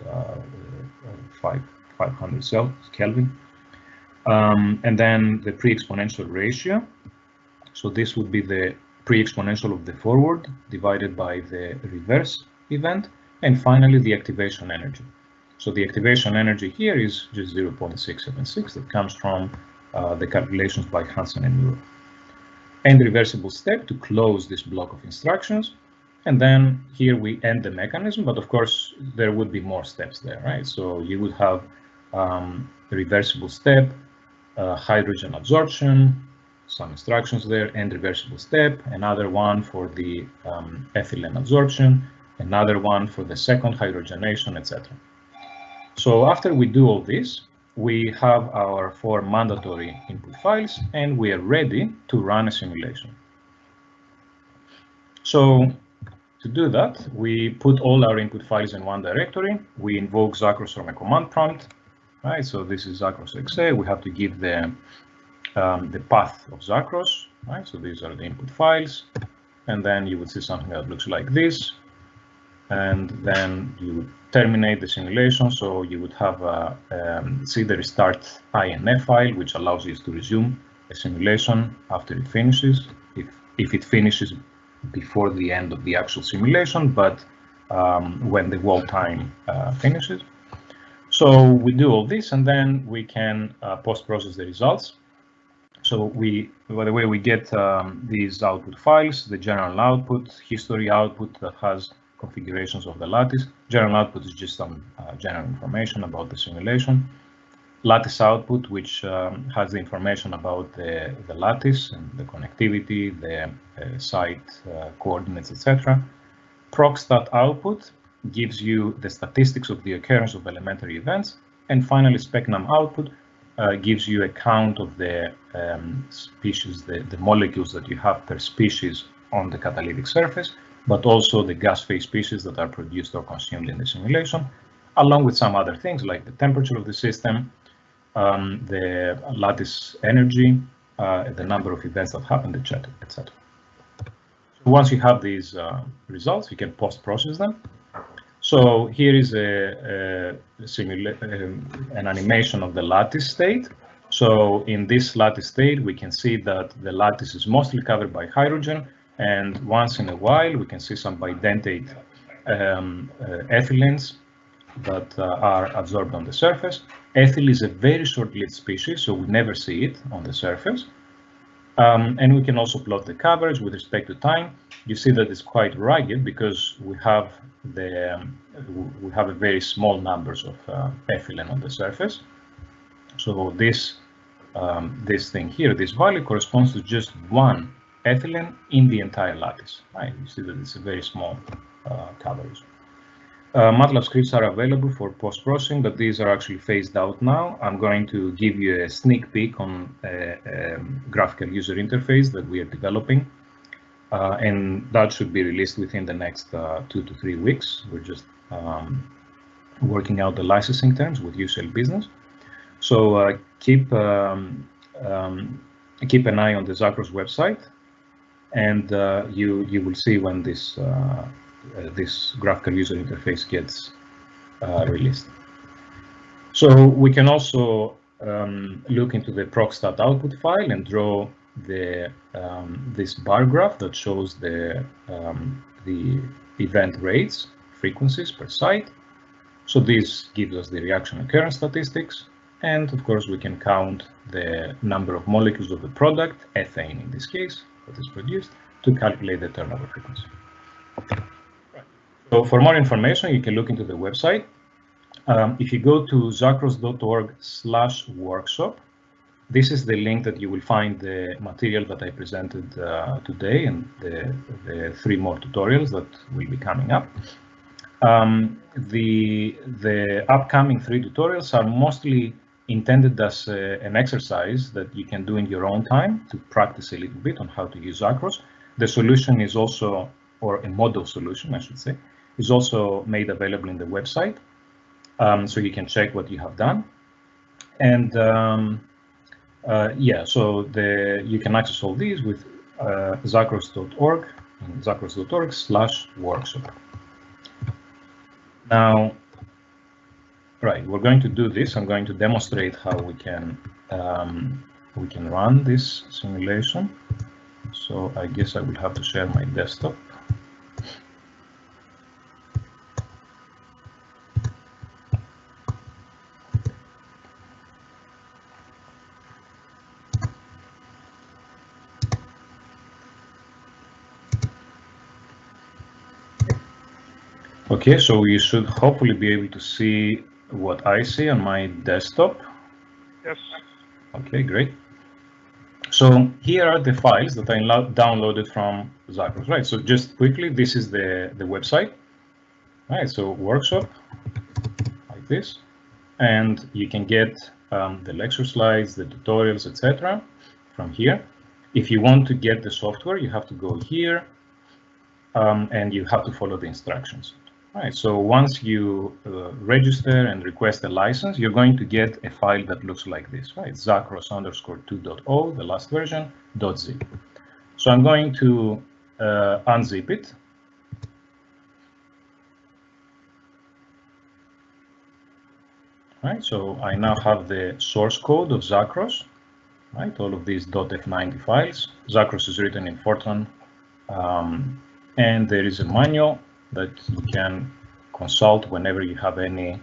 500 Kelvin. And then the pre-exponential ratio. So this would be the pre-exponential of the forward divided by the reverse event. And finally, the activation energy. So the activation energy here is just 0.676 that comes from the calculations by Hansen and Muir. And reversible step to close this block of instructions. And then here we end the mechanism, but of course there would be more steps there, right? So you would have reversible step, hydrogen absorption, some instructions there, and reversible step, another one for the ethylene absorption, another one for the second hydrogenation, etc. So after we do all this, we have our 4 mandatory input files, and we are ready to run a simulation. So to do that, we put all our input files in one directory. We invoke Chakras from a command prompt, right? So this is Chakras.exe. We have to give the path of Chakras, right? So these are the input files, and then you would see something that looks like this. And then you would terminate the simulation. So you would have see the restart INF file, which allows you to resume a simulation after it finishes, if it finishes before the end of the actual simulation, but when the wall time finishes. So we do all this, and then we can post-process the results. So by the way, we get these output files, the general output, history output that has configurations of the lattice. General output is just some general information about the simulation. Lattice output, which has the information about the lattice and the connectivity, the site coordinates, etc. Procstat output gives you the statistics of the occurrence of elementary events. And finally, specnum output gives you a count of the species, the molecules that you have per species on the catalytic surface, but also the gas phase species that are produced or consumed in the simulation, along with some other things like the temperature of the system, the lattice energy, the number of events that happened, etc., etc. So once you have these results, you can post-process them. So here is an animation of the lattice state. So in this lattice state, we can see that the lattice is mostly covered by hydrogen, and once in a while, we can see some bidentate ethylens that are absorbed on the surface. Ethyl is a very short-lived species, so we never see it on the surface. And we can also plot the coverage with respect to time. You see that it's quite rugged because we have a very small numbers of ethylene on the surface. So this thing here, this value corresponds to just one ethylene in the entire lattice. Right? You see that it's a very small coverage. MATLAB scripts are available for post-processing, but these are actually phased out now. I'm going to give you a sneak peek on a graphical user interface that we are developing, and that should be released within the next 2 to 3 weeks. We're just working out the licensing terms with UCL Business. So keep an eye on the Chakras website, and you will see when this graphical user interface gets released. So we can also look into the procstat output file and draw this bar graph that shows the event rates, frequencies per site. So this gives us the reaction occurrence statistics, and of course we can count the number of molecules of the product, ethane in this case, that is produced, to calculate the turnover frequency. So for more information, you can look into the website. If you go to chakras.org/workshop, this is the link that you will find the material that I presented today and the 3 more tutorials that will be coming up. The upcoming 3 tutorials are mostly intended as an exercise that you can do in your own time to practice a little bit on how to use Chakras. The solution is also, or a model solution, I should say, is also made available in the website, so you can check what you have done. And yeah, so you can access all these with chakras.org and chakras.org/workshop. Now, right, we're going to do this. I'm going to demonstrate how we can run this simulation. So I guess I will have to share my desktop. Okay, so you should hopefully be able to see what I see on my desktop. Yes. Okay, great. So here are the files that I downloaded from Chakras, right? So just quickly, this is the website, right? So workshop, like this, and you can get the lecture slides, the tutorials, etc. from here. If you want to get the software, you have to go here, and you have to follow the instructions. Right, so once you register and request a license, you're going to get a file that looks like this, right? Chakras_2.0, the last version, .zip. So I'm going to unzip it. Right, so I now have the source code of Chakras, right? All of these .f90 files. Chakras is written in Fortran, and there is a manual that you can consult whenever you have any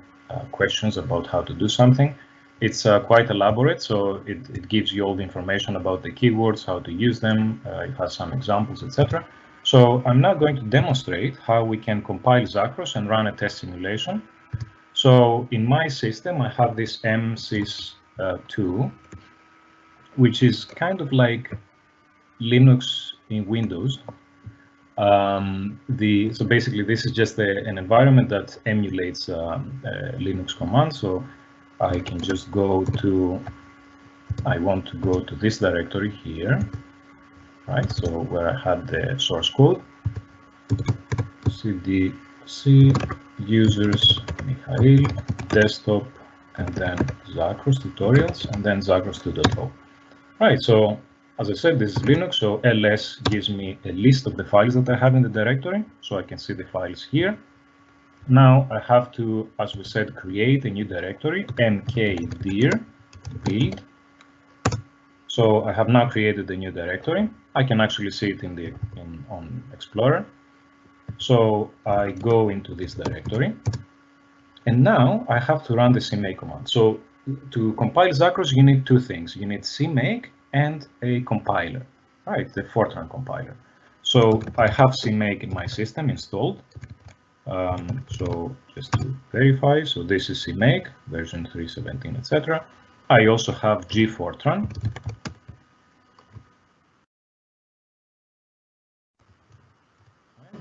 questions about how to do something. It's quite elaborate, so it gives you all the information about the keywords, how to use them, it has some examples, etc. So I'm now going to demonstrate how we can compile Chakras and run a test simulation. So in my system, I have this MSys2, which is kind of like Linux in Windows. So basically, this is just an environment that emulates Linux commands. So I can just go to, I want to go to this directory here, right? So where I had the source code. cdc users Mikhail desktop and then Chakras tutorials and then Chakras 2.0. Right, so as I said, this is Linux, so ls gives me a list of the files that I have in the directory, so I can see the files here. Now I have to, as we said, create a new directory, mkdir build. So I have now created a new directory. I can actually see it on Explorer. So I go into this directory, and now I have to run the cmake command. So to compile Chakras, you need two things. You need cmake and a compiler, right? The Fortran compiler. So I have cmake in my system installed. So just to verify, so this is cmake version 3.17, etc. I also have gfortran.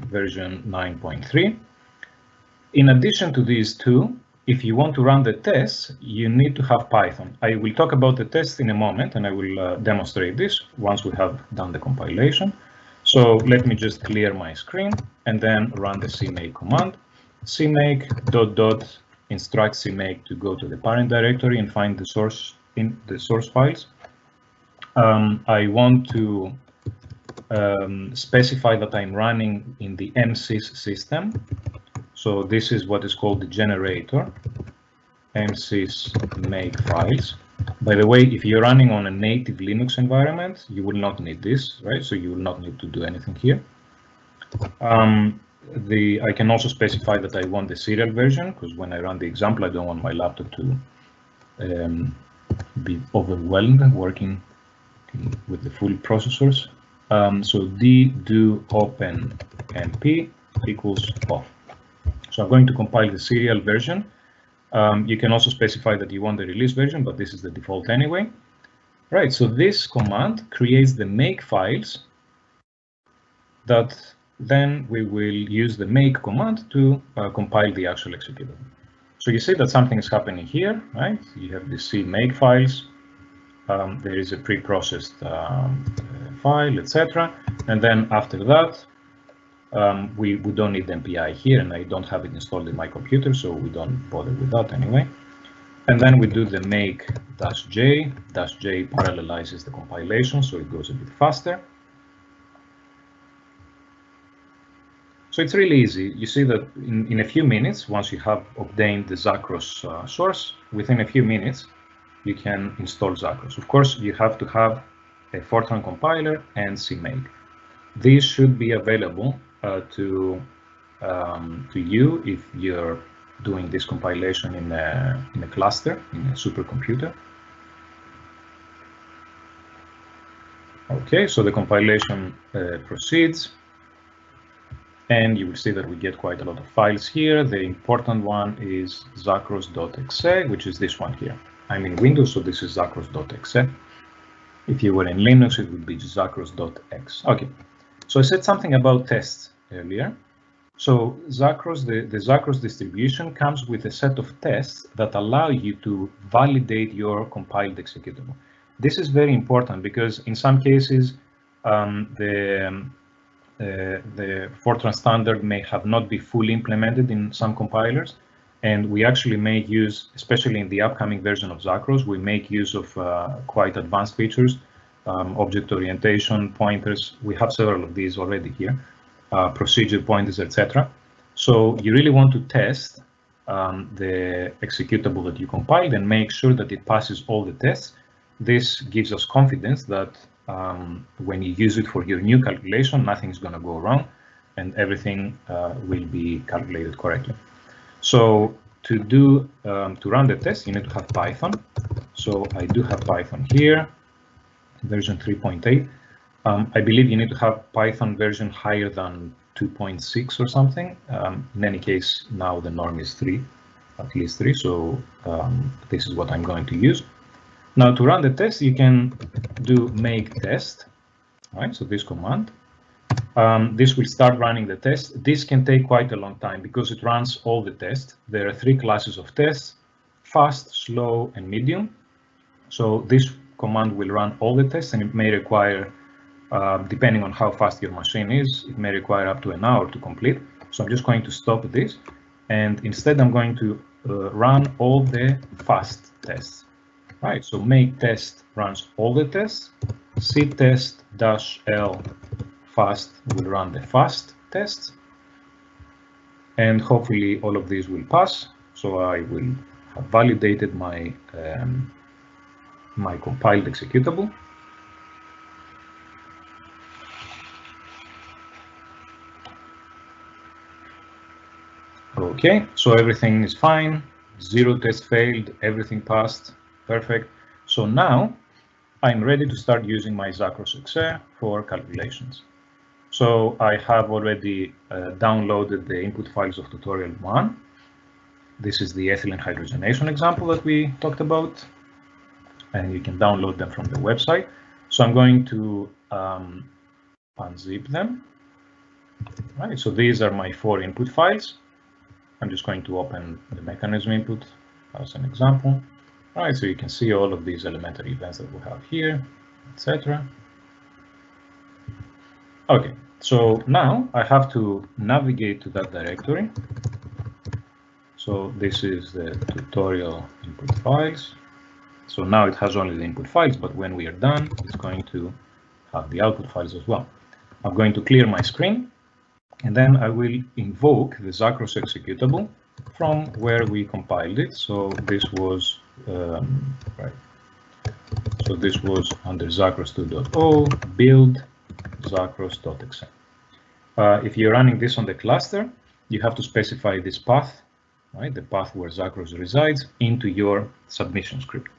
Version 9.3. In addition to these two, if you want to run the tests, you need to have Python. I will talk about the tests in a moment, and I will demonstrate this once we have done the compilation. So let me just clear my screen and then run the cmake command. Cmake ... instruct cmake to go to the parent directory and find the source files. I want to specify that I'm running in the msys system. So this is what is called the generator, msys make files. By the way, if you're running on a native Linux environment, you will not need this, right? So you will not need to do anything here. I can also specify that I want the serial version, because when I run the example, I don't want my laptop to be overwhelmed working with the full processors. So do open mp equals off. So I'm going to compile the serial version. You can also specify that you want the release version, but this is the default anyway. Right, so this command creates the make files that then we will use the make command to compile the actual executable. So you see that something is happening here, right? You have the C make files. There is a pre-processed file, etc. And then after that, we don't need MPI here, and I don't have it installed in my computer, so we don't bother with that anyway. And then we do the make -j. -j parallelizes the compilation, so it goes a bit faster. So it's really easy. You see that in a few minutes, once you have obtained the Chakras source, within a few minutes, you can install Chakras. Of course, you have to have a Fortran compiler and cmake. These should be available to you if you're doing this compilation in a cluster, in a supercomputer. Okay, so the compilation proceeds. And you will see that we get quite a lot of files here. The important one is chakras.exe, which is this one here. I'm in Windows, so this is chakras.exe. If you were in Linux, it would be chakras.x. Okay, so I said something about tests earlier. So Chakras, the Chakras distribution comes with a set of tests that allow you to validate your compiled executable. This is very important because in some cases, the Fortran standard may have not been fully implemented in some compilers, and we actually make use, especially in the upcoming version of Chakras, we make use of quite advanced features, object orientation, pointers. We have several of these already here, procedure pointers, etc. So you really want to test the executable that you compiled and make sure that it passes all the tests. This gives us confidence that when you use it for your new calculation, nothing's going to go wrong and everything will be calculated correctly. So to run the test, you need to have Python. So I do have Python here, version 3.8. I believe you need to have Python version higher than 2.6 or something. In any case, now the norm is 3, at least 3. So this is what I'm going to use. Now to run the test, you can do make test, right? So this command, this will start running the test. This can take quite a long time because it runs all the tests. There are 3 classes of tests: fast, slow, and medium. So this command will run all the tests, and it may require Depending on how fast your machine is, it may require up to an hour to complete. So I'm just going to stop this, and instead I'm going to run all the fast tests. Right, so make test runs all the tests. ctest-l fast will run the fast tests, and hopefully all of these will pass. So I will have validated my my compiled executable. Okay, so everything is fine. 0 test failed, everything passed, perfect. So now I'm ready to start using my Zacros XR for calculations. So I have already downloaded the input files of tutorial 1. This is the ethylene hydrogenation example that we talked about, and you can download them from the website. So I'm going to unzip them. Right, so these are my 4 input files. I'm just going to open the mechanism input as an example. All right, so you can see all of these elementary events that we have here, etc. Okay, so now I have to navigate to that directory. So this is the tutorial input files. So now it has only the input files, but when we are done, it's going to have the output files as well. I'm going to clear my screen, and then I will invoke the Zacros executable from where we compiled it. So this was right. So this was under Zacros 2.0 build Zacros.exe. If you're running this on the cluster, you have to specify this path, right? The path where Zacros resides into your submission script.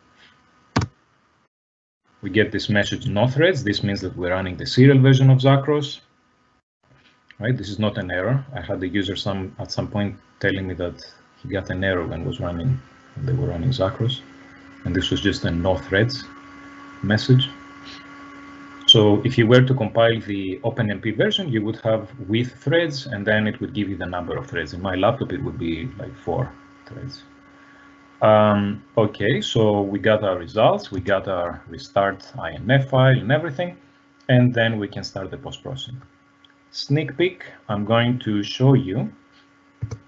We get this message no threads. This means that we're running the serial version of Zacros. Right, this is not an error. I had the user at some point telling me that he got an error when they were running Zacros, and this was just a no threads message. So if you were to compile the OpenMP version, you would have with threads, and then it would give you the number of threads. In my laptop, it would be like 4 threads. Okay, so we got our results, we got our restart INF file and everything, and then we can start the post-processing. Sneak peek, I'm going to show you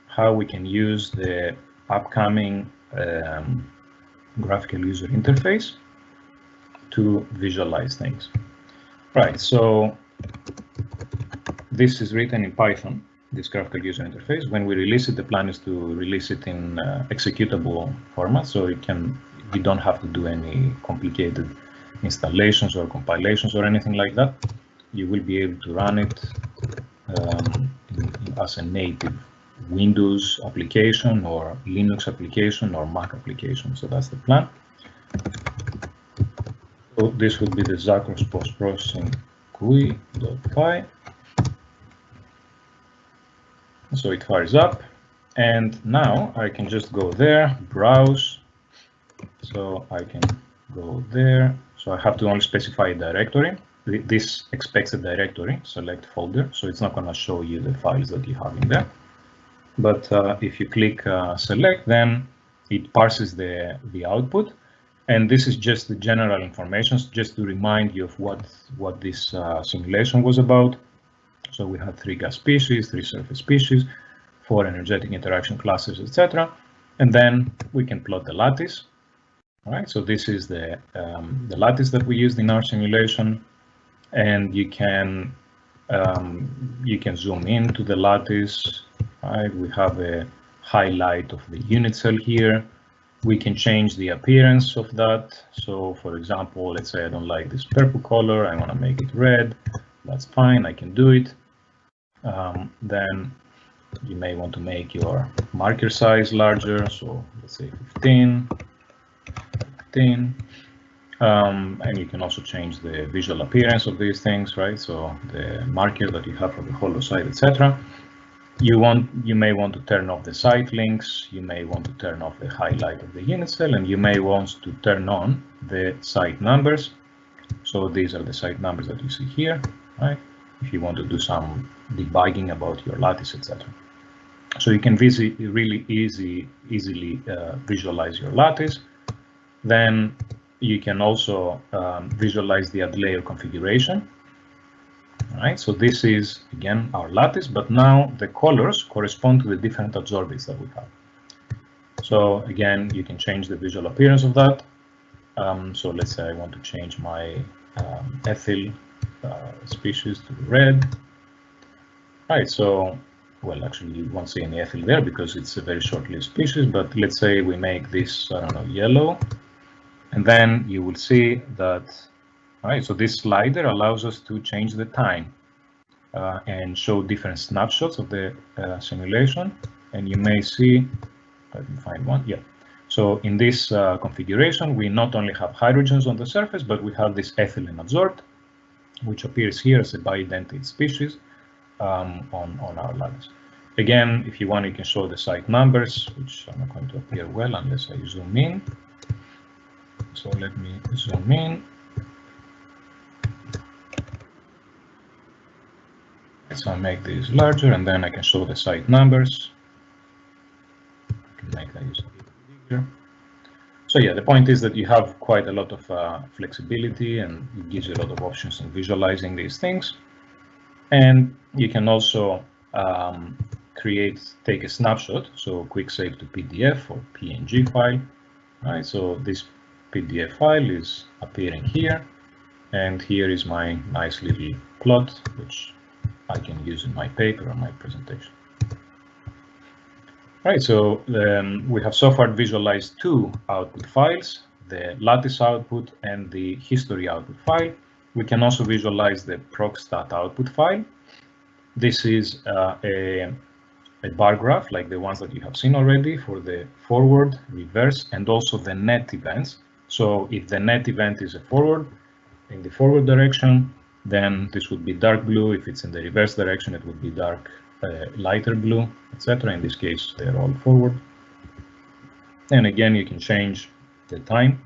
how we can use the upcoming graphical user interface to visualize things. Right, so this is written in Python, this graphical user interface. When we release it, the plan is to release it in executable format, so you don't have to do any complicated installations or compilations or anything like that. You will be able to run it as a native Windows application or Linux application or Mac application. So that's the plan. So this would be the Zacros post-processing GUI.py. So it fires up, and now I can just go there, browse. So I can go there. So I have to only specify a directory. This expects a directory, select folder, so it's not going to show you the files that you have in there. But if you click select, then it parses the output, and this is just the general information, just to remind you of what this simulation was about. So we had 3 gas species, 3 surface species, 4 energetic interaction classes, etc. And then we can plot the lattice. All right, so this is the lattice that we used in our simulation. And you can zoom into the lattice. Right, we have a highlight of the unit cell here. We can change the appearance of that. So, for example, let's say I don't like this purple color. I want to make it red. That's fine. I can do it. Then you may want to make your marker size larger. So let's say 15. And you can also change the visual appearance of these things, right? So the marker that you have for the hollow side, etc. You may want to turn off the site links. You may want to turn off the highlight of the unit cell, and you may want to turn on the site numbers. So these are the site numbers that you see here, right? If you want to do some debugging about your lattice, etc. So you can really easily visualize your lattice. Then you can also visualize the add layer configuration. All right, so this is again our lattice, but now the colors correspond to the different absorbits that we have. So again, you can change the visual appearance of that. So let's say I want to change my ethyl species to red. Right, so, well, actually you won't see any ethyl there because it's a very short-lived species, but let's say we make this, I don't know, yellow, and then you will see that, all right, so this slider allows us to change the time and show different snapshots of the simulation, and you may see, let me find one, yeah. So in this configuration, we not only have hydrogens on the surface, but we have this ethylene absorbed, which appears here as a bidentate species on our lattice. Again, if you want, you can show the site numbers, which are not going to appear well unless I zoom in. So let me zoom in. So I'll make these larger, and then I can show the site numbers. I can make that bigger. So yeah, the point is that you have quite a lot of flexibility, and it gives you a lot of options in visualizing these things. And you can also take a snapshot, so quick save to PDF or PNG file. All right, so this PDF file is appearing here, and here is my nice little plot, which I can use in my paper or my presentation. All right, so we have so far visualized two output files, the lattice output and the history output file. We can also visualize the procstat output file. This is a bar graph like the ones that you have seen already for the forward, reverse, and also the net events. So if the net event is a forward, in the forward direction, then this would be dark blue. If it's in the reverse direction, it would be lighter blue, etc. In this case, they're all forward. And again, you can change the time.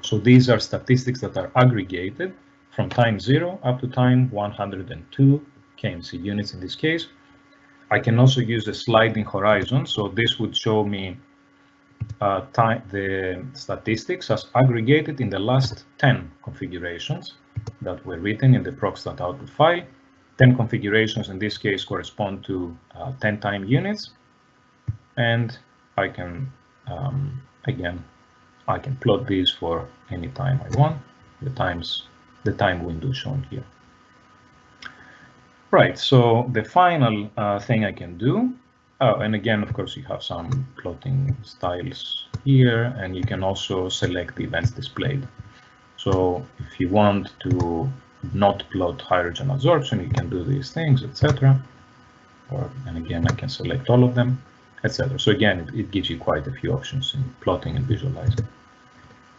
So these are statistics that are aggregated from time 0 up to time 102 Kmc units in this case. I can also use a sliding horizon. So this would show me the statistics as aggregated in the last 10 configurations that were written in the procstat output file. 10 configurations in this case correspond to 10 time units, and I can again I can plot these for any time I want. The time window shown here. Right. So the final thing I can do. Oh, and again, of course, you have some plotting styles here, and you can also select the events displayed. So if you want to not plot hydrogen absorption, you can do these things, etc. And again, I can select all of them, etc. So again, it gives you quite a few options in plotting and visualizing.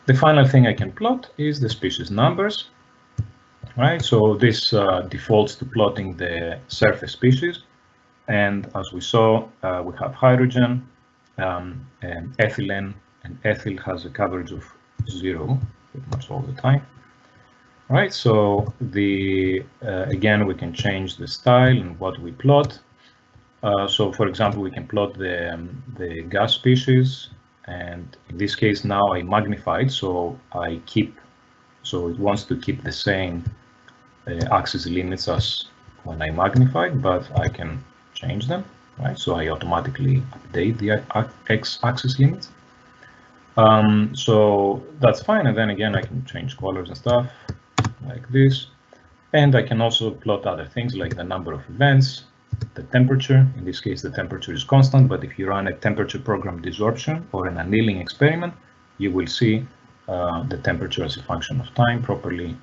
The final thing I can plot is the species numbers. Right. So this defaults to plotting the surface species. And as we saw, we have hydrogen and ethylene, and ethyl has a coverage of 0 pretty much all the time. Right, so again, we can change the style and what we plot. So for example, we can plot the gas species, and in this case now I magnified, so it wants to keep the same axis limits as when I magnified, but I can change them, right? So I automatically update the x-axis limits. So that's fine, and then again I can change colors and stuff like this, and I can also plot other things like the number of events, the temperature. In this case the temperature is constant, but if you run a temperature program desorption or an annealing experiment, you will see the temperature as a function of time properly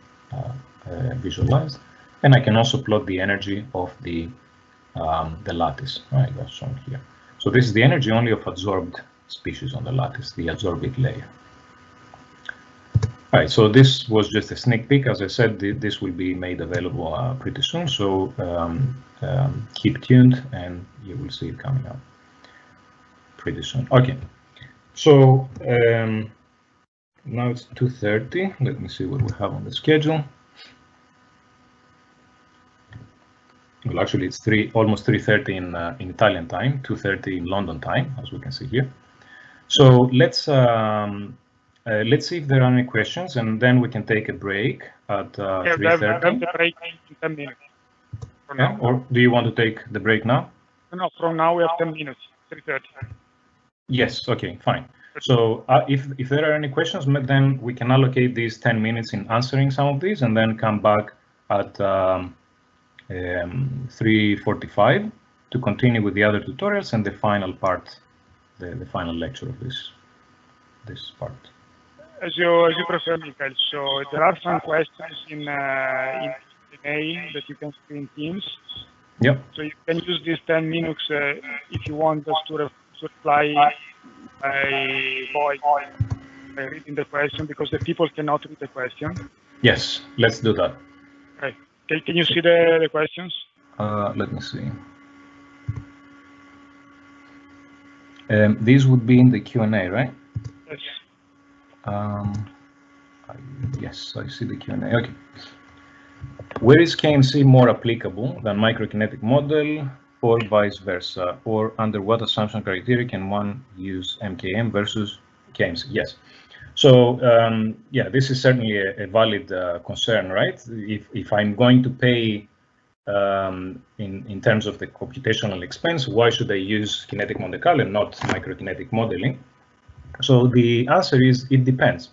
visualized. And I can also plot the energy of the lattice, right? That's shown here. So this is the energy only of adsorbed species on the lattice, the adsorbate layer. All right, so this was just a sneak peek. As I said, this will be made available pretty soon, so keep tuned and you will see it coming up pretty soon. Okay, so now it's 2:30. Let me see what we have on the schedule. Well, actually, it's almost 3:30 in Italian time, 2:30 in London time, as we can see here. So let's let's see if there are any questions, and then we can take a break at 3:30. The break in 10 minutes. Yeah, or do you want to take the break now? No, from now we have 10 minutes, 3:30. Yes, okay, fine. So if there are any questions, then we can allocate these 10 minutes in answering some of these and then come back at 3:45 to continue with the other tutorials and the final part, the final lecture of this part. As you prefer, Michael. So there are some questions in Q&A that you can see in Teams. Yep. So you can use these 10 minutes if you want us to reply by voice, by reading the question, because the people cannot read the question. Yes, let's do that. Okay. Can you see the questions? Let me see. These would be in the Q&A, right? Yes. Yes, I see the Q&A. Okay. Where is Kmc more applicable than microkinetic model, or vice versa? Or under what assumption criteria can one use MKM versus Kmc? Yes. So yeah, this is certainly a valid concern, right? If I'm going to pay in terms of the computational expense, why should I use kinetic Monte Carlo and not microkinetic modeling? So the answer is it depends.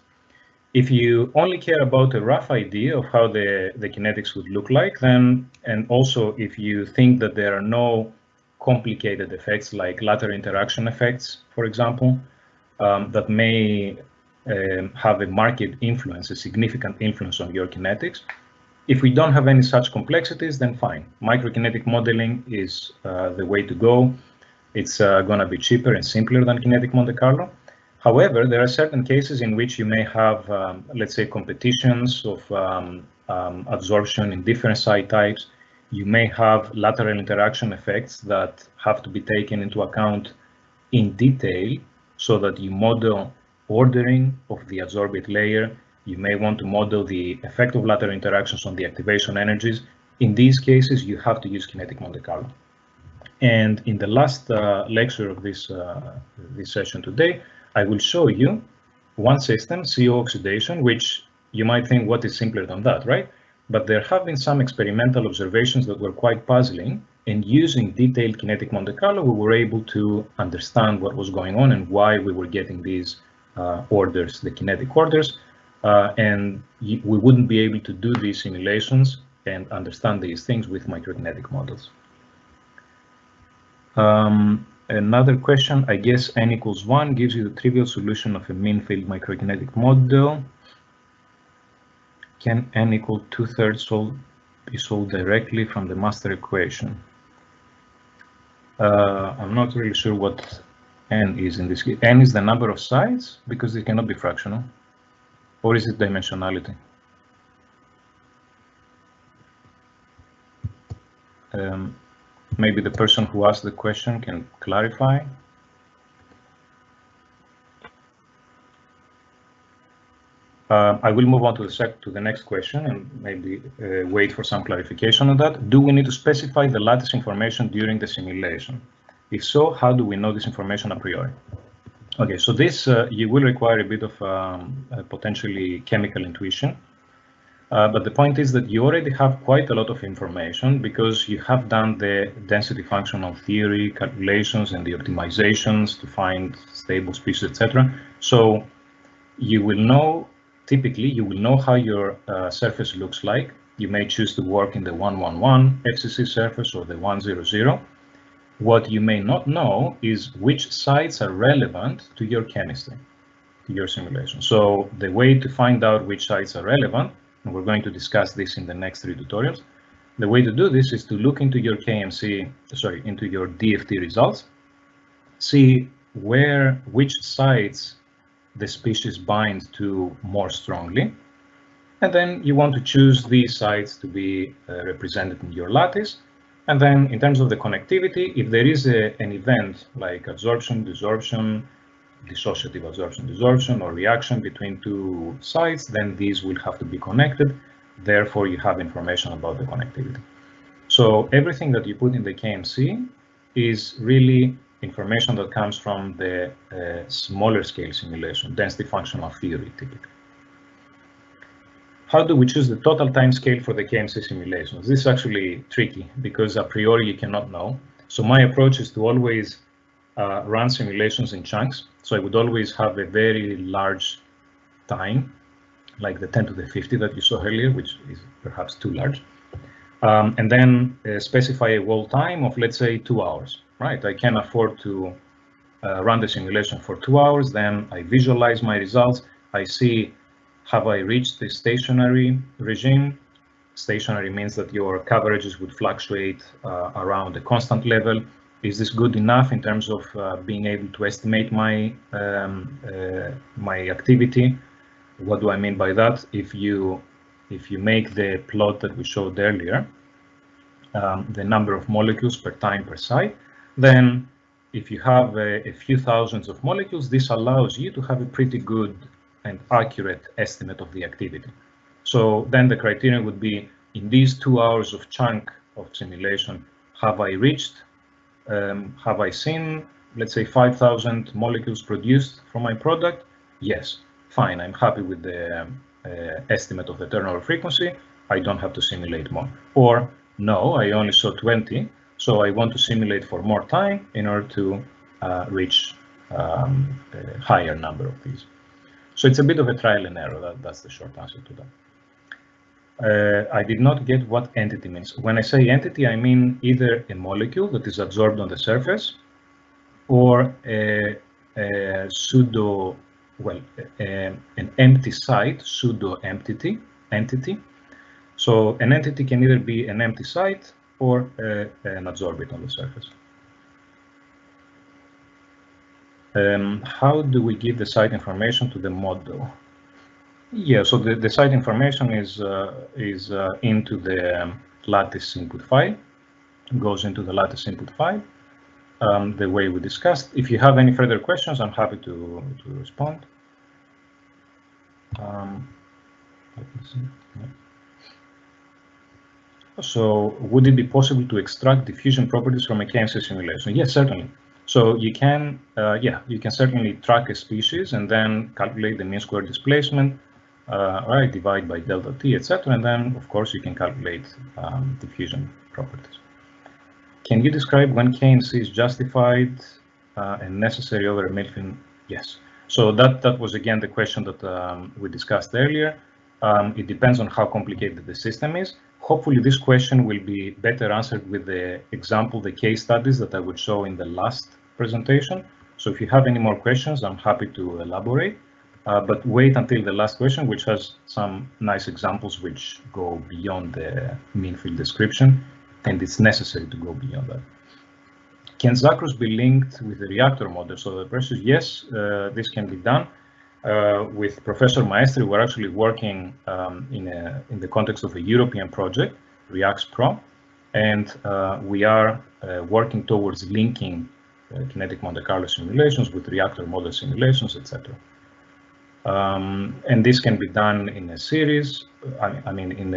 If you only care about a rough idea of how the kinetics would look like, then, and also if you think that there are no complicated effects like lateral interaction effects, for example, that may have a marked influence, a significant influence on your kinetics. If we don't have any such complexities, then fine. Microkinetic modeling is the way to go. It's going to be cheaper and simpler than kinetic Monte Carlo. However, there are certain cases in which you may have, let's say, competitions of absorption in different site types. You may have lateral interaction effects that have to be taken into account in detail so that you model ordering of the adsorbate layer. You may want to model the effect of lateral interactions on the activation energies. In these cases, you have to use kinetic Monte Carlo. And in the last lecture of this session today, I will show you one system, CO oxidation, which you might think, what is simpler than that, right? But there have been some experimental observations that were quite puzzling, and using detailed kinetic Monte Carlo, we were able to understand what was going on and why we were getting these orders, the kinetic orders, and we wouldn't be able to do these simulations and understand these things with microkinetic models. Another question, I guess n equals 1 gives you the trivial solution of a mean field microkinetic model. Can n equal 2/3 be solved directly from the master equation? I'm not really sure what n is in this case. N is the number of sides, because it cannot be fractional. Or is it dimensionality? Maybe the person who asked the question can clarify. I will move on to the next question and maybe wait for some clarification on that. Do we need to specify the lattice information during the simulation? If so, how do we know this information a priori? Okay, so this you will require a bit of potentially chemical intuition. But the point is that you already have quite a lot of information because you have done the density functional theory calculations and the optimizations to find stable species, etc. So you will know, typically, you will know how your surface looks like. You may choose to work in the 111 FCC surface or the 100. What you may not know is which sites are relevant to your chemistry, to your simulation. So the way to find out which sites are relevant, and we're going to discuss this in the next 3 tutorials. The way to do this is to look into your into your DFT results, see which sites the species bind to more strongly, and then you want to choose these sites to be represented in your lattice. And then in terms of the connectivity, if there is an event like absorption, desorption, dissociative absorption, desorption, or reaction between 2 sites, then these will have to be connected. Therefore, you have information about the connectivity. So everything that you put in the KMC is really information that comes from the smaller scale simulation, density functional theory typically. How do we choose the total time scale for the KMC simulations? This is actually tricky because a priori you cannot know. So my approach is to always run simulations in chunks. So I would always have a very large time, like the 10 to the 50 that you saw earlier, which is perhaps too large. And then specify a wall time of, let's say, 2 hours, right? I can afford to run the simulation for 2 hours, then I visualize my results. I see, have I reached the stationary regime? Stationary means that your coverages would fluctuate around a constant level. Is this good enough in terms of being able to estimate my my activity? What do I mean by that? If you make the plot that we showed earlier, the number of molecules per time per site, then if you have a few thousands of molecules, this allows you to have a pretty good and accurate estimate of the activity. So then the criterion would be, in these 2 hours of chunk of simulation, have I reached, have I seen, let's say, 5,000 molecules produced from my product? Yes, fine, I'm happy with the estimate of the turnover frequency. I don't have to simulate more. Or no, I only saw 20, so I want to simulate for more time in order to reach a higher number of these. So it's a bit of a trial and error. That's the short answer to that. I did not get what entity means. When I say entity, I mean either a molecule that is absorbed on the surface or a pseudo, well, an empty site, pseudo entity. So an entity can either be an empty site or an absorbed on the surface. How do we give the site information to the model? Yeah, so the site information is into the lattice input file, goes into the lattice input file, the way we discussed. If you have any further questions, I'm happy to respond. Let me see. Yeah. So would it be possible to extract diffusion properties from a Kmc simulation? Yes, certainly. So you can, you can certainly track a species and then calculate the mean square displacement, right, divide by delta t, etc. And then, of course, you can calculate diffusion properties. Can you describe when Kmc is justified and necessary over a Milfin? Yes. So that was, again, the question that we discussed earlier. It depends on how complicated the system is. Hopefully, this question will be better answered with the example, the case studies that I would show in the last presentation. So if you have any more questions, I'm happy to elaborate. But wait until the last question, which has some nice examples which go beyond the mean field description, and it's necessary to go beyond that. Can Chakras be linked with the reactor model? So the question is yes, this can be done. With Professor Maestri, we're actually working in the context of a European project, REACTS-Pro, and we are working towards linking kinetic Monte Carlo simulations with reactor model simulations, etc. And this can be done in a series. I mean, in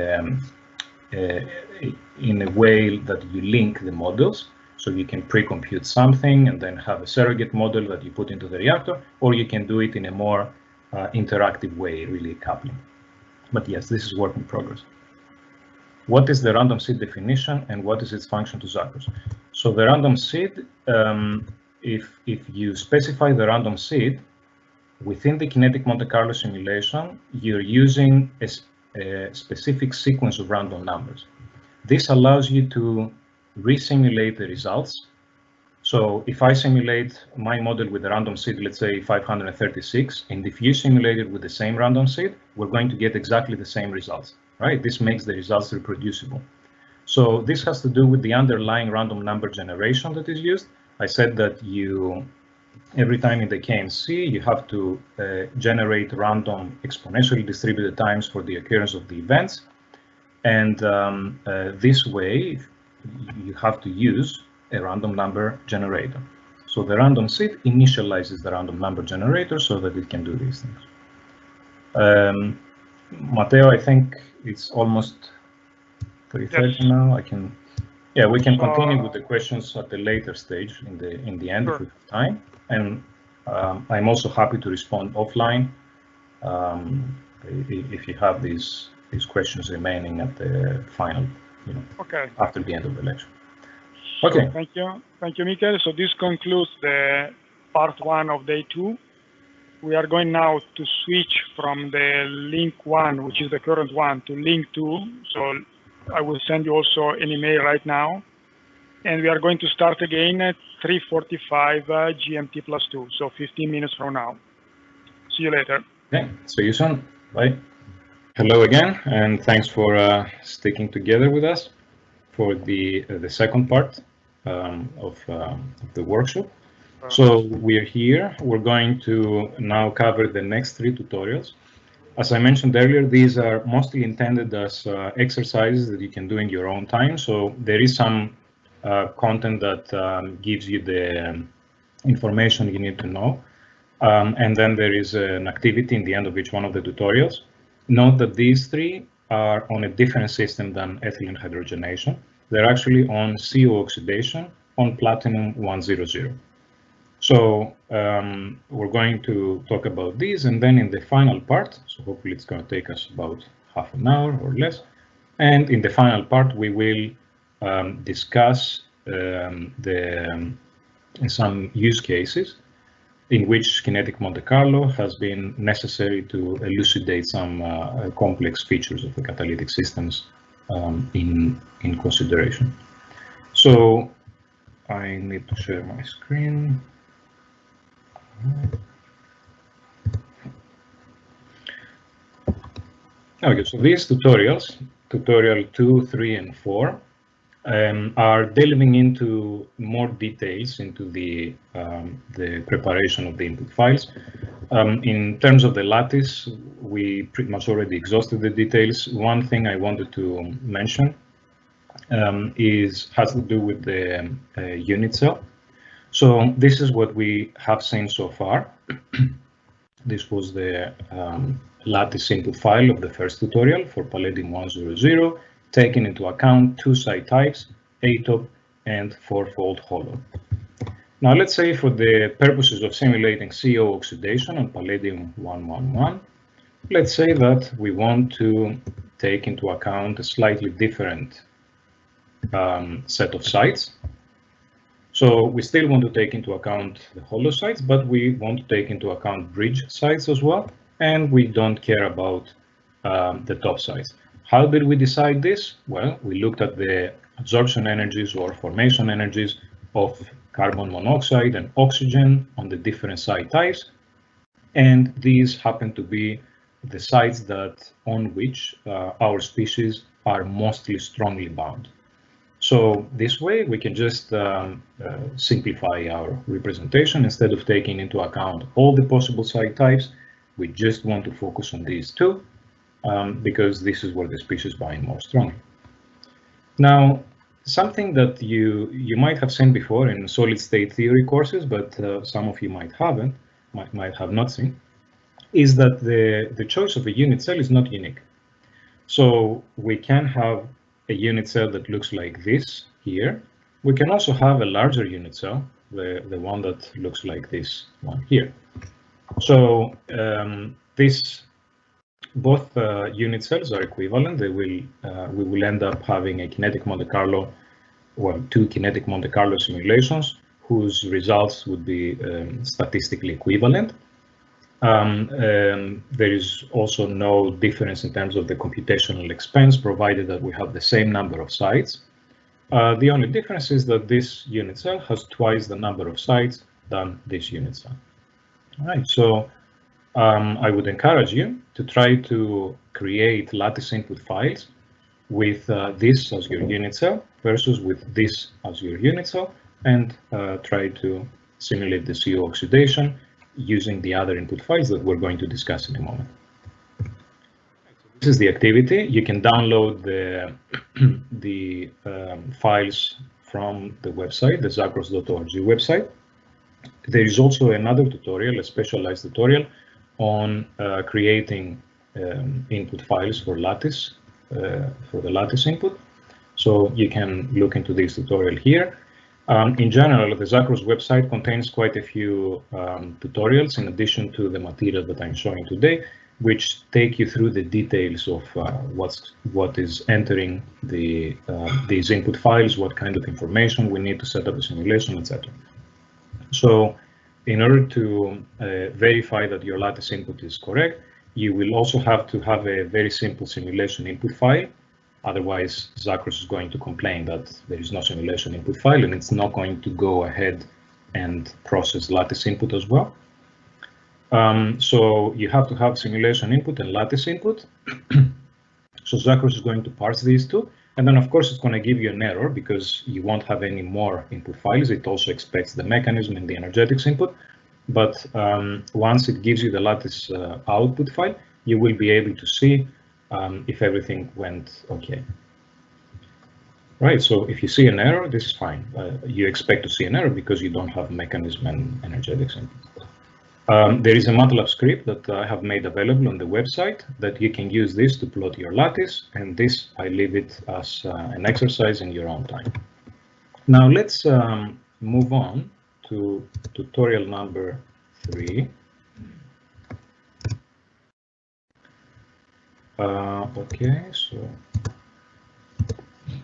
a way that you link the models. So you can pre-compute something and then have a surrogate model that you put into the reactor, or you can do it in a more interactive way, really coupling. But yes, this is work in progress. What is the random seed definition and what is its function to Chakras? So the random seed, if you specify the random seed within the kinetic Monte Carlo simulation, you're using a specific sequence of random numbers. This allows you to resimulate the results. So if I simulate my model with a random seed, let's say 536, and if you simulate it with the same random seed, we're going to get exactly the same results, right? This makes the results reproducible. So this has to do with the underlying random number generation that is used. I said that every time in the KMC, you have to generate random exponentially distributed times for the occurrence of the events. And this way, you have to use a random number generator. So the random seed initializes the random number generator so that it can do these things. Matteo, I think it's almost 3:30 now. I can Yeah, we can continue with the questions at the later stage in the end if we have time. And I'm also happy to respond offline if you have these questions remaining at the final, after the end of the lecture. Okay. So thank you, Michael. So this concludes the part 1 of day 2. We are going now to switch from the link 1, which is the current one, to link 2. So I will send you also an email right now. And we are going to start again at 3:45 GMT +2, so 15 minutes from now. See you later. Okay, see you soon. Bye. Hello again, and thanks for sticking together with us for the second part of the workshop. So we're here. We're going to now cover the next 3 tutorials. As I mentioned earlier, these are mostly intended as exercises that you can do in your own time. So there is some content that gives you the information you need to know. And then there is an activity in the end of each one of the tutorials. Note that these 3 are on a different system than ethylene hydrogenation. They're actually on CO oxidation on platinum 100. So we're going to talk about these, and then in the final part, so hopefully it's going to take us about half an hour or less, and in the final part we will discuss some use cases in which kinetic Monte Carlo has been necessary to elucidate some complex features of the catalytic systems in consideration. So I need to share my screen. Okay, so these tutorials, tutorial 2, 3, and 4, are delving into more details into the preparation of the input files. In terms of the lattice, we pretty much already exhausted the details. One thing I wanted to mention has to do with the unit cell. So this is what we have seen so far. This was the lattice input file of the first tutorial for palladium 100, taking into account 2 site types, A-top and 4-fold hollow. Now let's say for the purposes of simulating CO oxidation on palladium 111, let's say that we want to take into account a slightly different set of sites. So we still want to take into account the hollow sites, but we want to take into account bridge sites as well, and we don't care about the top sites. How did we decide this? Well, we looked at the absorption energies or formation energies of carbon monoxide and oxygen on the different site types, and these happen to be the sites on which our species are mostly strongly bound. So this way we can just simplify our representation. Instead of taking into account all the possible site types, we just want to focus on these 2 because this is where the species bind more strongly. Now, something that you might have seen before in solid state theory courses, but some of you might have not seen, is that the choice of a unit cell is not unique. So we can have a unit cell that looks like this here. We can also have a larger unit cell, the one that looks like this one here. So both unit cells are equivalent. We will end up having a kinetic Monte Carlo, well, 2 kinetic Monte Carlo simulations whose results would be statistically equivalent. There is also no difference in terms of the computational expense, provided that we have the same number of sites. The only difference is that this unit cell has twice the number of sites than this unit cell. All right, so I would encourage you to try to create lattice input files with this as your unit cell versus with this as your unit cell, and try to simulate the CO oxidation using the other input files that we're going to discuss in a moment. This is the activity. You can download the files from the website, the Chakras.org website. There is also another tutorial, a specialized tutorial on creating input files for lattice, for the lattice input. So you can look into this tutorial here. In general, the Chakras website contains quite a few tutorials in addition to the material that I'm showing today, which take you through the details of what is entering these input files, what kind of information we need to set up a simulation, etc. So in order to verify that your lattice input is correct, you will also have to have a very simple simulation input file. Otherwise, Chakras is going to complain that there is no simulation input file, and it's not going to go ahead and process lattice input as well. So you have to have simulation input and lattice input. So Chakras is going to parse these two, and then of course it's going to give you an error because you won't have any more input files. It also expects the mechanism and the energetics input, but once it gives you the lattice output file, you will be able to see if everything went okay. Right, so if you see an error, this is fine. You expect to see an error because you don't have mechanism and energetics input. There is a MATLAB script that I have made available on the website that you can use this to plot your lattice, and this I leave it as an exercise in your own time. Now let's move on to tutorial number 3. Okay, so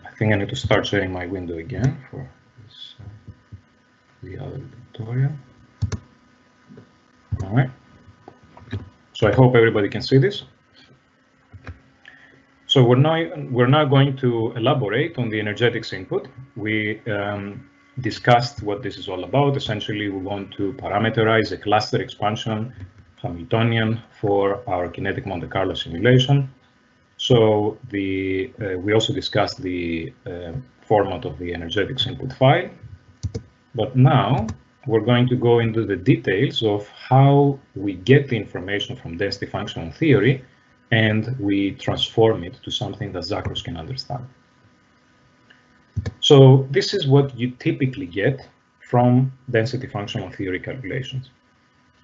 I think I need to start sharing my window again for this, the other tutorial. All right. So I hope everybody can see this. So we're now going to elaborate on the energetics input. We discussed what this is all about. Essentially, we want to parameterize a cluster expansion Hamiltonian for our kinetic Monte Carlo simulation. So we also discussed the format of the energetics input file. But now we're going to go into the details of how we get the information from density functional theory and we transform it to something that Chakras can understand. So this is what you typically get from density functional theory calculations.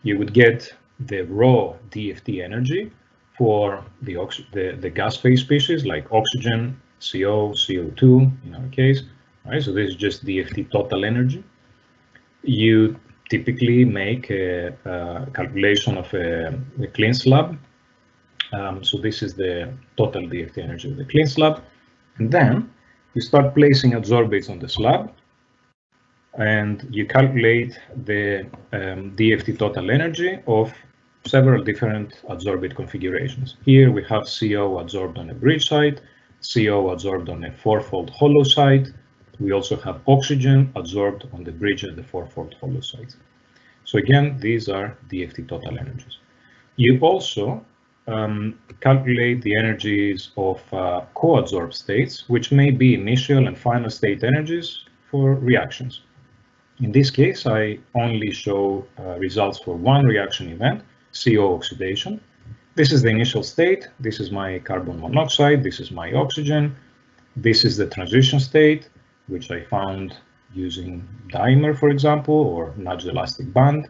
You would get the raw DFT energy for the gas phase species like oxygen, CO, CO2 in our case. Right? So this is just DFT total energy. You typically make a calculation of a clean slab. So this is the total DFT energy of the clean slab. And then you start placing adsorbates on the slab and you calculate the DFT total energy of several different adsorbate configurations. Here we have CO adsorbed on a bridge site, CO adsorbed on a fourfold hollow site. We also have oxygen adsorbed on the bridge at the fourfold hollow site. So again, these are DFT total energies. You also calculate the energies of co-adsorbed states, which may be initial and final state energies for reactions. In this case, I only show results for one reaction event, CO oxidation. This is the initial state. This is my carbon monoxide. This is my oxygen. This is the transition state, which I found using dimer, for example, or nudged elastic band.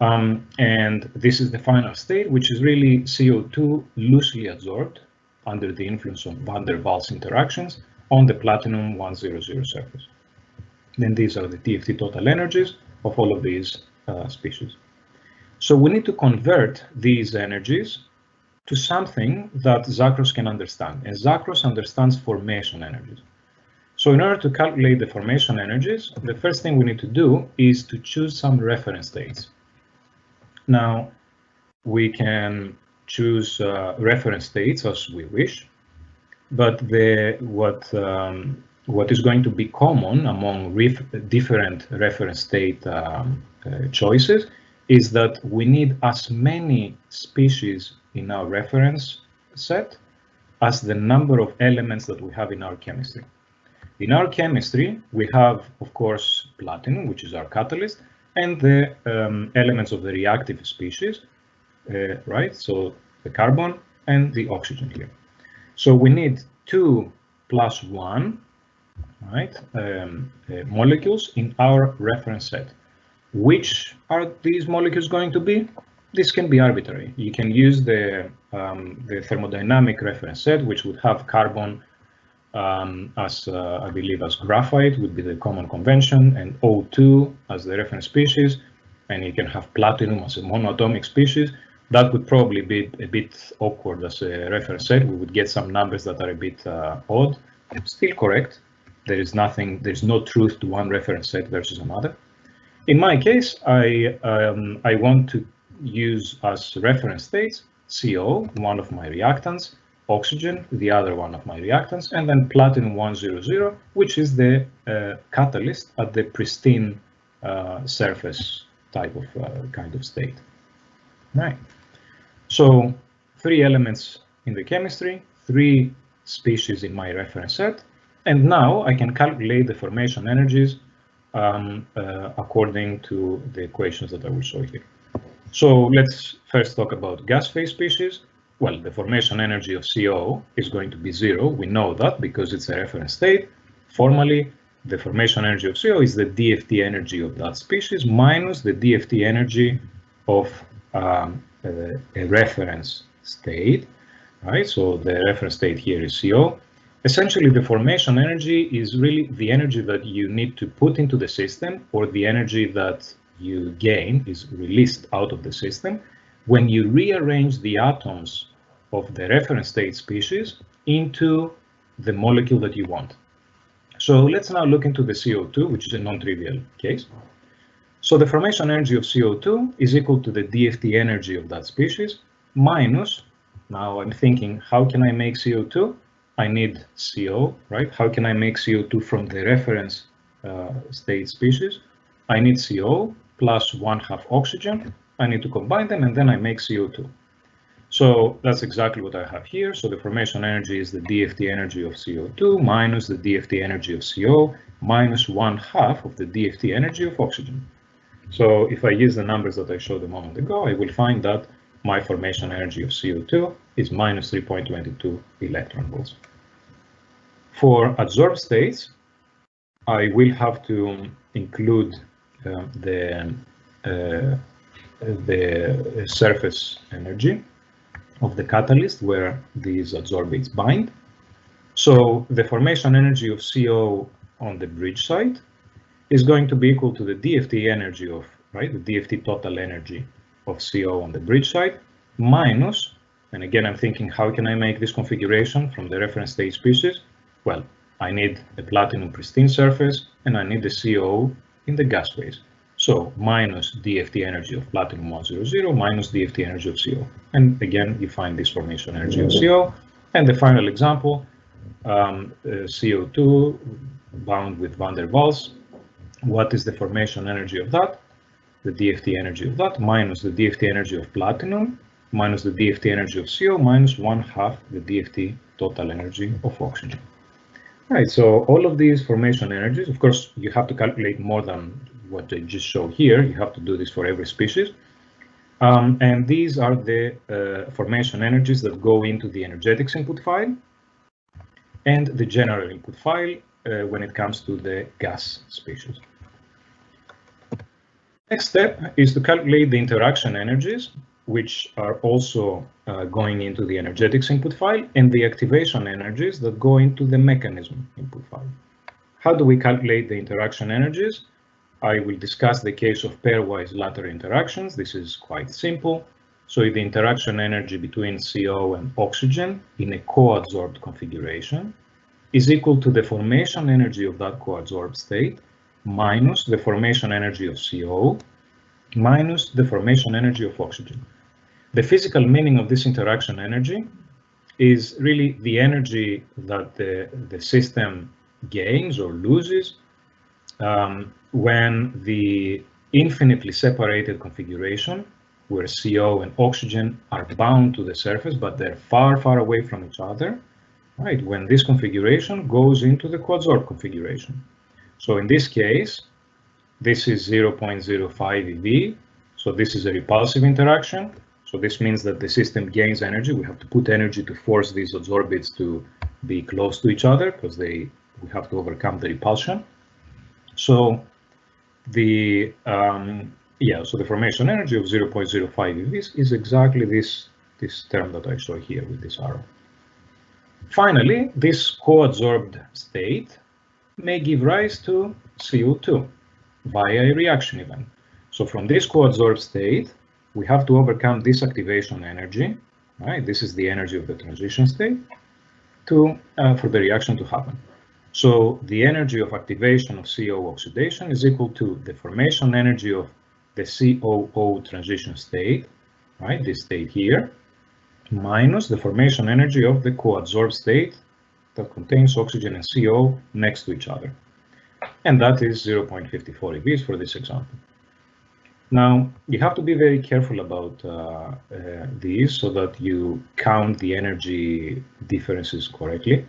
And this is the final state, which is really CO2 loosely adsorbed under the influence of van der Waals interactions on the platinum 100 surface. Then these are the DFT total energies of all of these species. So we need to convert these energies to something that Chakras can understand, and Chakras understands formation energies. So in order to calculate the formation energies, the first thing we need to do is to choose some reference states. Now, we can choose reference states as we wish, but what is going to be common among different reference state choices is that we need as many species in our reference set as the number of elements that we have in our chemistry. In our chemistry, we have, of course, platinum, which is our catalyst, and the elements of the reactive species, right? So the carbon and the oxygen here. So we need 2 + 1, right, molecules in our reference set. Which are these molecules going to be? This can be arbitrary. You can use the thermodynamic reference set, which would have carbon as I believe as graphite would be the common convention, and O2 as the reference species, and you can have platinum as a monoatomic species. That would probably be a bit awkward as a reference set. We would get some numbers that are a bit odd. Still correct. There's no truth to one reference set versus another. In my case, I want to use as reference states CO, one of my reactants, oxygen, the other one of my reactants, and then platinum 100, which is the catalyst at the pristine surface type of kind of state. Right. So 3 elements in the chemistry, 3 species in my reference set, and now I can calculate the formation energies according to the equations that I will show here. So let's first talk about gas phase species. Well, the formation energy of CO is going to be 0. We know that because it's a reference state. Formally, the formation energy of CO is the DFT energy of that species minus the DFT energy of a reference state, right? So the reference state here is CO. Essentially, the formation energy is really the energy that you need to put into the system, or the energy that you gain is released out of the system when you rearrange the atoms of the reference state species into the molecule that you want. So let's now look into the CO2, which is a non-trivial case. So the formation energy of CO2 is equal to the DFT energy of that species minus, now I'm thinking, how can I make CO2? I need CO, right? How can I make CO2 from the reference state species? I need CO plus 1/2 oxygen. I need to combine them, and then I make CO2. So that's exactly what I have here. So the formation energy is the DFT energy of CO2 minus the DFT energy of CO minus 1/2 of the DFT energy of oxygen. So if I use the numbers that I showed a moment ago, I will find that my formation energy of CO2 is minus 3.22 electron volts. For adsorbed states, I will have to include the surface energy of the catalyst where these adsorbates bind. So the formation energy of CO on the bridge side is going to be equal to the DFT energy of, right, the DFT total energy of CO on the bridge side minus, and again I'm thinking, how can I make this configuration from the reference state species? Well, I need a platinum pristine surface and I need the CO in the gas phase. So minus DFT energy of platinum 100 minus DFT energy of CO. And again, you find this formation energy of CO. And the final example, CO2 bound with van der Waals. What is the formation energy of that? The DFT energy of that minus the DFT energy of platinum minus the DFT energy of CO minus 1/2 the DFT total energy of oxygen. Right, so all of these formation energies, of course, you have to calculate more than what I just showed here. You have to do this for every species. And these are the formation energies that go into the energetics input file and the general input file when it comes to the gas species. Next step is to calculate the interaction energies, which are also going into the energetics input file, and the activation energies that go into the mechanism input file. How do we calculate the interaction energies? I will discuss the case of pairwise lateral interactions. This is quite simple. So the interaction energy between CO and oxygen in a co-adsorbed configuration is equal to the formation energy of that co-adsorbed state minus the formation energy of CO minus the formation energy of oxygen. The physical meaning of this interaction energy is really the energy that the system gains or loses when the infinitely separated configuration where CO and oxygen are bound to the surface, but they're far, far away from each other, right? When this configuration goes into the coadsorbed configuration. So in this case, this is 0.05 eV. So this is a repulsive interaction. So this means that the system gains energy. We have to put energy to force these adsorbates to be close to each other because we have to overcome the repulsion. So the so the formation energy of 0.05 eV is exactly this term that I show here with this arrow. Finally, this co-adsorbed state may give rise to CO2 via a reaction event. So from this co-adsorbed state, we have to overcome this activation energy, right? This is the energy of the transition state for the reaction to happen. So the energy of activation of CO oxidation is equal to the formation energy of the COO transition state, right? This state here, minus the formation energy of the co-adsorbed state that contains oxygen and CO next to each other. And that is 0.54 eVs for this example. Now, you have to be very careful about these so that you count the energy differences correctly.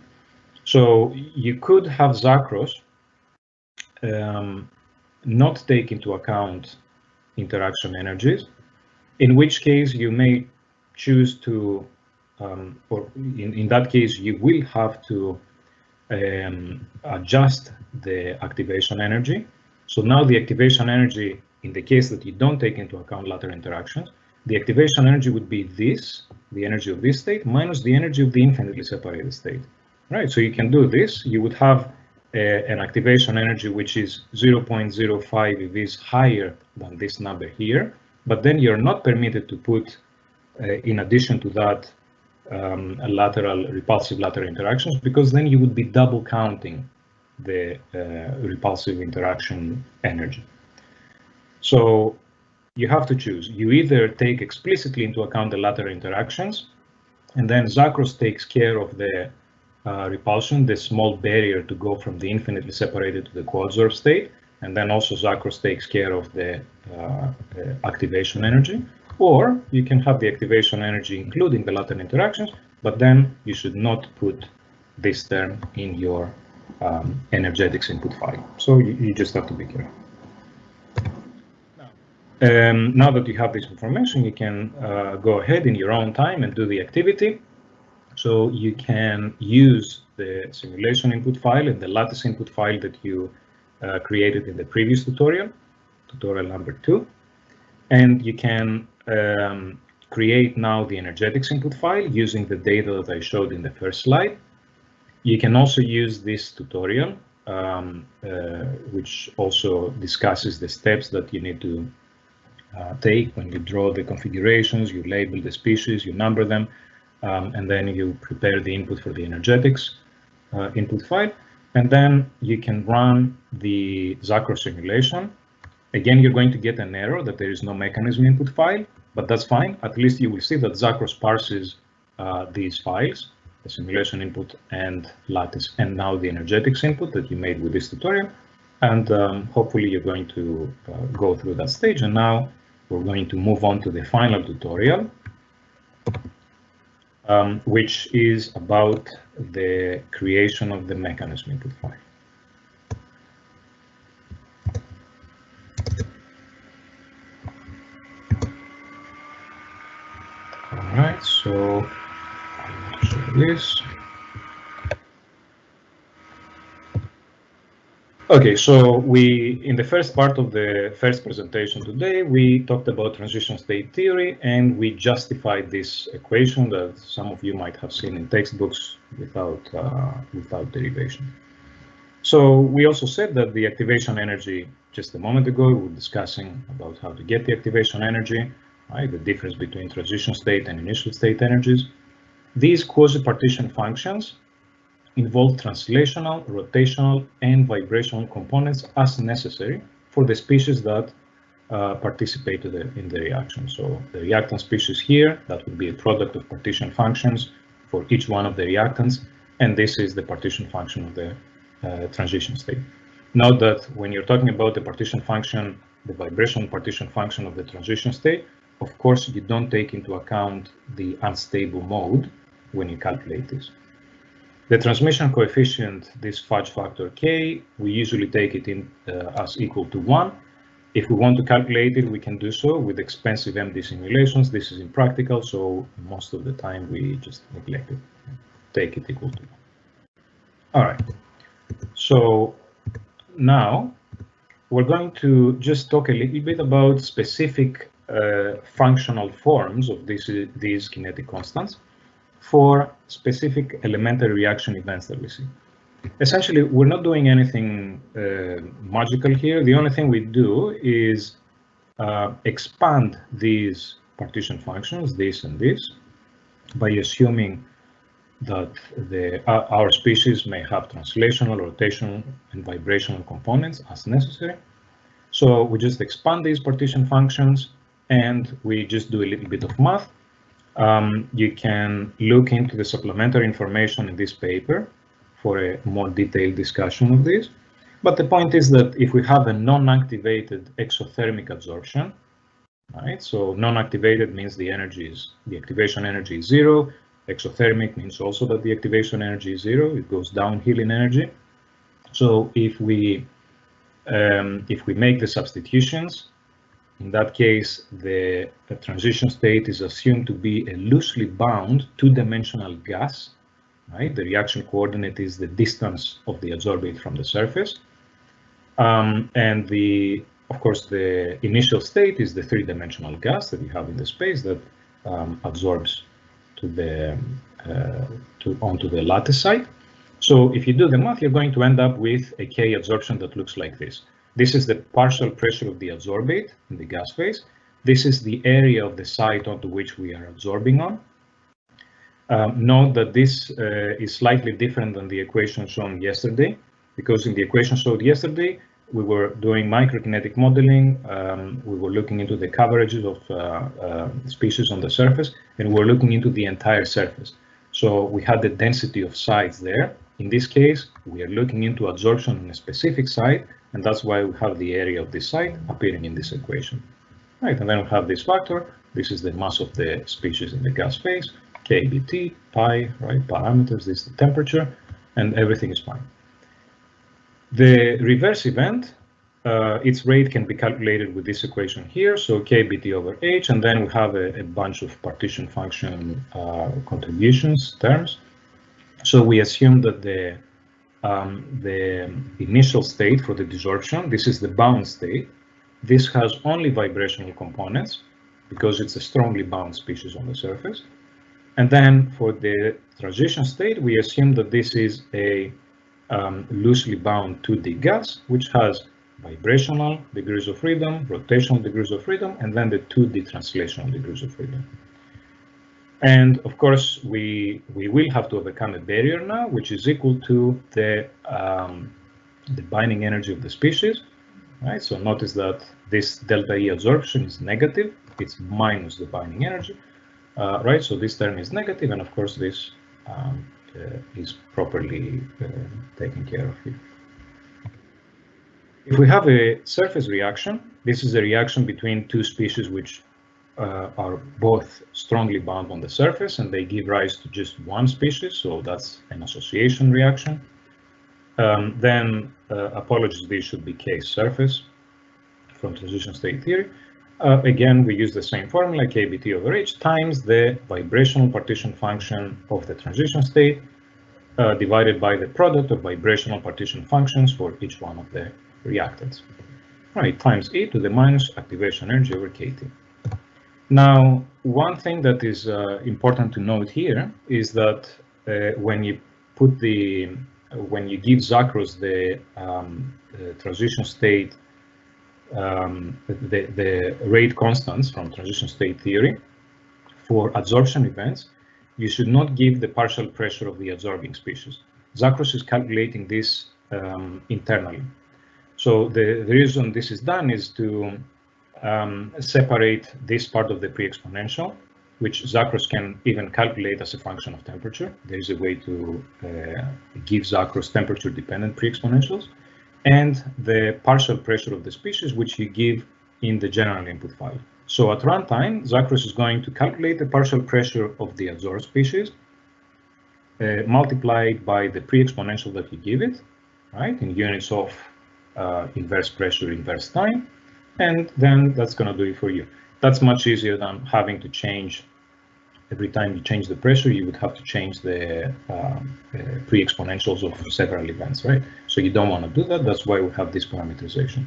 So you could have Chakras not take into account interaction energies, in which case you may choose to, or in that case, you will have to adjust the activation energy. So now the activation energy, in the case that you don't take into account lateral interactions, the activation energy would be this, the energy of this state, minus the energy of the infinitely separated state. Right, so you can do this. You would have an activation energy which is 0.05 eVs higher than this number here, but then you're not permitted to put, in addition to that, repulsive lateral interactions, because then you would be double counting the repulsive interaction energy. So you have to choose. You either take explicitly into account the lateral interactions, and then Chakras takes care of the repulsion, the small barrier to go from the infinitely separated to the co-adsorbed state, and then also Chakras takes care of the activation energy. Or you can have the activation energy including the lateral interactions, but then you should not put this term in your energetics input file. So you just have to be careful. Now that you have this information, you can go ahead in your own time and do the activity. So you can use the simulation input file and the lattice input file that you created in the previous tutorial, tutorial number 2. And you can create now the energetics input file using the data that I showed in the first slide. You can also use this tutorial, which also discusses the steps that you need to take when you draw the configurations, you label the species, you number them, and then you prepare the input for the energetics input file. And then you can run the Chakras simulation. Again, you're going to get an error that there is no mechanism input file, but that's fine. At least you will see that Chakras parses these files, the simulation input and lattice, and now the energetics input that you made with this tutorial. And hopefully you're going to go through that stage. And now we're going to move on to the final tutorial, which is about the creation of the mechanism input file. All right, so I'll show this. Okay, so in the first part of the first presentation today, we talked about transition state theory, and we justified this equation that some of you might have seen in textbooks without derivation. So we also said that the activation energy, just a moment ago, we were discussing about how to get the activation energy, right? The difference between transition state and initial state energies. These quasi-partition functions involve translational, rotational, and vibrational components as necessary for the species that participate in the reaction. So the reactant species here, that would be a product of partition functions for each one of the reactants, and this is the partition function of the transition state. Note that when you're talking about the partition function, the vibrational partition function of the transition state, of course, you don't take into account the unstable mode when you calculate this. The transmission coefficient, this fudge factor k, we usually take it in as equal to 1. If we want to calculate it, we can do so with expensive MD simulations. This is impractical, so most of the time we just neglect it, take it equal to 1. All right, so now we're going to just talk a little bit about specific functional forms of these kinetic constants. for specific elementary reaction events that we see. Essentially, we're not doing anything magical here. The only thing we do is expand these partition functions, this and this, by assuming that our species may have translational, rotational, and vibrational components as necessary. So we just expand these partition functions and we just do a little bit of math. You can look into the supplementary information in this paper for a more detailed discussion of this. But the point is that if we have a non-activated exothermic adsorption, right? So non-activated means the activation energy is 0. Exothermic means also that the activation energy is 0. It goes downhill in energy. So if we make the substitutions, in that case, the transition state is assumed to be a loosely bound two-dimensional gas, right? The reaction coordinate is the distance of the adsorbate from the surface. And of course, the initial state is the three-dimensional gas that you have in the space that adsorbs onto the lattice site. So if you do the math, you're going to end up with a K adsorption that looks like this. This is the partial pressure of the adsorbate in the gas phase. This is the area of the site onto which we are absorbing on. Note that this is slightly different than the equation shown yesterday, because in the equation showed yesterday, we were doing microkinetic modeling. We were looking into the coverages of species on the surface, and we're looking into the entire surface. So we had the density of sites there. In this case, we are looking into adsorption on a specific site, and that's why we have the area of this site appearing in this equation. Right, and then we have this factor. This is the mass of the species in the gas phase, kBt, pi, right, parameters, this is the temperature, and everything is fine. The reverse event, its rate can be calculated with this equation here, so kBt over h, and then we have a bunch of partition function contributions terms. So we assume that the initial state for the desorption, this is the bound state. This has only vibrational components because it's a strongly bound species on the surface. And then for the transition state, we assume that this is a loosely bound 2D gas, which has vibrational degrees of freedom, rotational degrees of freedom, and then the 2D translational degrees of freedom. And of course, we will have to overcome a barrier now, which is equal to the binding energy of the species. Right? So notice that this delta E adsorption is negative. It's minus the binding energy. Right? So this term is negative, and of course, this is properly taken care of here. If we have a surface reaction, this is a reaction between two species which are both strongly bound on the surface, and they give rise to just one species, so that's an association reaction. Then, apologies, this should be case surface from transition state theory. Again, we use the same formula, kBt over h, times the vibrational partition function of the transition state divided by the product of vibrational partition functions for each one of the reactants. Right, times e to the minus activation energy over kT. Now, one thing that is important to note here is that when you give Chakras the transition state, the rate constants from transition state theory for adsorption events, you should not give the partial pressure of the adsorbing species. Chakras is calculating this internally. So the reason this is done is to separate this part of the pre-exponential, which Chakras can even calculate as a function of temperature. There is a way to give Chakras temperature-dependent pre-exponentials, and the partial pressure of the species, which you give in the general input file. So at runtime, Chakras is going to calculate the partial pressure of the adsorbed species, multiplied by the pre-exponential that you give it, right, in units of inverse pressure, inverse time, and then that's going to do it for you. That's much easier than having to change. Every time you change the pressure, you would have to change the pre-exponentials of several events, right? So you don't want to do that. That's why we have this parameterization.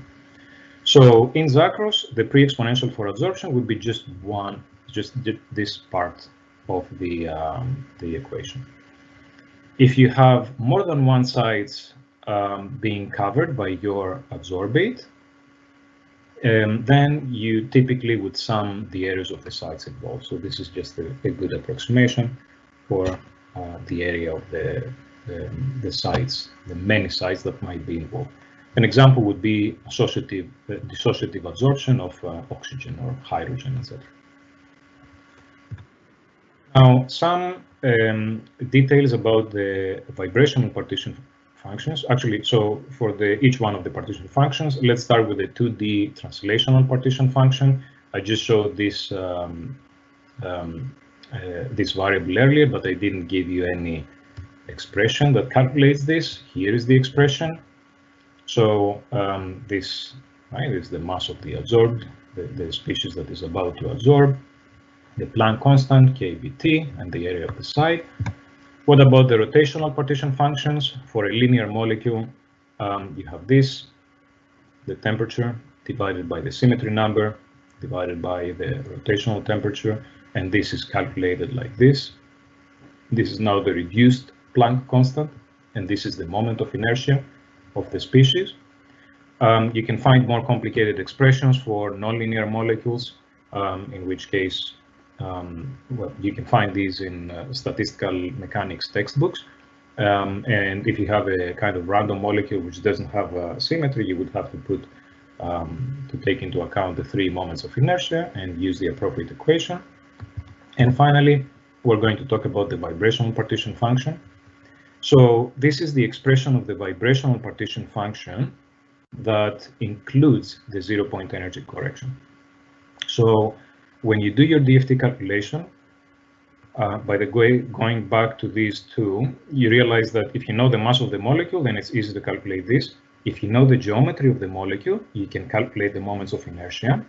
So in Chakras, the pre-exponential for adsorption would be just this part of the equation. If you have more than one sides being covered by your absorbate, then you typically would sum the areas of the sides involved. So this is just a good approximation for the area of the sides, the many sides that might be involved. An example would be dissociative absorption of oxygen or hydrogen, etc. Now, some details about the vibrational partition functions. Actually, so for each one of the partition functions, let's start with the 2D translational partition function. I just showed this this variable earlier, but I didn't give you any expression that calculates this. Here is the expression. So this is the mass of the absorbed, the species that is about to absorb, the Planck constant, kBt, and the area of the side. What about the rotational partition functions? For a linear molecule, you have this, the temperature divided by the symmetry number, divided by the rotational temperature, and this is calculated like this. This is now the reduced Planck constant, and this is the moment of inertia of the species. You can find more complicated expressions for nonlinear molecules, in which case well, you can find these in statistical mechanics textbooks. And if you have a kind of random molecule which doesn't have symmetry, you would have to put to take into account the 3 moments of inertia and use the appropriate equation. And finally, we're going to talk about the vibrational partition function. So this is the expression of the vibrational partition function that includes the 0-point energy correction. So when you do your DFT calculation, by the way, going back to these two, you realize that if you know the mass of the molecule, then it's easy to calculate this. If you know the geometry of the molecule, you can calculate the moments of inertia,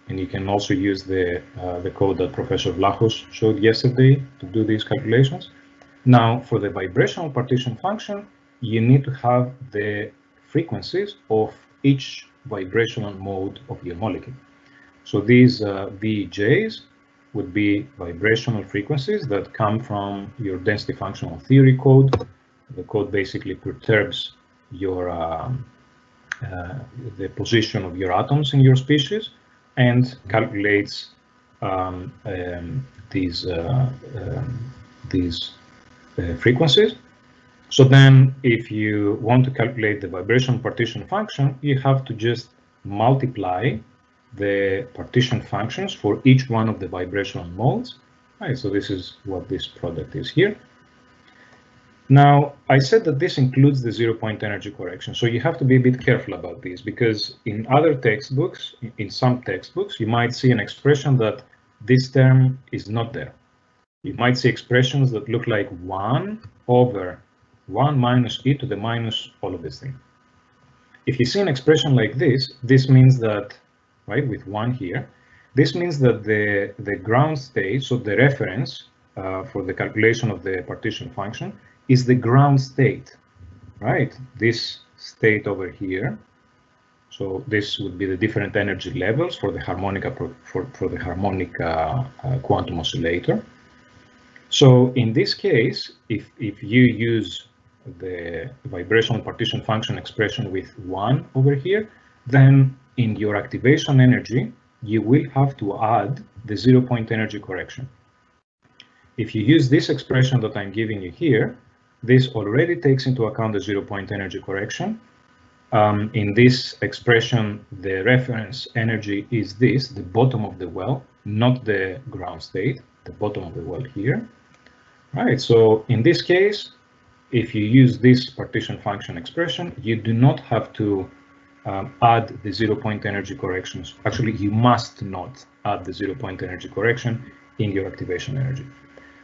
and you can also use the code that Professor Vlachos showed yesterday to do these calculations. Now, for the vibrational partition function, you need to have the frequencies of each vibrational mode of your molecule. So these VJs would be vibrational frequencies that come from your density functional theory code. The code basically perturbs your the position of your atoms in your species and calculates these frequencies. So then if you want to calculate the vibration partition function, you have to just multiply the partition functions for each one of the vibrational modes. Right, so this is what this product is here. Now, I said that this includes the 0-point energy correction. So you have to be a bit careful about this, because in other textbooks, in some textbooks, you might see an expression that this term is not there. You might see expressions that look like 1 over 1 minus e to the minus all of this thing. If you see an expression like this, this means that, right, with 1 here, this means that the ground state, so the reference for the calculation of the partition function, is the ground state, right? This state over here. So this would be the different energy levels for the harmonic quantum oscillator. So in this case, if you use the vibrational partition function expression with 1 over here, then in your activation energy, you will have to add the 0-point energy correction. If you use this expression that I'm giving you here, this already takes into account the 0-point energy correction. In this expression, the reference energy is this, the bottom of the well, not the ground state, the bottom of the well here. Right, so in this case, if you use this partition function expression, you do not have to add the 0-point energy corrections. Actually, you must not add the 0-point energy correction in your activation energy.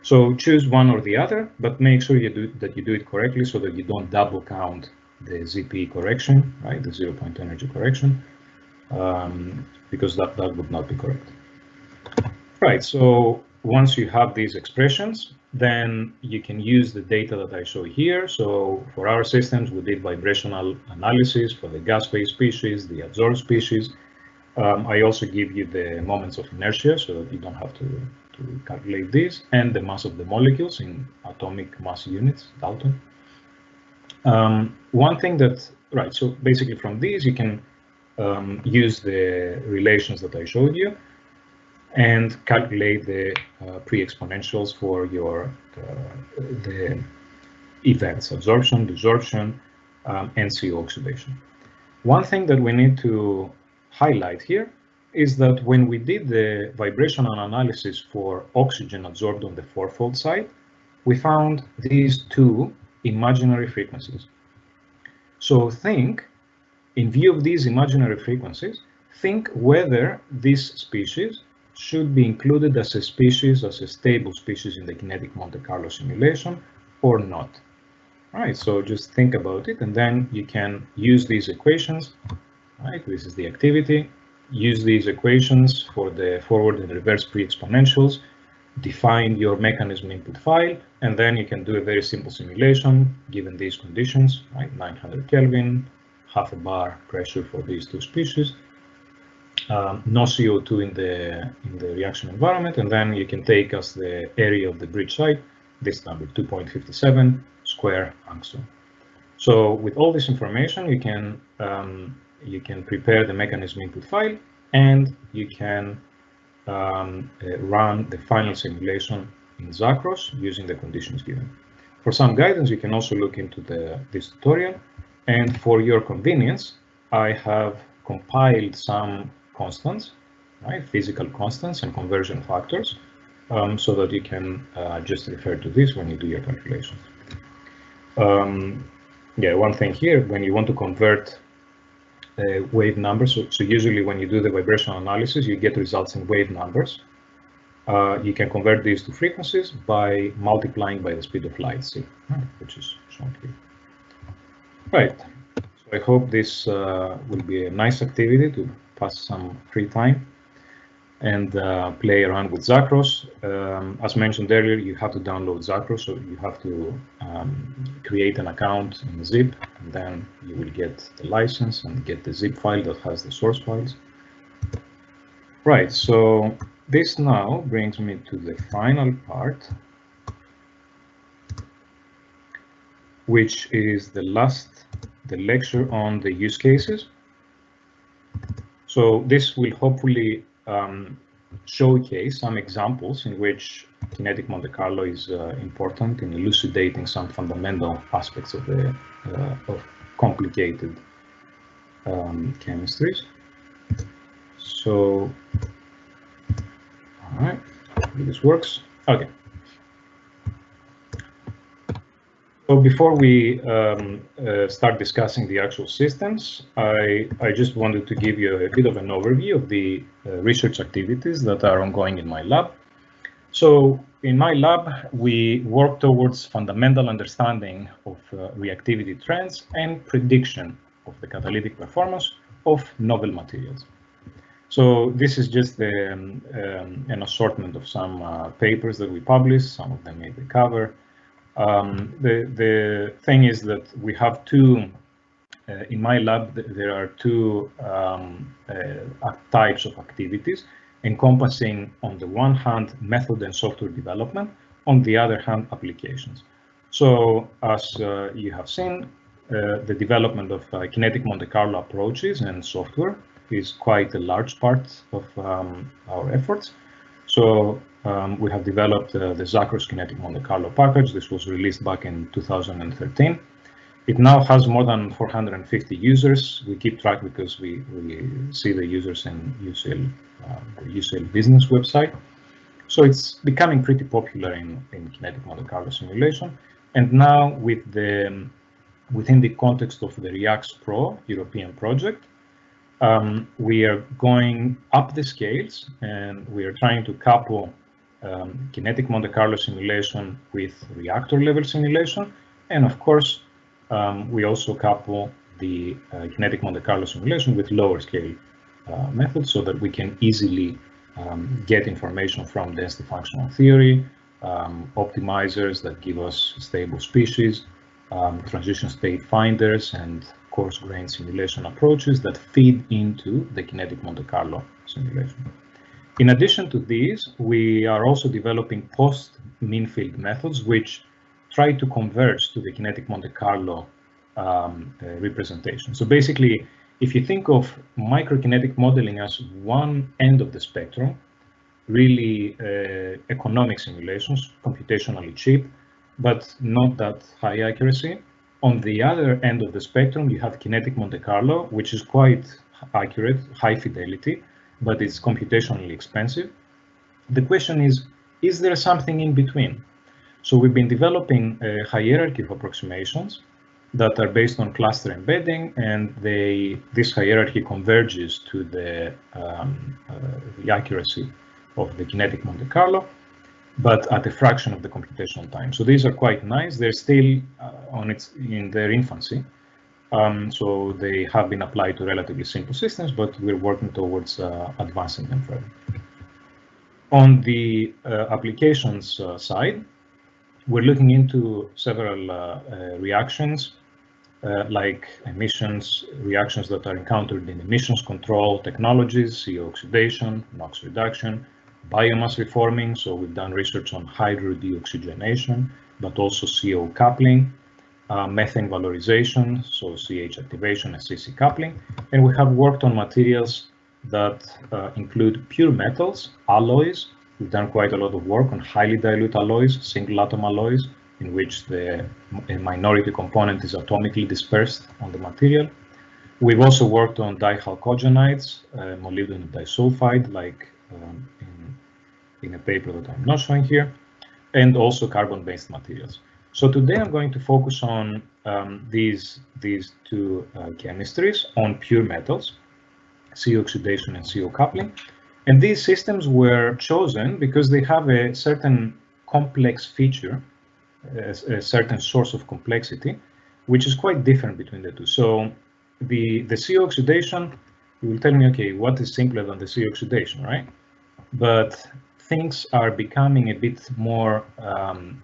So choose one or the other, but make sure you do it correctly so that you don't double count the ZP correction, right? The 0-point energy correction, because that would not be correct. Right, so once you have these expressions, then you can use the data that I show here. So for our systems, we did vibrational analysis for the gas phase species, the adsorbed species. I also give you the moments of inertia so that you don't have to calculate this, and the mass of the molecules in atomic mass units, Dalton. One thing that, right, so basically from these you can use the relations that I showed you and calculate the pre-exponentials for your the events, absorption, desorption, and CO oxidation. One thing that we need to highlight here is that when we did the vibrational analysis for oxygen absorbed on the fourfold side, we found these two imaginary frequencies. So think, in view of these imaginary frequencies, think whether this species should be included as a species, as a stable species in the kinetic Monte Carlo simulation or not. Right, so just think about it, and then you can use these equations. Right, this is the activity. Use these equations for the forward and reverse pre-exponentials. Define your mechanism input file, and then you can do a very simple simulation given these conditions. Right, 900 Kelvin, half a bar pressure for these two species. No CO2 in the reaction environment, and then you can take as the area of the bridge site this number, 2.57 square angstrom. So with all this information, you can prepare the mechanism input file, and you can run the final simulation in Chakras using the conditions given. For some guidance, you can also look into this tutorial, and for your convenience, I have compiled some constants, right, physical constants and conversion factors, so that you can just refer to this when you do your calculations. Yeah, one thing here, when you want to convert wave numbers, so usually when you do the vibrational analysis, you get results in wave numbers. You can convert these to frequencies by multiplying by the speed of light, see, which is shown here. Right, so I hope this will be a nice activity to pass some free time and play around with Chakras. As mentioned earlier, you have to download Chakras, so you have to create an account in zip, and then you will get the license and get the zip file that has the source files. Right, so this now brings me to the final part, which is the lecture on the use cases. So this will hopefully showcase some examples in which kinetic Monte Carlo is important in elucidating some fundamental aspects of the of complicated chemistries. So, all right, hopefully this works. Okay. So before we start discussing the actual systems, I just wanted to give you a bit of an overview of the research activities that are ongoing in my lab. So in my lab, we work towards fundamental understanding of reactivity trends and prediction of the catalytic performance of novel materials. So this is just an assortment of some papers that we published. Some of them made the cover. The thing is that we have two, in my lab, there are two types of activities encompassing, on the one hand, method and software development, on the other hand, applications. So as you have seen, the development of kinetic Monte Carlo approaches and software is quite a large part of our efforts. So we have developed the Chakras Kinetic Monte Carlo package. This was released back in 2013. It now has more than 450 users. We keep track because we see the users in UCL, the UCL business website. So it's becoming pretty popular in kinetic Monte Carlo simulation. And now with within the context of the REACTS Pro European project, we are going up the scales, and we are trying to couple kinetic Monte Carlo simulation with reactor level simulation. And of course, we also couple the kinetic Monte Carlo simulation with lower scale methods so that we can easily get information from density functional theory, optimizers that give us stable species, transition state finders, and coarse grain simulation approaches that feed into the kinetic Monte Carlo simulation. In addition to these, we are also developing post-mean field methods, which try to converge to the kinetic Monte Carlo representation. So basically, if you think of microkinetic modeling as one end of the spectrum, really economic simulations, computationally cheap, but not that high accuracy. On the other end of the spectrum, you have kinetic Monte Carlo, which is quite accurate, high fidelity, but it's computationally expensive. The question is there something in between? So we've been developing a hierarchy of approximations that are based on cluster embedding, and this hierarchy converges to the accuracy of the kinetic Monte Carlo, but at a fraction of the computational time. So these are quite nice. They're still in their infancy. So they have been applied to relatively simple systems, but we're working towards advancing them further. On the applications side, we're looking into several reactions, like emissions, reactions that are encountered in emissions control technologies, CO oxidation, NOx reduction, biomass reforming. So we've done research on hydrodeoxygenation, but also CO coupling, methane valorization, so CH activation and CC coupling. And we have worked on materials that include pure metals, alloys. We've done quite a lot of work on highly dilute alloys, single atom alloys, in which the minority component is atomically dispersed on the material. We've also worked on dichalcogenides, molybdenum disulfide, like in a paper that I'm not showing here, and also carbon-based materials. So today I'm going to focus on these two chemistries on pure metals, CO oxidation and CO coupling. And these systems were chosen because they have a certain complex feature, a certain source of complexity, which is quite different between the two. So the CO oxidation, you will tell me, okay, what is simpler than the CO oxidation, right? But things are becoming a bit more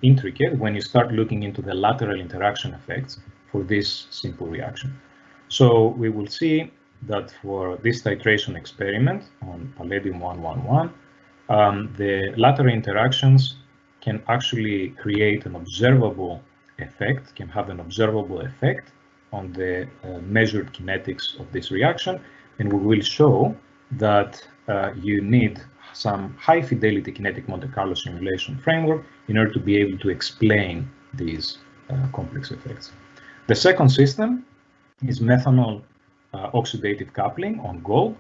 intricate when you start looking into the lateral interaction effects for this simple reaction. So we will see that for this titration experiment on palladium 111, the lateral interactions can actually create an observable effect, can have an observable effect on the measured kinetics of this reaction. And we will show that you need some high fidelity kinetic Monte Carlo simulation framework in order to be able to explain these complex effects. The second system is methanol oxidative coupling on gold.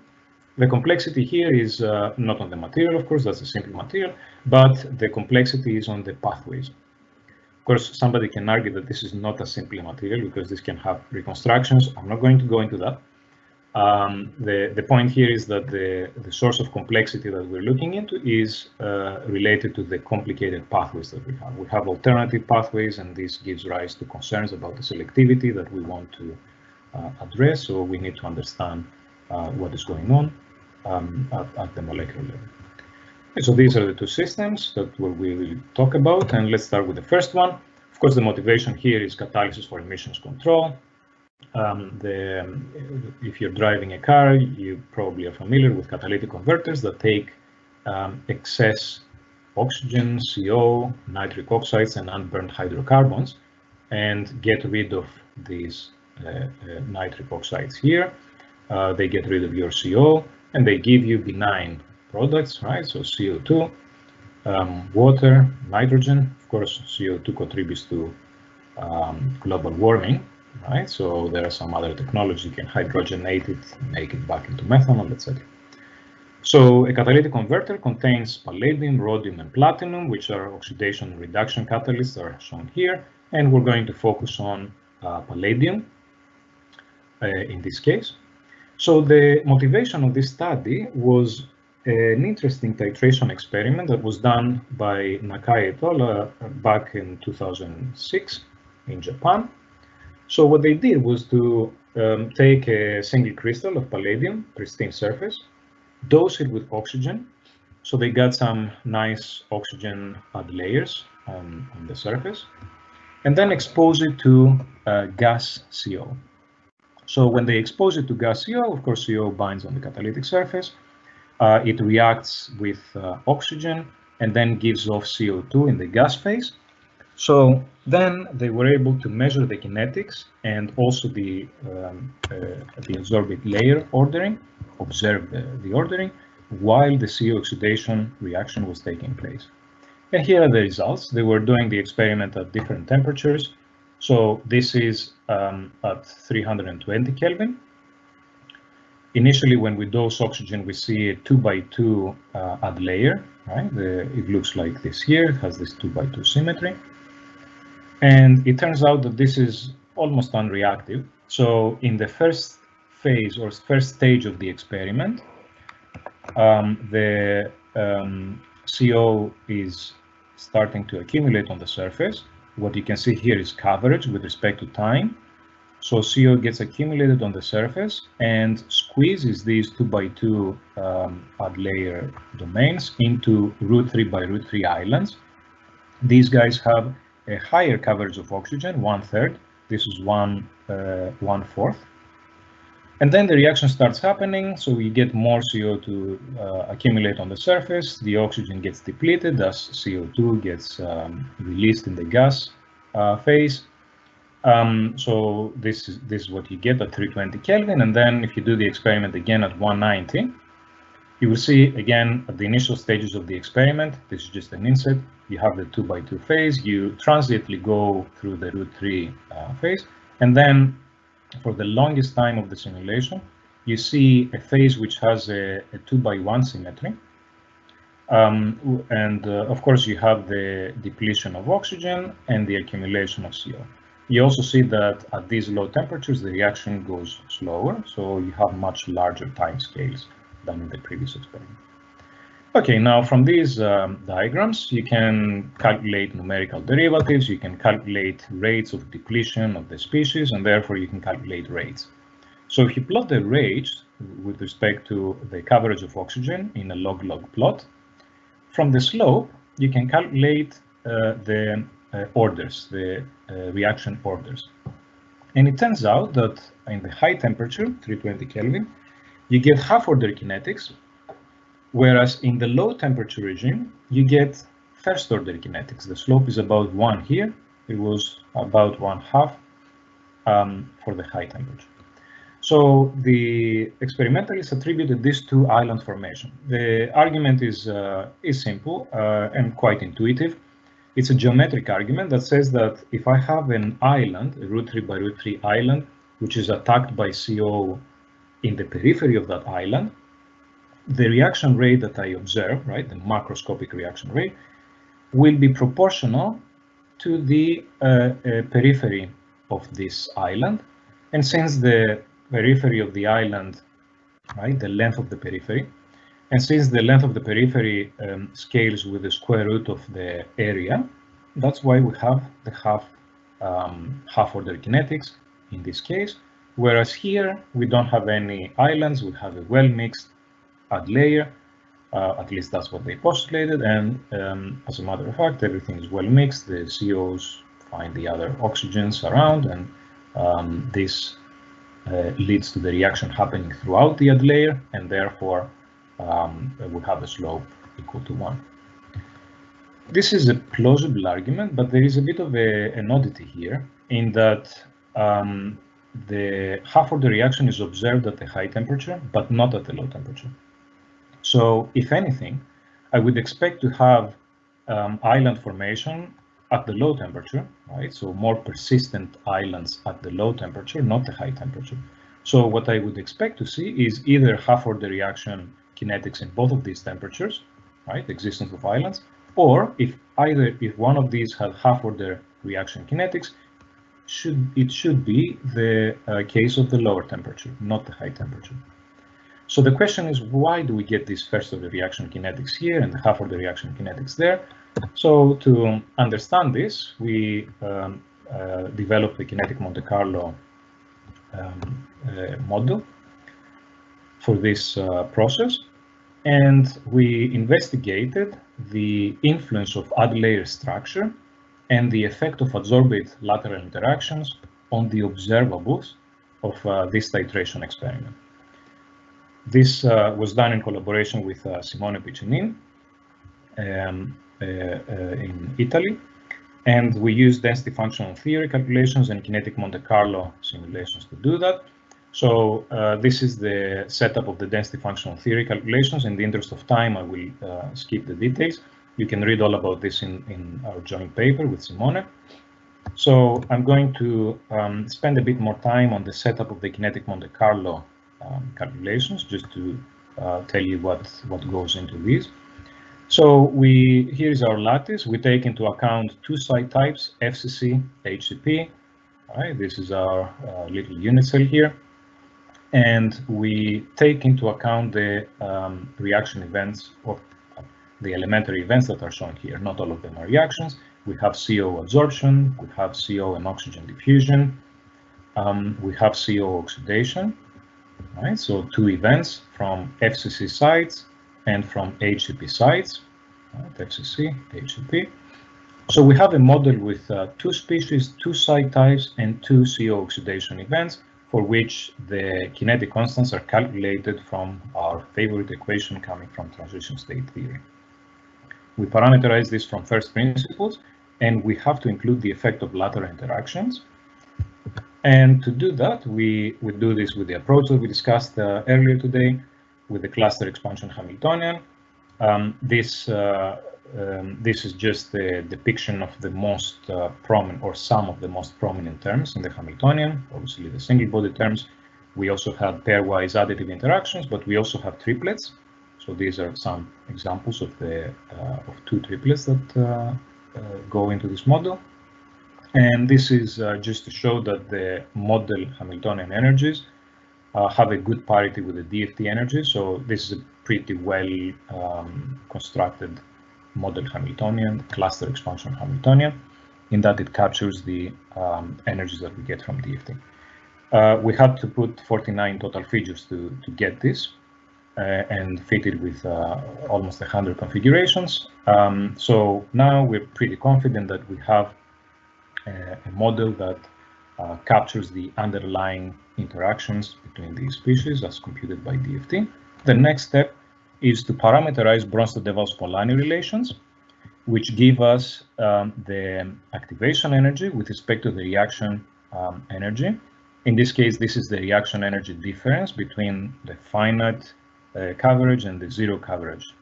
The complexity here is not on the material, of course, that's a simple material, but the complexity is on the pathways. Of course, somebody can argue that this is not a simple material because this can have reconstructions. I'm not going to go into that. The point here is that the source of complexity that we're looking into is related to the complicated pathways that we have. We have alternative pathways, and this gives rise to concerns about the selectivity that we want to address. So we need to understand what is going on at the molecular level. Okay, so these are the two systems that we will talk about, and let's start with the first one. Of course, the motivation here is catalysis for emissions control. If you're driving a car, you probably are familiar with catalytic converters that take excess oxygen, CO, nitric oxides, and unburned hydrocarbons and get rid of these nitric oxides here. They get rid of your CO and they give you benign products, right? So CO2, water, nitrogen. Of course, CO2 contributes to global warming, right? So there are some other technologies you can hydrogenate it, make it back into methanol, etc. So a catalytic converter contains palladium, rhodium, and platinum, which are oxidation and reduction catalysts, are shown here. And we're going to focus on palladium in this case. So the motivation of this study was an interesting titration experiment that was done by Nakai et al. Back in 2006 in Japan. So what they did was to take a single crystal of palladium, pristine surface, dose it with oxygen. So they got some nice oxygen layers on the surface, and then expose it to gas CO. So when they expose it to gas CO, of course, CO binds on the catalytic surface. it reacts with oxygen and then gives off CO2 in the gas phase. So then they were able to measure the kinetics and also the adsorbate layer ordering, observe the ordering, while the CO oxidation reaction was taking place. And here are the results. They were doing the experiment at different temperatures. So this is at 320 Kelvin. Initially, when we dose oxygen, we see a 2x2 ad layer, right? It looks like this here. It has this 2x2 symmetry. And it turns out that this is almost unreactive. So in the first phase or first stage of the experiment, the CO is starting to accumulate on the surface. What you can see here is coverage with respect to time. So CO gets accumulated on the surface and squeezes these 2x2 ad layer domains into √3 islands. These guys have a higher coverage of oxygen, 1/3. This is 1/4. And then the reaction starts happening, so we get more CO to accumulate on the surface. The oxygen gets depleted, thus CO2 gets released in the gas phase. So this is what you get at 320 Kelvin. And then if you do the experiment again at 190, you will see again at the initial stages of the experiment, this is just an inset, you have the 2x2 phase, you transiently go through the √3 phase, and then for the longest time of the simulation, you see a phase which has a 2x1 symmetry. Of course, you have the depletion of oxygen and the accumulation of CO. You also see that at these low temperatures, the reaction goes slower, so you have much larger time scales than in the previous experiment. Okay, now from these diagrams, you can calculate numerical derivatives, you can calculate rates of depletion of the species, and therefore you can calculate rates. So if you plot the rates with respect to the coverage of oxygen in a log-log plot, from the slope, you can calculate the orders, the reaction orders. And it turns out that in the high temperature, 320 Kelvin, you get half-order kinetics, whereas in the low temperature regime, you get first-order kinetics. The slope is about 1 here. It was about 1/2 for the high temperature. So the experimentalists attributed this to island formation. The argument is simple and quite intuitive. It's a geometric argument that says that if I have an island, a √3 island, which is attacked by CO in the periphery of that island, the reaction rate that I observe, right, the macroscopic reaction rate, will be proportional to the periphery of this island. And since the periphery of the island, right, the length of the periphery, and since the length of the periphery scales with the square root of the area, that's why we have the half-order kinetics in this case. Whereas here, we don't have any islands, we have a well-mixed ad layer, at least that's what they postulated, and as a matter of fact, everything is well-mixed, the COs find the other oxygens around, and this leads to the reaction happening throughout the ad layer, and therefore we have a slope equal to 1. This is a plausible argument, but there is a bit of an oddity here, in that the half-order reaction is observed at the high temperature, but not at the low temperature. So, if anything, I would expect to have island formation at the low temperature, right? So more persistent islands at the low temperature, not the high temperature. So what I would expect to see is either half-order reaction kinetics in both of these temperatures, right? The existence of islands, or if one of these had half-order reaction kinetics, it should be the case of the lower temperature, not the high temperature. So the question is, why do we get these first-order reaction kinetics here and the half-order reaction kinetics there? So to understand this, we developed the Kinetic Monte Carlo model for this process, and we investigated the influence of ad layer structure and the effect of adsorbate lateral interactions on the observables of this titration experiment. This was done in collaboration with Simone Piccinini in Italy, and we used density functional theory calculations and kinetic Monte Carlo simulations to do that. So this is the setup of the density functional theory calculations. In the interest of time, I will skip the details. You can read all about this in our joint paper with Simone. So I'm going to spend a bit more time on the setup of the kinetic Monte Carlo calculations, just to tell you what goes into these. So here is our lattice. We take into account two side types, FCC, HCP. All right, this is our little unit cell here. And we take into account the reaction events, or the elementary events that are shown here. Not all of them are reactions. We have CO absorption, we have CO and oxygen diffusion, we have CO oxidation. Right, so two events from FCC sites and from HCP sites, right, FCC, HCP. So we have a model with two species, two site types, and two CO oxidation events, for which the kinetic constants are calculated from our favorite equation coming from transition state theory. We parameterize this from first principles, and we have to include the effect of lateral interactions. And to do that, we do this with the approach that we discussed earlier today, with the cluster expansion Hamiltonian. This is just the depiction of the most prominent, or some of the most prominent terms in the Hamiltonian. Obviously, the single body terms. We also have pairwise additive interactions, but we also have triplets. So these are some examples of two triplets that go into this model. And this is just to show that the model Hamiltonian energies have a good parity with the DFT energy. So this is a pretty well constructed model Hamiltonian, cluster expansion Hamiltonian, in that it captures the energies that we get from DFT. We had to put 49 total figures to get this and fit it with almost 100 configurations. So now we're pretty confident that we have a model that captures the underlying interactions between these species as computed by DFT. The next step is to parameterize Bronsted-DeVos-Polanyi relations, which give us the activation energy with respect to the reaction energy. In this case, this is the reaction energy difference between the finite coverage and the zero coverage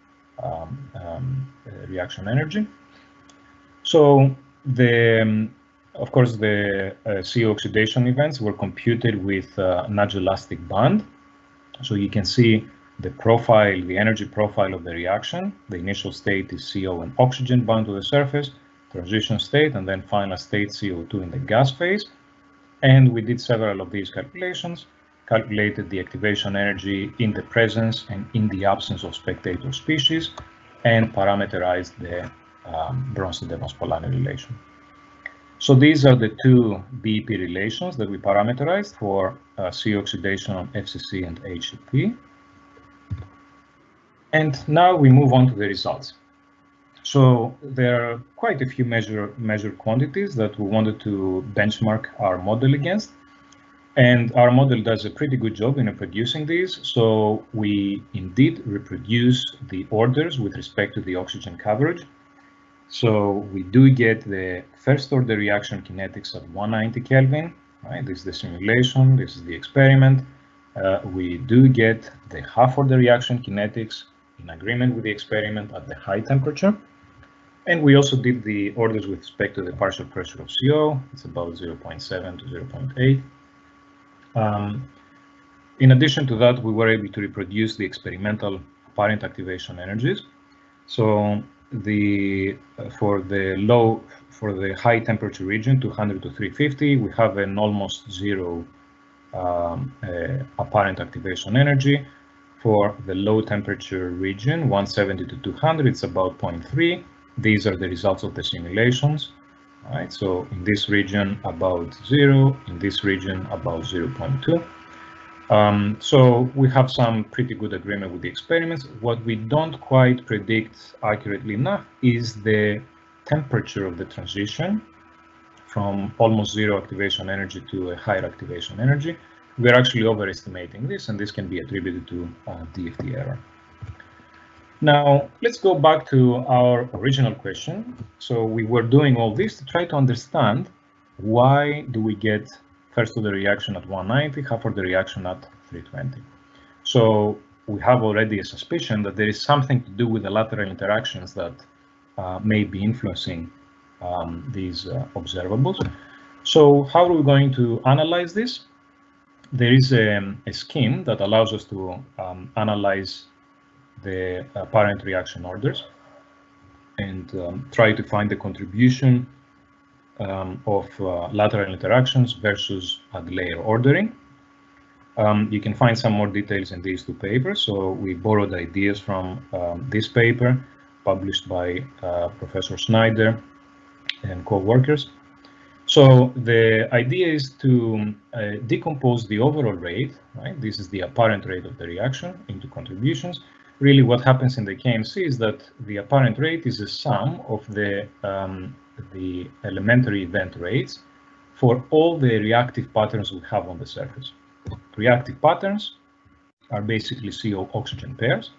reaction energy. So of course, the CO oxidation events were computed with nudge elastic band. So you can see the profile, the energy profile of the reaction. The initial state is CO and oxygen bound to the surface, transition state, and then final state CO2 in the gas phase. And we did several of these calculations, calculated the activation energy in the presence and in the absence of spectator species, and parameterized the Bronsted-DeVos-Polanyi relation. So these are the two BEP relations that we parameterized for CO oxidation on FCC and HCP. And now we move on to the results. So there are quite a few measured quantities that we wanted to benchmark our model against. And our model does a pretty good job in reproducing these. So we indeed reproduce the orders with respect to the oxygen coverage. So we do get the first order reaction kinetics at 190 Kelvin, right? This is the simulation, this is the experiment. We do get the half order reaction kinetics in agreement with the experiment at the high temperature. And we also did the orders with respect to the partial pressure of CO. It's about 0.7 to 0.8. In addition to that, we were able to reproduce the experimental apparent activation energies. So for the high temperature region, 200 to 350, we have an almost zero apparent activation energy. For the low temperature region, 170 to 200, it's about 0.3. These are the results of the simulations. All right, so in this region about 0, in this region about 0.2. So we have some pretty good agreement with the experiments. What we don't quite predict accurately enough is the temperature of the transition from almost zero activation energy to a higher activation energy. we're actually overestimating this, and this can be attributed to DFT error. Now, let's go back to our original question. So we were doing all this to try to understand why do we get first order reaction at 190, half order reaction at 320. So we have already a suspicion that there is something to do with the lateral interactions that may be influencing these observables. So how are we going to analyze this? There is a scheme that allows us to analyze the apparent reaction orders and try to find the contribution of lateral interactions versus layer ordering. You can find some more details in these two papers. So we borrowed ideas from this paper published by Professor Snyder and co-workers. So the idea is to decompose the overall rate, right? This is the apparent rate of the reaction into contributions. Really what happens in the KMC is that the apparent rate is a sum of the elementary event rates for all the reactive patterns we have on the surface. Reactive patterns are basically CO oxygen pairs.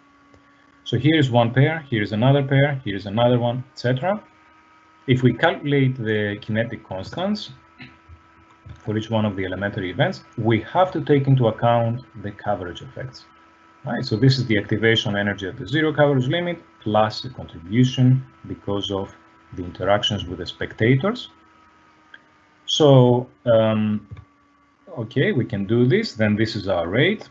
So here is one pair, here is another pair, here is another one, etc. If we calculate the kinetic constants for each one of the elementary events, we have to take into account the coverage effects. Right, so this is the activation energy at the zero coverage limit plus the contribution because of the interactions with the spectators. So, okay, we can do this. Then this is our rate.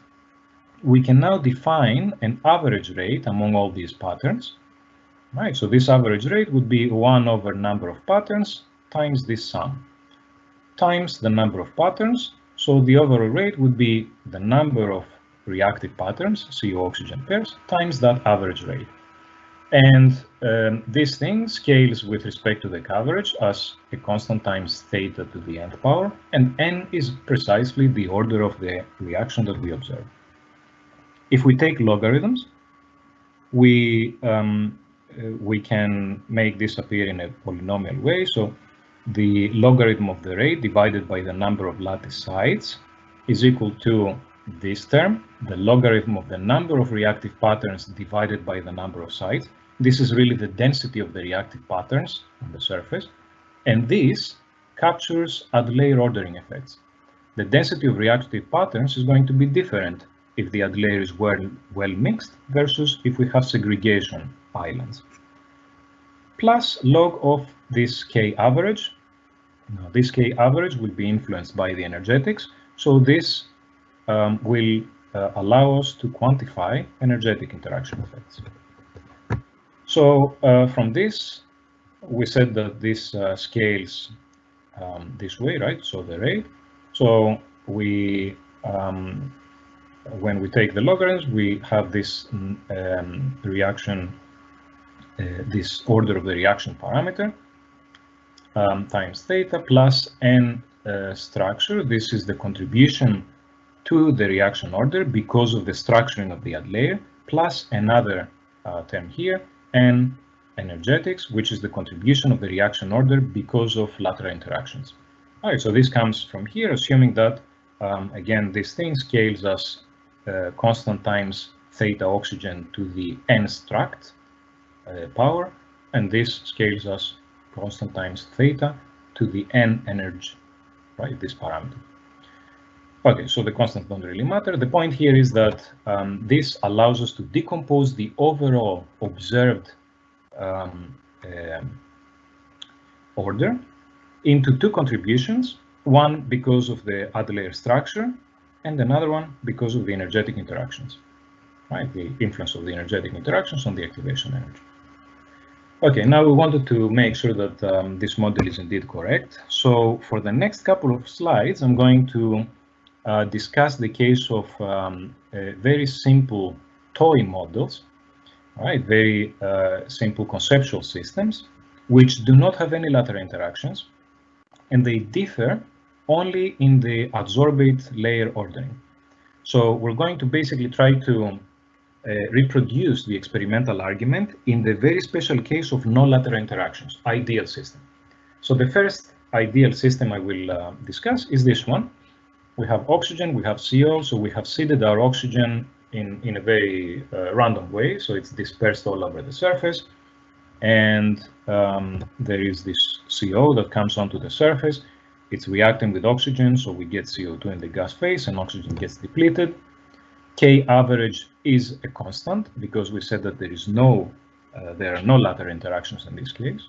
We can now define an average rate among all these patterns. Right, so this average rate would be 1 over number of patterns times this sum times the number of patterns. So the overall rate would be the number of reactive patterns, CO oxygen pairs, times that average rate. And this thing scales with respect to the coverage as a constant times theta to the nth power, and n is precisely the order of the reaction that we observe. If we take logarithms, we can make this appear in a polynomial way. So the logarithm of the rate divided by the number of lattice sides is equal to this term, the logarithm of the number of reactive patterns divided by the number of sides. This is really the density of the reactive patterns on the surface, and this captures ad layer ordering effects. The density of reactive patterns is going to be different if the ad layer is well mixed versus if we have segregation islands. Plus log of this K average. Now, this K average will be influenced by the energetics, so this will allow us to quantify energetic interaction effects. So from this, we said that this scales this way, right? So the rate. So we, when we take the logarithms, we have this reaction, this order of the reaction parameter times theta plus n structure. This is the contribution to the reaction order because of the structuring of the ad layer, plus another term here, and energetics, which is the contribution of the reaction order because of lateral interactions. All right, so this comes from here, assuming that, again, this thing scales as constant times theta oxygen to the n struct power, and this scales as constant times theta to the n energy, right, this parameter. Okay, so the constants don't really matter. The point here is that this allows us to decompose the overall observed order into two contributions, one because of the ad layer structure and another one because of the energetic interactions, right? The influence of the energetic interactions on the activation energy. Okay, now we wanted to make sure that this model is indeed correct. So for the next couple of slides, I'm going to discuss the case of very simple toy models, right? Very simple conceptual systems, which do not have any lateral interactions, and they differ only in the adsorbate layer ordering. So we're going to basically try to reproduce the experimental argument in the very special case of no lateral interactions, ideal system. So the first ideal system I will discuss is this one. we have oxygen, we have CO, so we have seeded our oxygen in a very random way, so it's dispersed all over the surface, and there is this CO that comes onto the surface. It's reacting with oxygen, so we get CO2 in the gas phase, and oxygen gets depleted. K average is a constant because we said that there are no lateral interactions in this case.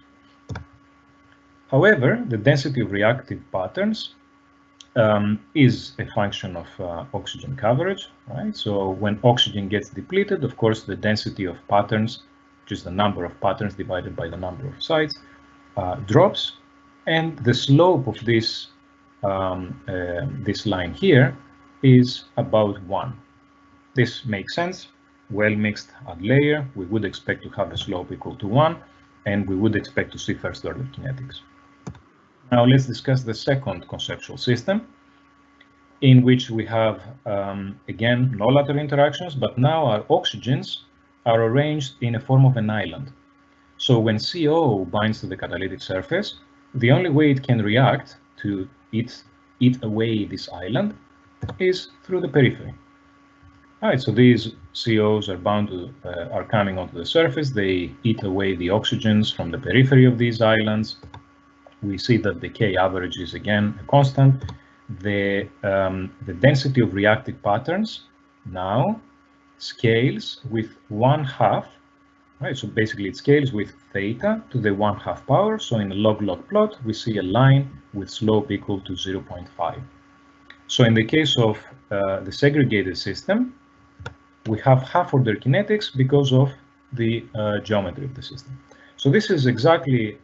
However, the density of reactive patterns is a function of oxygen coverage, right? So when oxygen gets depleted, of course, the density of patterns, which is the number of patterns divided by the number of sites, drops, and the slope of this this line here is about 1. This makes sense. Well-mixed odd layer, we would expect to have a slope equal to 1, and we would expect to see first-order kinetics. Now let's discuss the second conceptual system, in which we have, again, no lateral interactions, but now our oxygens are arranged in a form of an island. So when CO binds to the catalytic surface, the only way it can react to eat away this island is through the periphery. All right, so these COs are coming onto the surface. They eat away the oxygens from the periphery of these islands. We see that the K average is again a constant. The density of reactive patterns now scales with 1/2. Right, so basically it scales with theta to the 1/2 power. So in a log-log plot, we see a line with slope equal to 0.5. So in the case of the segregated system, we have half-order kinetics because of the geometry of the system. So this is exactly,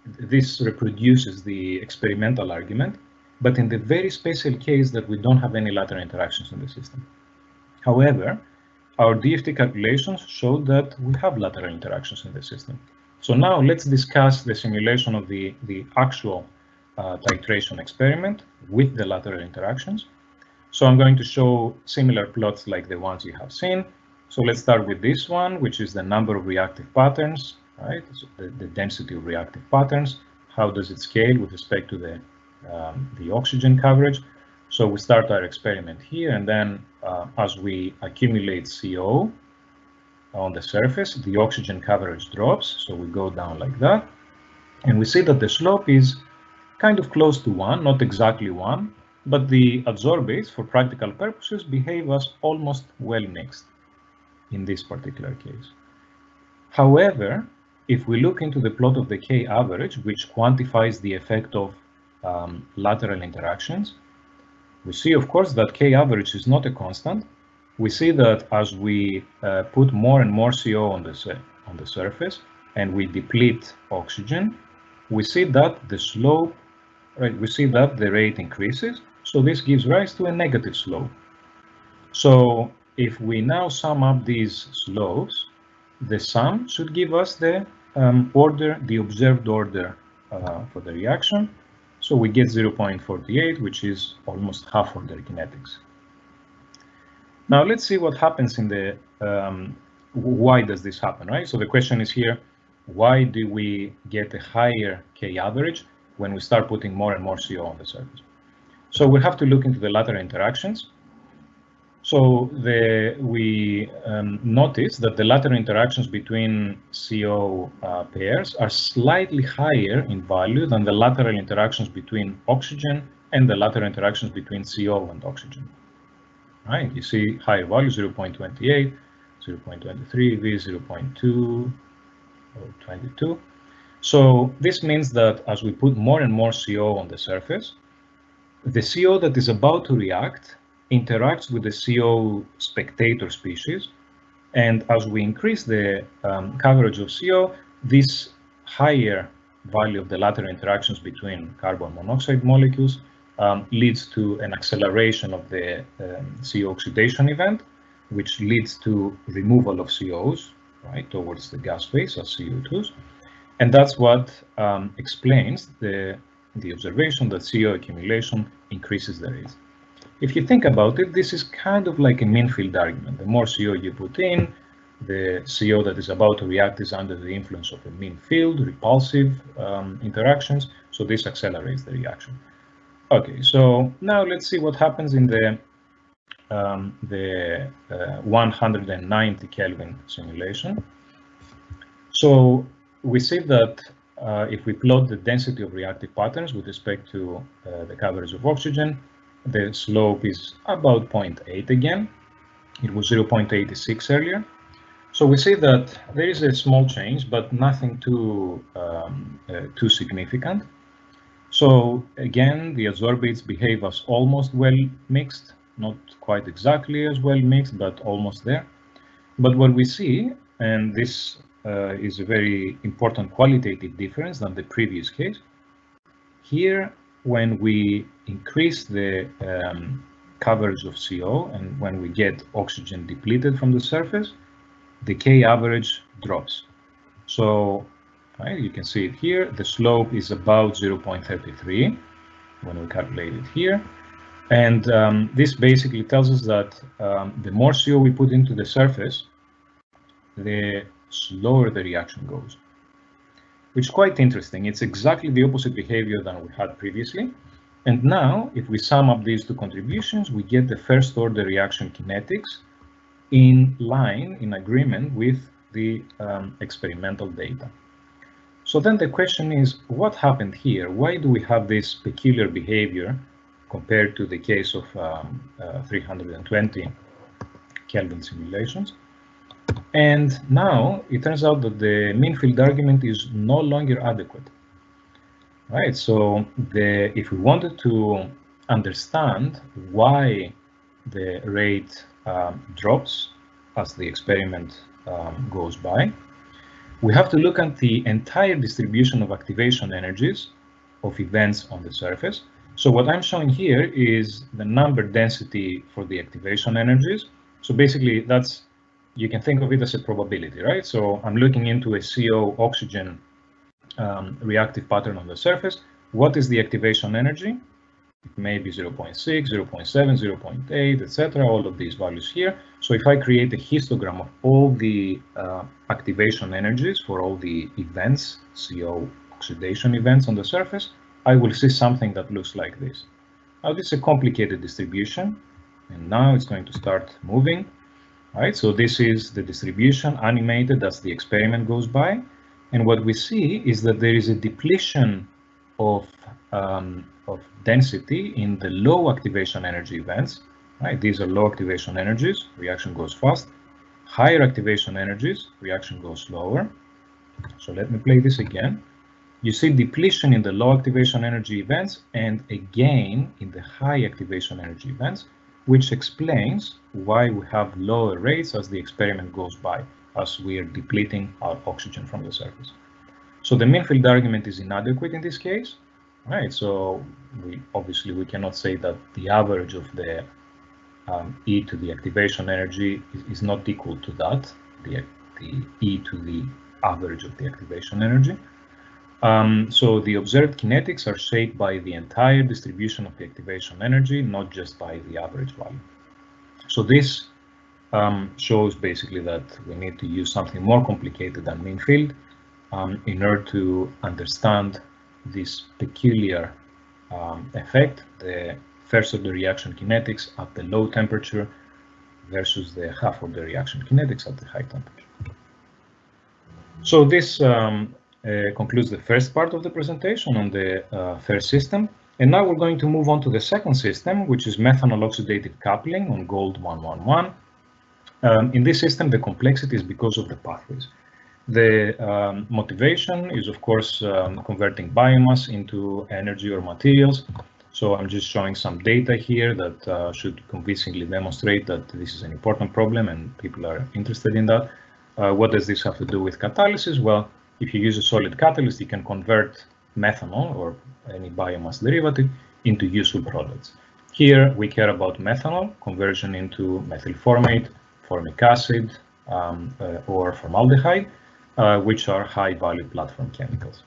this reproduces the experimental argument, but in the very special case that we don't have any lateral interactions in the system. However, our DFT calculations showed that we have lateral interactions in the system. So now let's discuss the simulation of the actual titration experiment with the lateral interactions. So I'm going to show similar plots like the ones you have seen. So let's start with this one, which is the number of reactive patterns, right? So the density of reactive patterns. How does it scale with respect to the oxygen coverage? So we start our experiment here, and then as we accumulate CO on the surface, the oxygen coverage drops. So we go down like that, and we see that the slope is kind of close to 1, not exactly 1, but the adsorbates, for practical purposes, behave as almost well-mixed in this particular case. However, if we look into the plot of the K average, which quantifies the effect of lateral interactions, we see, of course, that K average is not a constant. We see that as we put more and more CO on the surface and we deplete oxygen, we see that the slope, right, we see that the rate increases. So this gives rise to a negative slope. So if we now sum up these slopes, the sum should give us the observed order for the reaction. So we get 0.48, which is almost half-order kinetics. Now let's see what happens in the, why does this happen, right? So the question is here, why do we get a higher K average when we start putting more and more CO on the surface? So we have to look into the lateral interactions. So we notice that the lateral interactions between CO pairs are slightly higher in value than the lateral interactions between oxygen and the lateral interactions between CO and oxygen. Right? You see higher value, 0.28, 0.23, V 0.2, or 22. So this means that as we put more and more CO on the surface, the CO that is about to react interacts with the CO spectator species, and as we increase the coverage of CO, this higher value of the lateral interactions between carbon monoxide molecules leads to an acceleration of the CO oxidation event, which leads to removal of COs, right, towards the gas phase as CO2s, and that's what explains the observation that CO accumulation increases the rate. If you think about it, this is kind of like a mean field argument. The more CO you put in, the CO that is about to react is under the influence of a mean field, repulsive interactions, so this accelerates the reaction. Okay, so now let's see what happens in the 190 Kelvin simulation. So we see that if we plot the density of reactive patterns with respect to the coverage of oxygen, the slope is about 0.8 again. It was 0.86 earlier. So we see that there is a small change, but nothing too significant. So again, the adsorbates behave as almost well mixed, not quite exactly as well mixed, but almost there. But what we see, and this is a very important qualitative difference than the previous case, here when we increase the coverage of CO and when we get oxygen depleted from the surface, the K average drops. So you can see it here. The slope is about 0.33 when we calculate it here. And this basically tells us that the more CO we put into the surface, the slower the reaction goes, which is quite interesting. It's exactly the opposite behavior than we had previously. And now, if we sum up these two contributions, we get the first order reaction kinetics in line, in agreement with the experimental data. So then the question is, what happened here? Why do we have this peculiar behavior compared to the case of 320 Kelvin simulations? And now it turns out that the mean field argument is no longer adequate. Right, so if we wanted to understand why the rate drops as the experiment goes by, we have to look at the entire distribution of activation energies of events on the surface. So what I'm showing here is the number density for the activation energies. So basically that's, you can think of it as a probability, right? So I'm looking into a CO oxygen reactive pattern on the surface. What is the activation energy? It may be 0.6, 0.7, 0.8, etc. All of these values here. So if I create a histogram of all the activation energies for all the events, CO oxidation events on the surface, I will see something that looks like this. Now this is a complicated distribution, and now it's going to start moving. All right, so this is the distribution animated as the experiment goes by. And what we see is that there is a depletion of density in the low activation energy events. Right, these are low activation energies, reaction goes fast. Higher activation energies, reaction goes slower. So let me play this again. You see depletion in the low activation energy events and a gain in the high activation energy events, which explains why we have lower rates as the experiment goes by, as we are depleting our oxygen from the surface. So the mean field argument is inadequate in this case, right? So we cannot say that the average of the E to the activation energy is not equal to that, the E to the average of the activation energy. So the observed kinetics are shaped by the entire distribution of the activation energy, not just by the average value. So this shows basically that we need to use something more complicated than mean field in order to understand this peculiar effect, the first order reaction kinetics at the low temperature versus the half order reaction kinetics at the high temperature. So this concludes the first part of the presentation on the first system. And now we're going to move on to the second system, which is methanol oxidative coupling on gold 111. In this system, the complexity is because of the pathways. The motivation is, of course, converting biomass into energy or materials. So I'm just showing some data here that should convincingly demonstrate that this is an important problem and people are interested in that. What does this have to do with catalysis? Well, if you use a solid catalyst, you can convert methanol or any biomass derivative into useful products. Here, we care about methanol, conversion into methyl formate, formic acid, or formaldehyde, which are high-value platform chemicals.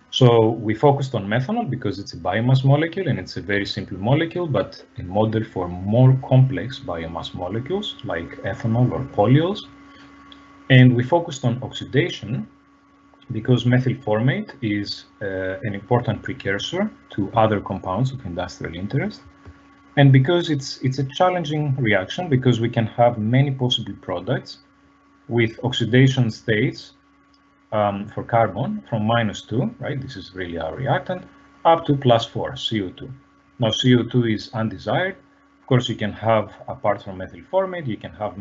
So we focused on methanol because it's a biomass molecule and it's a very simple molecule, but a model for more complex biomass molecules like ethanol or polyols. And we focused on oxidation because methyl formate is an important precursor to other compounds of industrial interest, and because it's a challenging reaction because we can have many possible products with oxidation states for carbon from -2, right? This is really our reactant, up to +4, CO2. Now CO2 is undesired. Of course, you can have, apart from methyl formate, you can have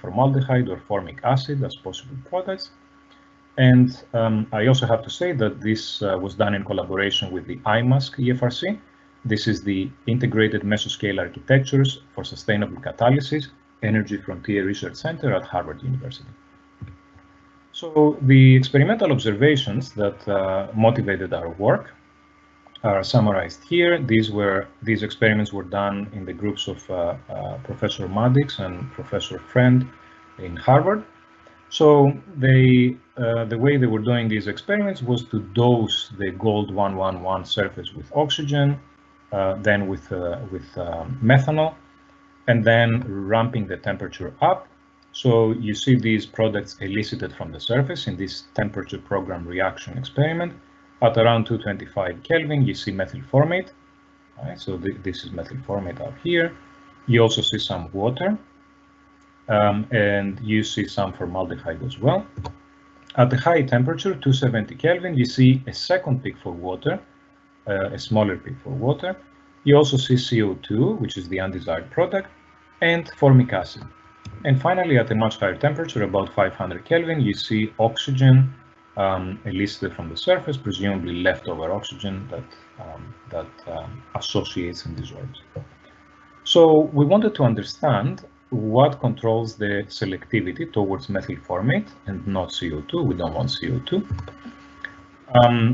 formaldehyde or formic acid as possible products. And I also have to say that this was done in collaboration with the IMASC EFRC. This is the Integrated Mesoscale Architectures for Sustainable Catalysis Energy Frontier Research Center at Harvard University. So the experimental observations that motivated our work are summarized here. These experiments were done in the groups of Professor Madix and Professor Friend in Harvard. So the way they were doing these experiments was to dose the gold 111 surface with oxygen, then with methanol, and then ramping the temperature up. So you see these products elicited from the surface in this temperature program reaction experiment. At around 225 Kelvin, you see methyl formate. Right? So this is methyl formate out here. You also see some water, and you see some formaldehyde as well. At the high temperature, 270 Kelvin, you see a second peak for water, a smaller peak for water. You also see CO2, which is the undesired product, and formic acid. And finally, at a much higher temperature, about 500 Kelvin, you see oxygen elicited from the surface, presumably leftover oxygen that associates and dissolves. So we wanted to understand what controls the selectivity towards methyl formate and not CO2. We don't want CO2.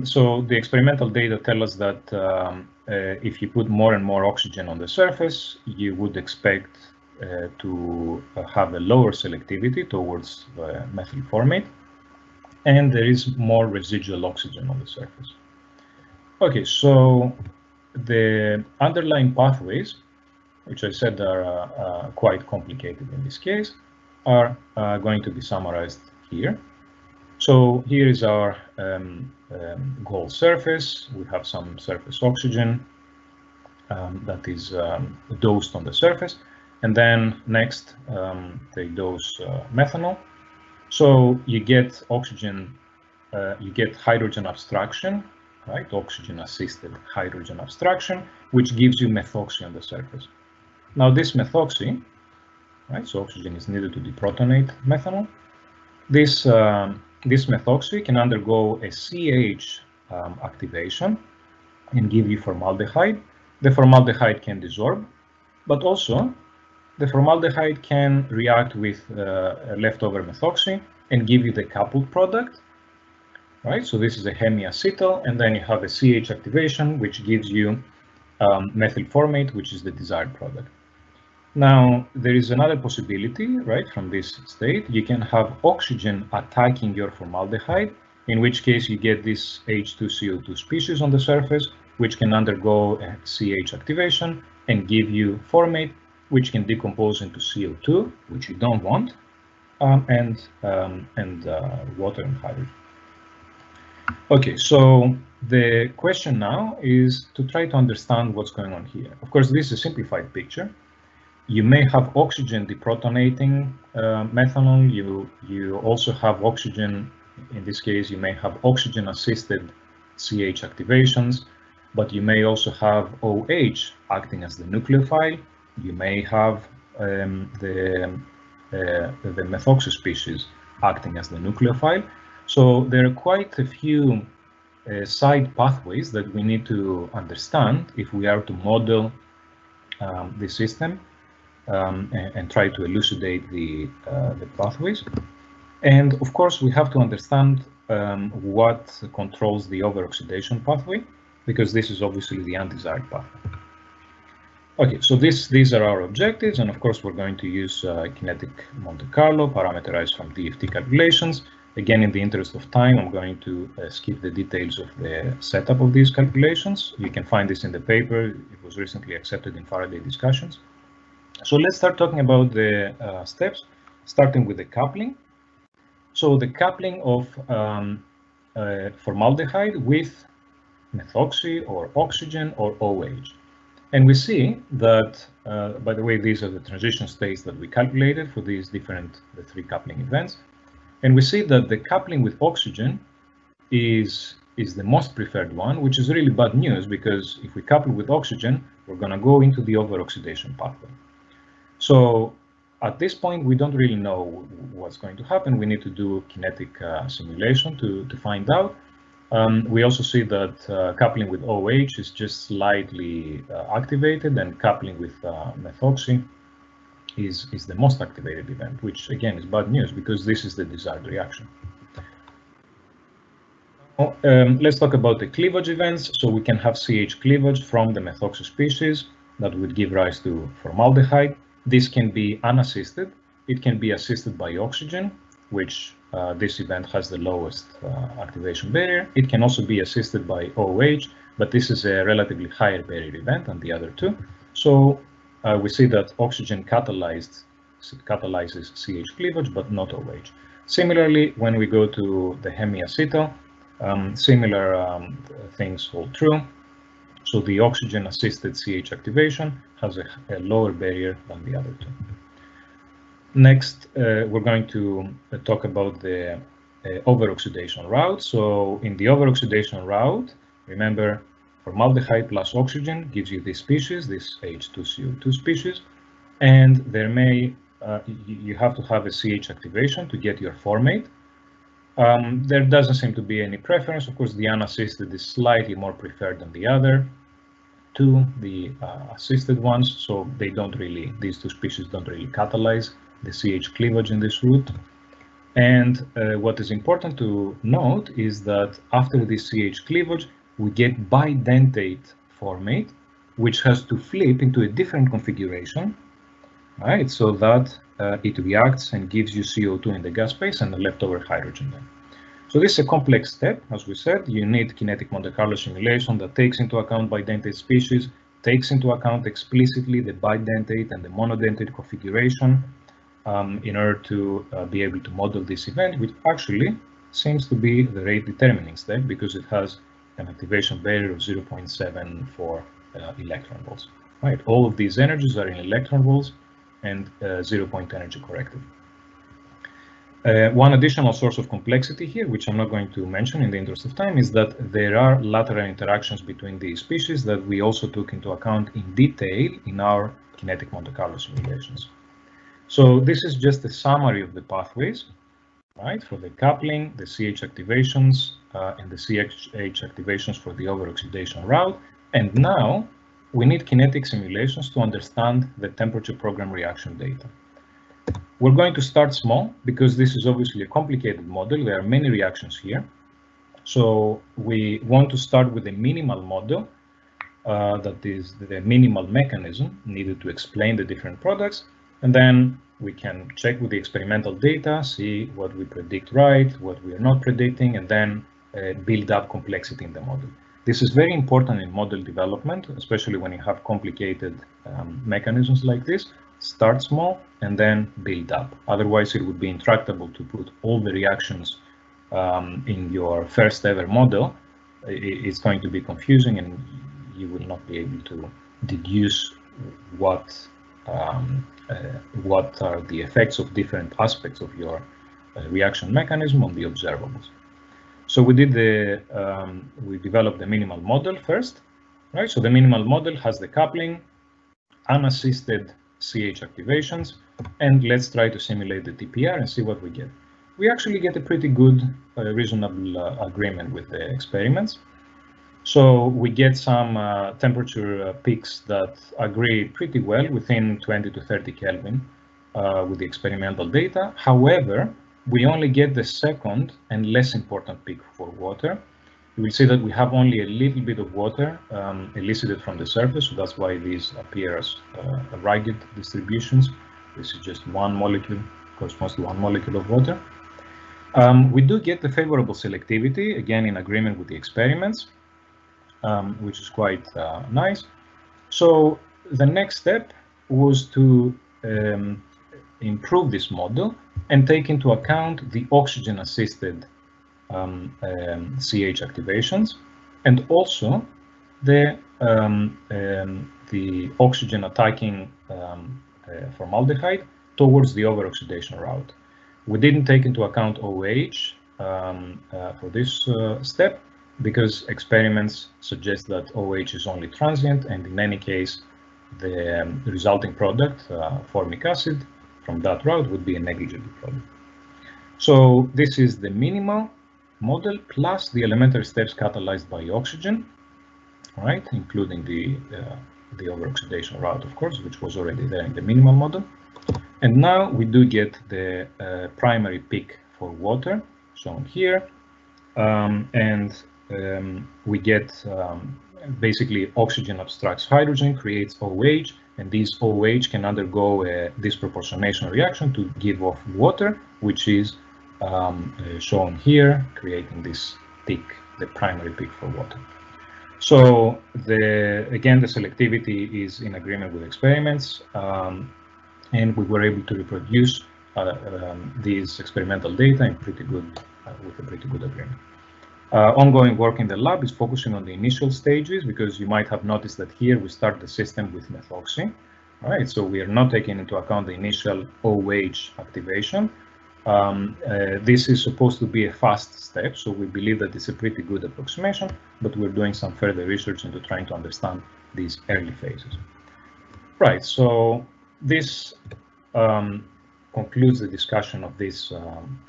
So the experimental data tell us that if you put more and more oxygen on the surface, you would expect to have a lower selectivity towards methyl formate, and there is more residual oxygen on the surface. Okay, so the underlying pathways, which I said are quite complicated in this case, are going to be summarized here. So here is our gold surface. We have some surface oxygen that is dosed on the surface. And then next, they dose methanol. So you get oxygen, you get hydrogen abstraction, right? Oxygen-assisted hydrogen abstraction, which gives you methoxy on the surface. Now this methoxy, right? So oxygen is needed to deprotonate methanol. This methoxy can undergo a CH activation and give you formaldehyde. The formaldehyde can desorb, but also the formaldehyde can react with leftover methoxy and give you the coupled product, right? So this is a hemiacetal, and then you have a CH activation, which gives you methyl formate, which is the desired product. Now, there is another possibility, right, from this state. You can have oxygen attacking your formaldehyde, in which case you get this H2CO2 species on the surface, which can undergo a CH activation and give you formate, which can decompose into CO2, which you don't want, and water and hydrogen. Okay, so the question now is to try to understand what's going on here. Of course, this is a simplified picture. You may have oxygen deprotonating methanol. You also have oxygen. In this case, you may have oxygen-assisted CH activations, but you may also have OH acting as the nucleophile. You may have the methoxy species acting as the nucleophile. So there are quite a few side pathways that we need to understand if we are to model the system and try to elucidate the pathways. And of course, we have to understand what controls the overoxidation pathway, because this is obviously the undesired pathway. Okay, so these are our objectives, and of course we're going to use Kinetic Monte Carlo parameterized from DFT calculations. Again, in the interest of time, I'm going to skip the details of the setup of these calculations. You can find this in the paper. It was recently accepted in Faraday discussions. So let's start talking about the steps, starting with the coupling. So the coupling of formaldehyde with methoxy or oxygen or OH. And we see that, by the way, these are the transition states that we calculated for these different, the three coupling events. And we see that the coupling with oxygen is the most preferred one, which is really bad news, because if we couple with oxygen, we're going to go into the over-oxidation pathway. So at this point, we don't really know what's going to happen. We need to do kinetic simulation to find out. We also see that coupling with OH is just slightly activated, and coupling with methoxy is the most activated event, which again is bad news because this is the desired reaction. Let's talk about the cleavage events. So we can have CH cleavage from the methoxy species that would give rise to formaldehyde. This can be unassisted. It can be assisted by oxygen, which this event has the lowest activation barrier. It can also be assisted by OH, but this is a relatively higher barrier event than the other two. So we see that oxygen catalyzes CH cleavage, but not OH. Similarly, when we go to the hemiacetal, similar things hold true. So the oxygen-assisted CH activation has a lower barrier than the other two. Next, we're going to talk about the over-oxidation route. So in the over-oxidation route, remember, formaldehyde plus oxygen gives you this species, this H2CO2 species, and there may you have to have a CH activation to get your formate. There doesn't seem to be any preference. Of course, the unassisted is slightly more preferred than the other two, the assisted ones. So they don't really, these two species don't really catalyze the CH cleavage in this route. And what is important to note is that after the CH cleavage, we get bidentate formate, which has to flip into a different configuration, right? So that it reacts and gives you CO2 in the gas phase and the leftover hydrogen there. So this is a complex step. As we said, you need kinetic Monte Carlo simulation that takes into account bidentate species, takes into account explicitly the bidentate and the monodentate configuration in order to be able to model this event, which actually seems to be the rate determining step because it has an activation barrier of 0.74 electron volts. Right, all of these energies are in electron volts and 0-point energy corrected. One additional source of complexity here, which I'm not going to mention in the interest of time, is that there are lateral interactions between these species that we also took into account in detail in our kinetic Monte Carlo simulations. So this is just a summary of the pathways, right, for the coupling, the CH activations, and the CH activations for the over-oxidation route. And now we need kinetic simulations to understand the temperature program reaction data. We're going to start small because this is obviously a complicated model. There are many reactions here. So we want to start with a minimal model, that is the minimal mechanism needed to explain the different products. And then we can check with the experimental data, see what we predict right, what we are not predicting, and then build up complexity in the model. This is very important in model development, especially when you have complicated mechanisms like this. Start small and then build up. Otherwise, it would be intractable to put all the reactions in your first ever model. It's going to be confusing and you will not be able to deduce what are the effects of different aspects of your reaction mechanism on the observables. So we did we developed the minimal model first, right? So the minimal model has the coupling, unassisted CH activations, and let's try to simulate the TPR and see what we get. We actually get a pretty good, reasonable agreement with the experiments. So we get some temperature peaks that agree pretty well within 20 to 30 Kelvin with the experimental data. However, we only get the second and less important peak for water. You will see that we have only a little bit of water elicited from the surface, so that's why these appear as ragged distributions. This is just one molecule, corresponds to one molecule of water. We do get the favorable selectivity, again in agreement with the experiments, which is quite nice. So the next step was to improve this model and take into account the oxygen-assisted CH activations, and also the oxygen attacking formaldehyde towards the overoxidation route. We didn't take into account OH for this step because experiments suggest that OH is only transient, and in any case, the resulting product, formic acid, from that route would be a negligible product. So this is the minimal model plus the elementary steps catalyzed by oxygen, right, including the overoxidation route, of course, which was already there in the minimal model. And now we do get the primary peak for water, shown here, and we get basically oxygen abstracts hydrogen, creates OH, and this OH can undergo a disproportionation reaction to give off water, which is shown here, creating this peak, the primary peak for water. So again, the selectivity is in agreement with experiments, and we were able to reproduce these experimental data in with a pretty good agreement. Ongoing work in the lab is focusing on the initial stages, because you might have noticed that here we start the system with methoxy. Right, so we are not taking into account the initial OH activation. This is supposed to be a fast step, so we believe that it's a pretty good approximation, but we're doing some further research into trying to understand these early phases. Right, so this concludes the discussion of this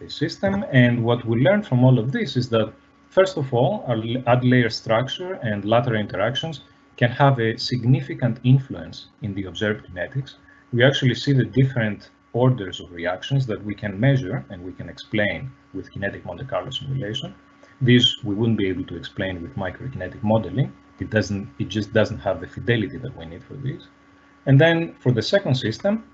system, and what we learned from all of this is that, first of all, our add layer structure and lateral interactions can have a significant influence in the observed kinetics. We actually see the different orders of reactions that we can measure and we can explain with kinetic Monte Carlo simulation. This we wouldn't be able to explain with microkinetic modeling. It just doesn't have the fidelity that we need for this. And then for the second system,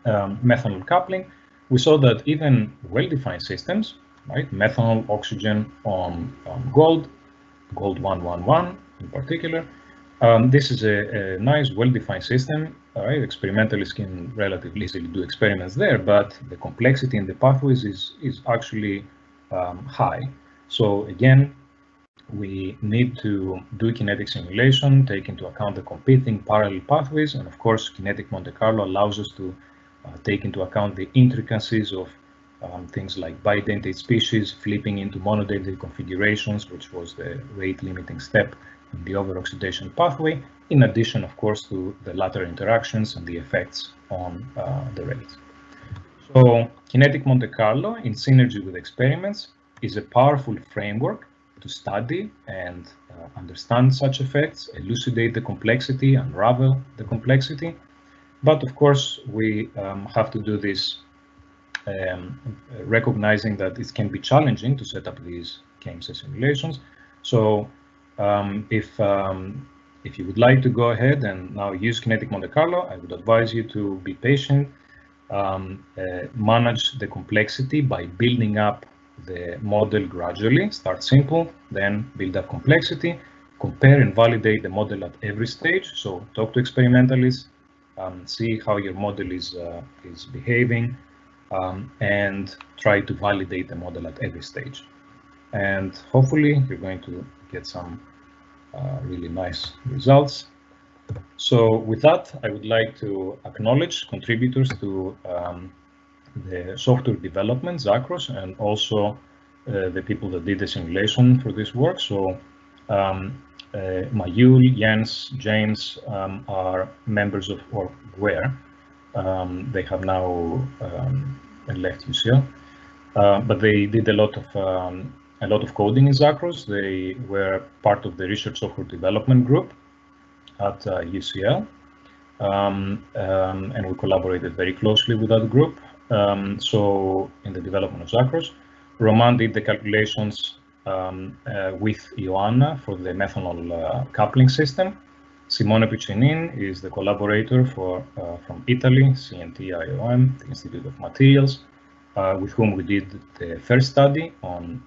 methanol coupling, we saw that even well-defined systems, right, methanol, oxygen on gold 111 in particular, this is a nice, well-defined system. All right, experimentalists can relatively easily do experiments there, but the complexity in the pathways is actually high. So again, we need to do kinetic simulation, take into account the competing parallel pathways, and of course, kinetic Monte Carlo allows us to take into account the intricacies of things like bidentate species flipping into monodentate configurations, which was the rate-limiting step in the overoxidation pathway, in addition, of course, to the lateral interactions and the effects on the rates. So kinetic Monte Carlo, in synergy with experiments, is a powerful framework to study and understand such effects, elucidate the complexity, unravel the complexity. But of course, we have to do this recognizing that it can be challenging to set up these Kmc simulations. So if you would like to go ahead and now use kinetic Monte Carlo, I would advise you to be patient, manage the complexity by building up the model gradually. Start simple, then build up complexity, compare and validate the model at every stage. So talk to experimentalists, see how your model is behaving, and try to validate the model at every stage. And hopefully you're going to get some really nice results. So with that, I would like to acknowledge contributors to the software development, Chakras, and also the people that did the simulation for this work. So Mayul, Jens, James are members of, or were, they have now left UCL, but they did a lot of coding in Chakras. They were part of the research software development group at UCL, and we collaborated very closely with that group. So in the development of Chakras, Roman did the calculations with Ioanna for the methanol coupling system. Simone Piccinin is the collaborator from Italy, CNT-IOM, the Institute of Materials, with whom we did the first study on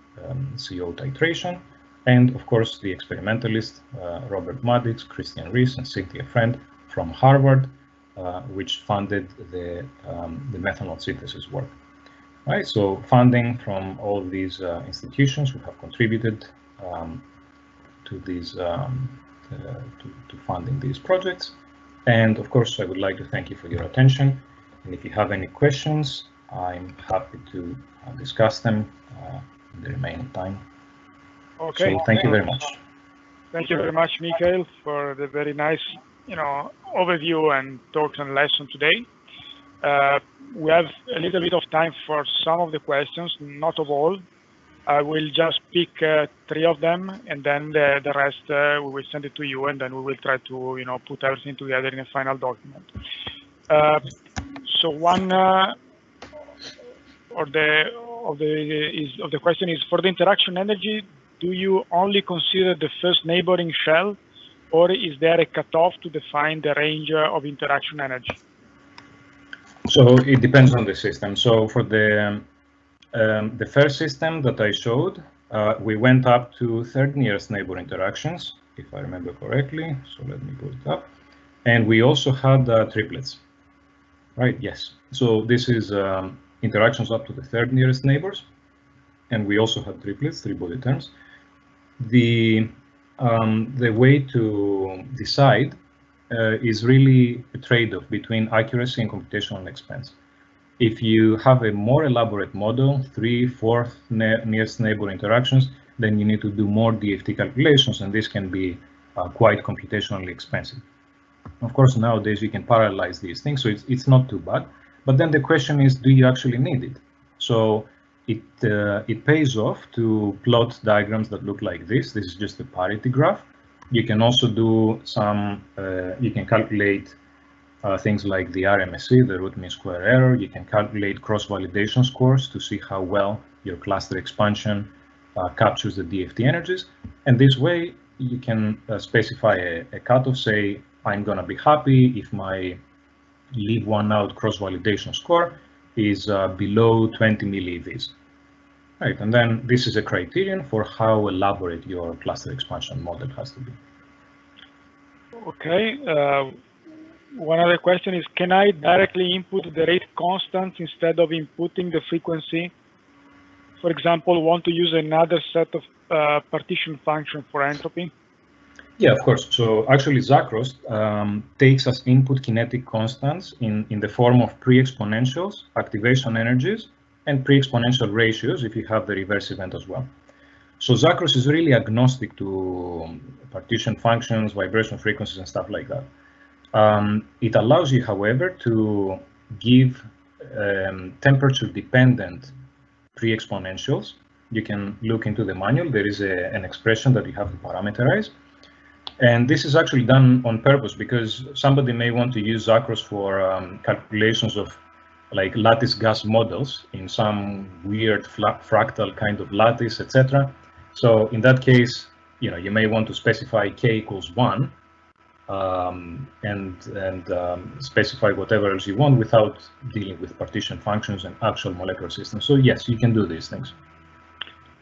CO titration, and of course the experimentalist Robert Maddox, Christian Rees, and Cynthia Friend from Harvard, which funded the methanol synthesis work. Right, so funding from all these institutions who have contributed to these to funding these projects. And of course, I would like to thank you for your attention. And if you have any questions, I'm happy to discuss them in the remaining time. Okay. So thank you very much. Thank you very much, Mikhail, for the very nice, overview and talks and lesson today. We have a little bit of time for some of the questions, not of all. I will just pick 3 of them, and then the rest we will send it to you, and then we will try to, put everything together in a final document. So one of the question is, for the interaction energy, do you only consider the first neighboring shell, or is there a cutoff to define the range of interaction energy? So it depends on the system. So for the first system that I showed, we went up to third nearest neighbor interactions, if I remember correctly. So let me put it up. And we also had triplets. Right, yes. So this is interactions up to the third nearest neighbors. And we also had triplets, 3 body terms. The way to decide is really a trade-off between accuracy and computational expense. If you have a more elaborate model, 3, 4 nearest neighbor interactions, then you need to do more DFT calculations, and this can be quite computationally expensive. Of course, nowadays you can parallelize these things, so it's not too bad. But then the question is, do you actually need it? So it pays off to plot diagrams that look like this. This is just a parity graph. You can also do some, you can calculate things like the RMSE, the root mean square error. You can calculate cross-validation scores to see how well your cluster expansion captures the DFT energies. And this way, you can specify a cutoff, say, I'm going to be happy if my leave one out cross-validation score is below 20 millieVs. Right, and then this is a criterion for how elaborate your cluster expansion model has to be. Okay. One other question is, can I directly input the rate constant instead of inputting the frequency? For example, want to use another set of partition function for entropy? Yeah, of course. So actually, Chakras takes as input kinetic constants in the form of pre-exponentials, activation energies, and pre-exponential ratios if you have the reverse event as well. So Chakras is really agnostic to partition functions, vibration frequencies, and stuff like that. It allows you, however, to give temperature-dependent pre-exponentials. You can look into the manual. There is an expression that you have to parameterize. And this is actually done on purpose because somebody may want to use Chakras for calculations of like lattice gas models in some weird fractal kind of lattice, etc. So in that case, you may want to specify k equals 1 and specify whatever else you want without dealing with partition functions and actual molecular systems. So yes, you can do these things.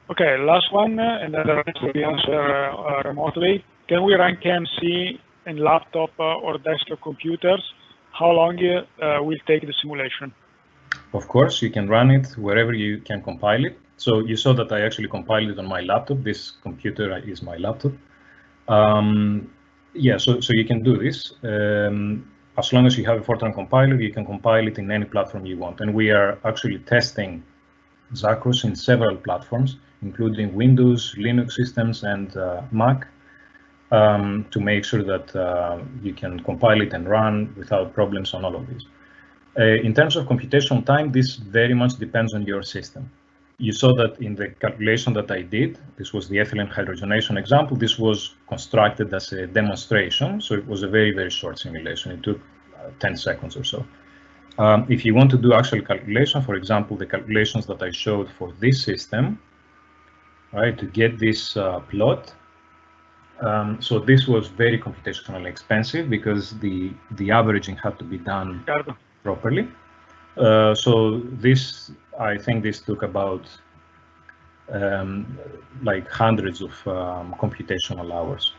Okay, last one, and then the rest will be answered remotely. Can we run Kmc in laptop or desktop computers? How long will take the simulation? Of course, you can run it wherever you can compile it. So you saw that I actually compiled it on my laptop. This computer is my laptop. Yeah, so you can do this. As long as you have a Fortran compiler, you can compile it in any platform you want. And we are actually testing Chakras in several platforms, including Windows, Linux systems, and Mac, to make sure that you can compile it and run without problems on all of these. In terms of computation time, this very much depends on your system. You saw that in the calculation that I did, this was the ethylene hydrogenation example. This was constructed as a demonstration, so it was a very, very short simulation. It took 10 seconds or so. If you want to do actual calculation, for example, the calculations that I showed for this system, right, to get this plot, so this was very computationally expensive because the averaging had to be done properly. So this, I think this took about like hundreds of computational hours.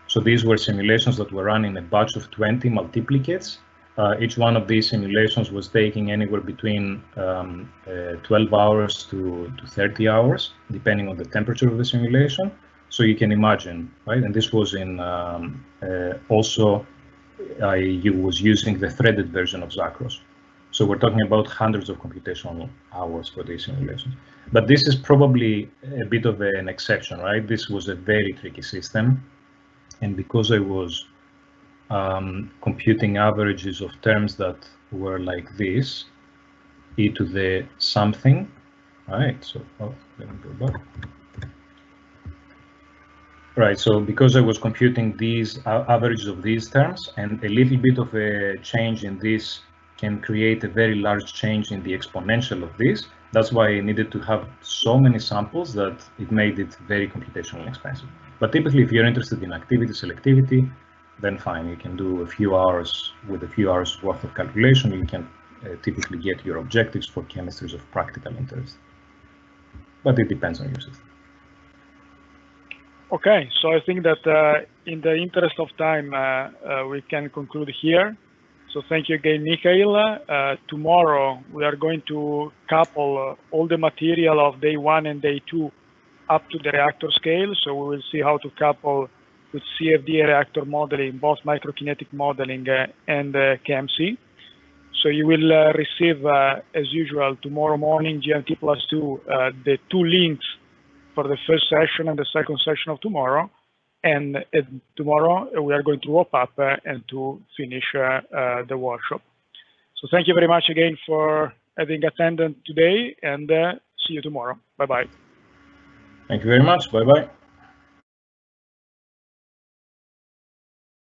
So these were simulations that were run in a batch of 20 multiplicates. Each one of these simulations was taking anywhere between 12 hours to 30 hours, depending on the temperature of the simulation. So you can imagine, right? And this was in also I was using the threaded version of Chakras. So we're talking about hundreds of computational hours for these simulations. But this is probably a bit of an exception, right? This was a very tricky system. And because I was computing averages of terms that were like this, e to the something, right? So let me go back. Right, so because I was computing these averages of these terms, and a little bit of a change in this can create a very large change in the exponential of this. That's why I needed to have so many samples that it made it very computationally expensive. But typically, if you're interested in activity selectivity, then fine, you can do a few hours with a few hours worth of calculation. You can typically get your objectives for chemistries of practical interest. But it depends on your system. Okay, so I think that in the interest of time, we can conclude here. So thank you again, Mikhail. Tomorrow, we are going to couple all the material of day 1 and day 2 up to the reactor scale. So we will see how to couple with CFD reactor modeling, both microkinetic modeling and Kmc. So you will receive, as usual, tomorrow morning, GMT +2, the 2 links for the first session and the second session of tomorrow. And tomorrow we are going to wrap up and to finish the workshop. So thank you very much again for having attended today, and see you tomorrow. Bye-bye. Thank you very much. Bye-bye.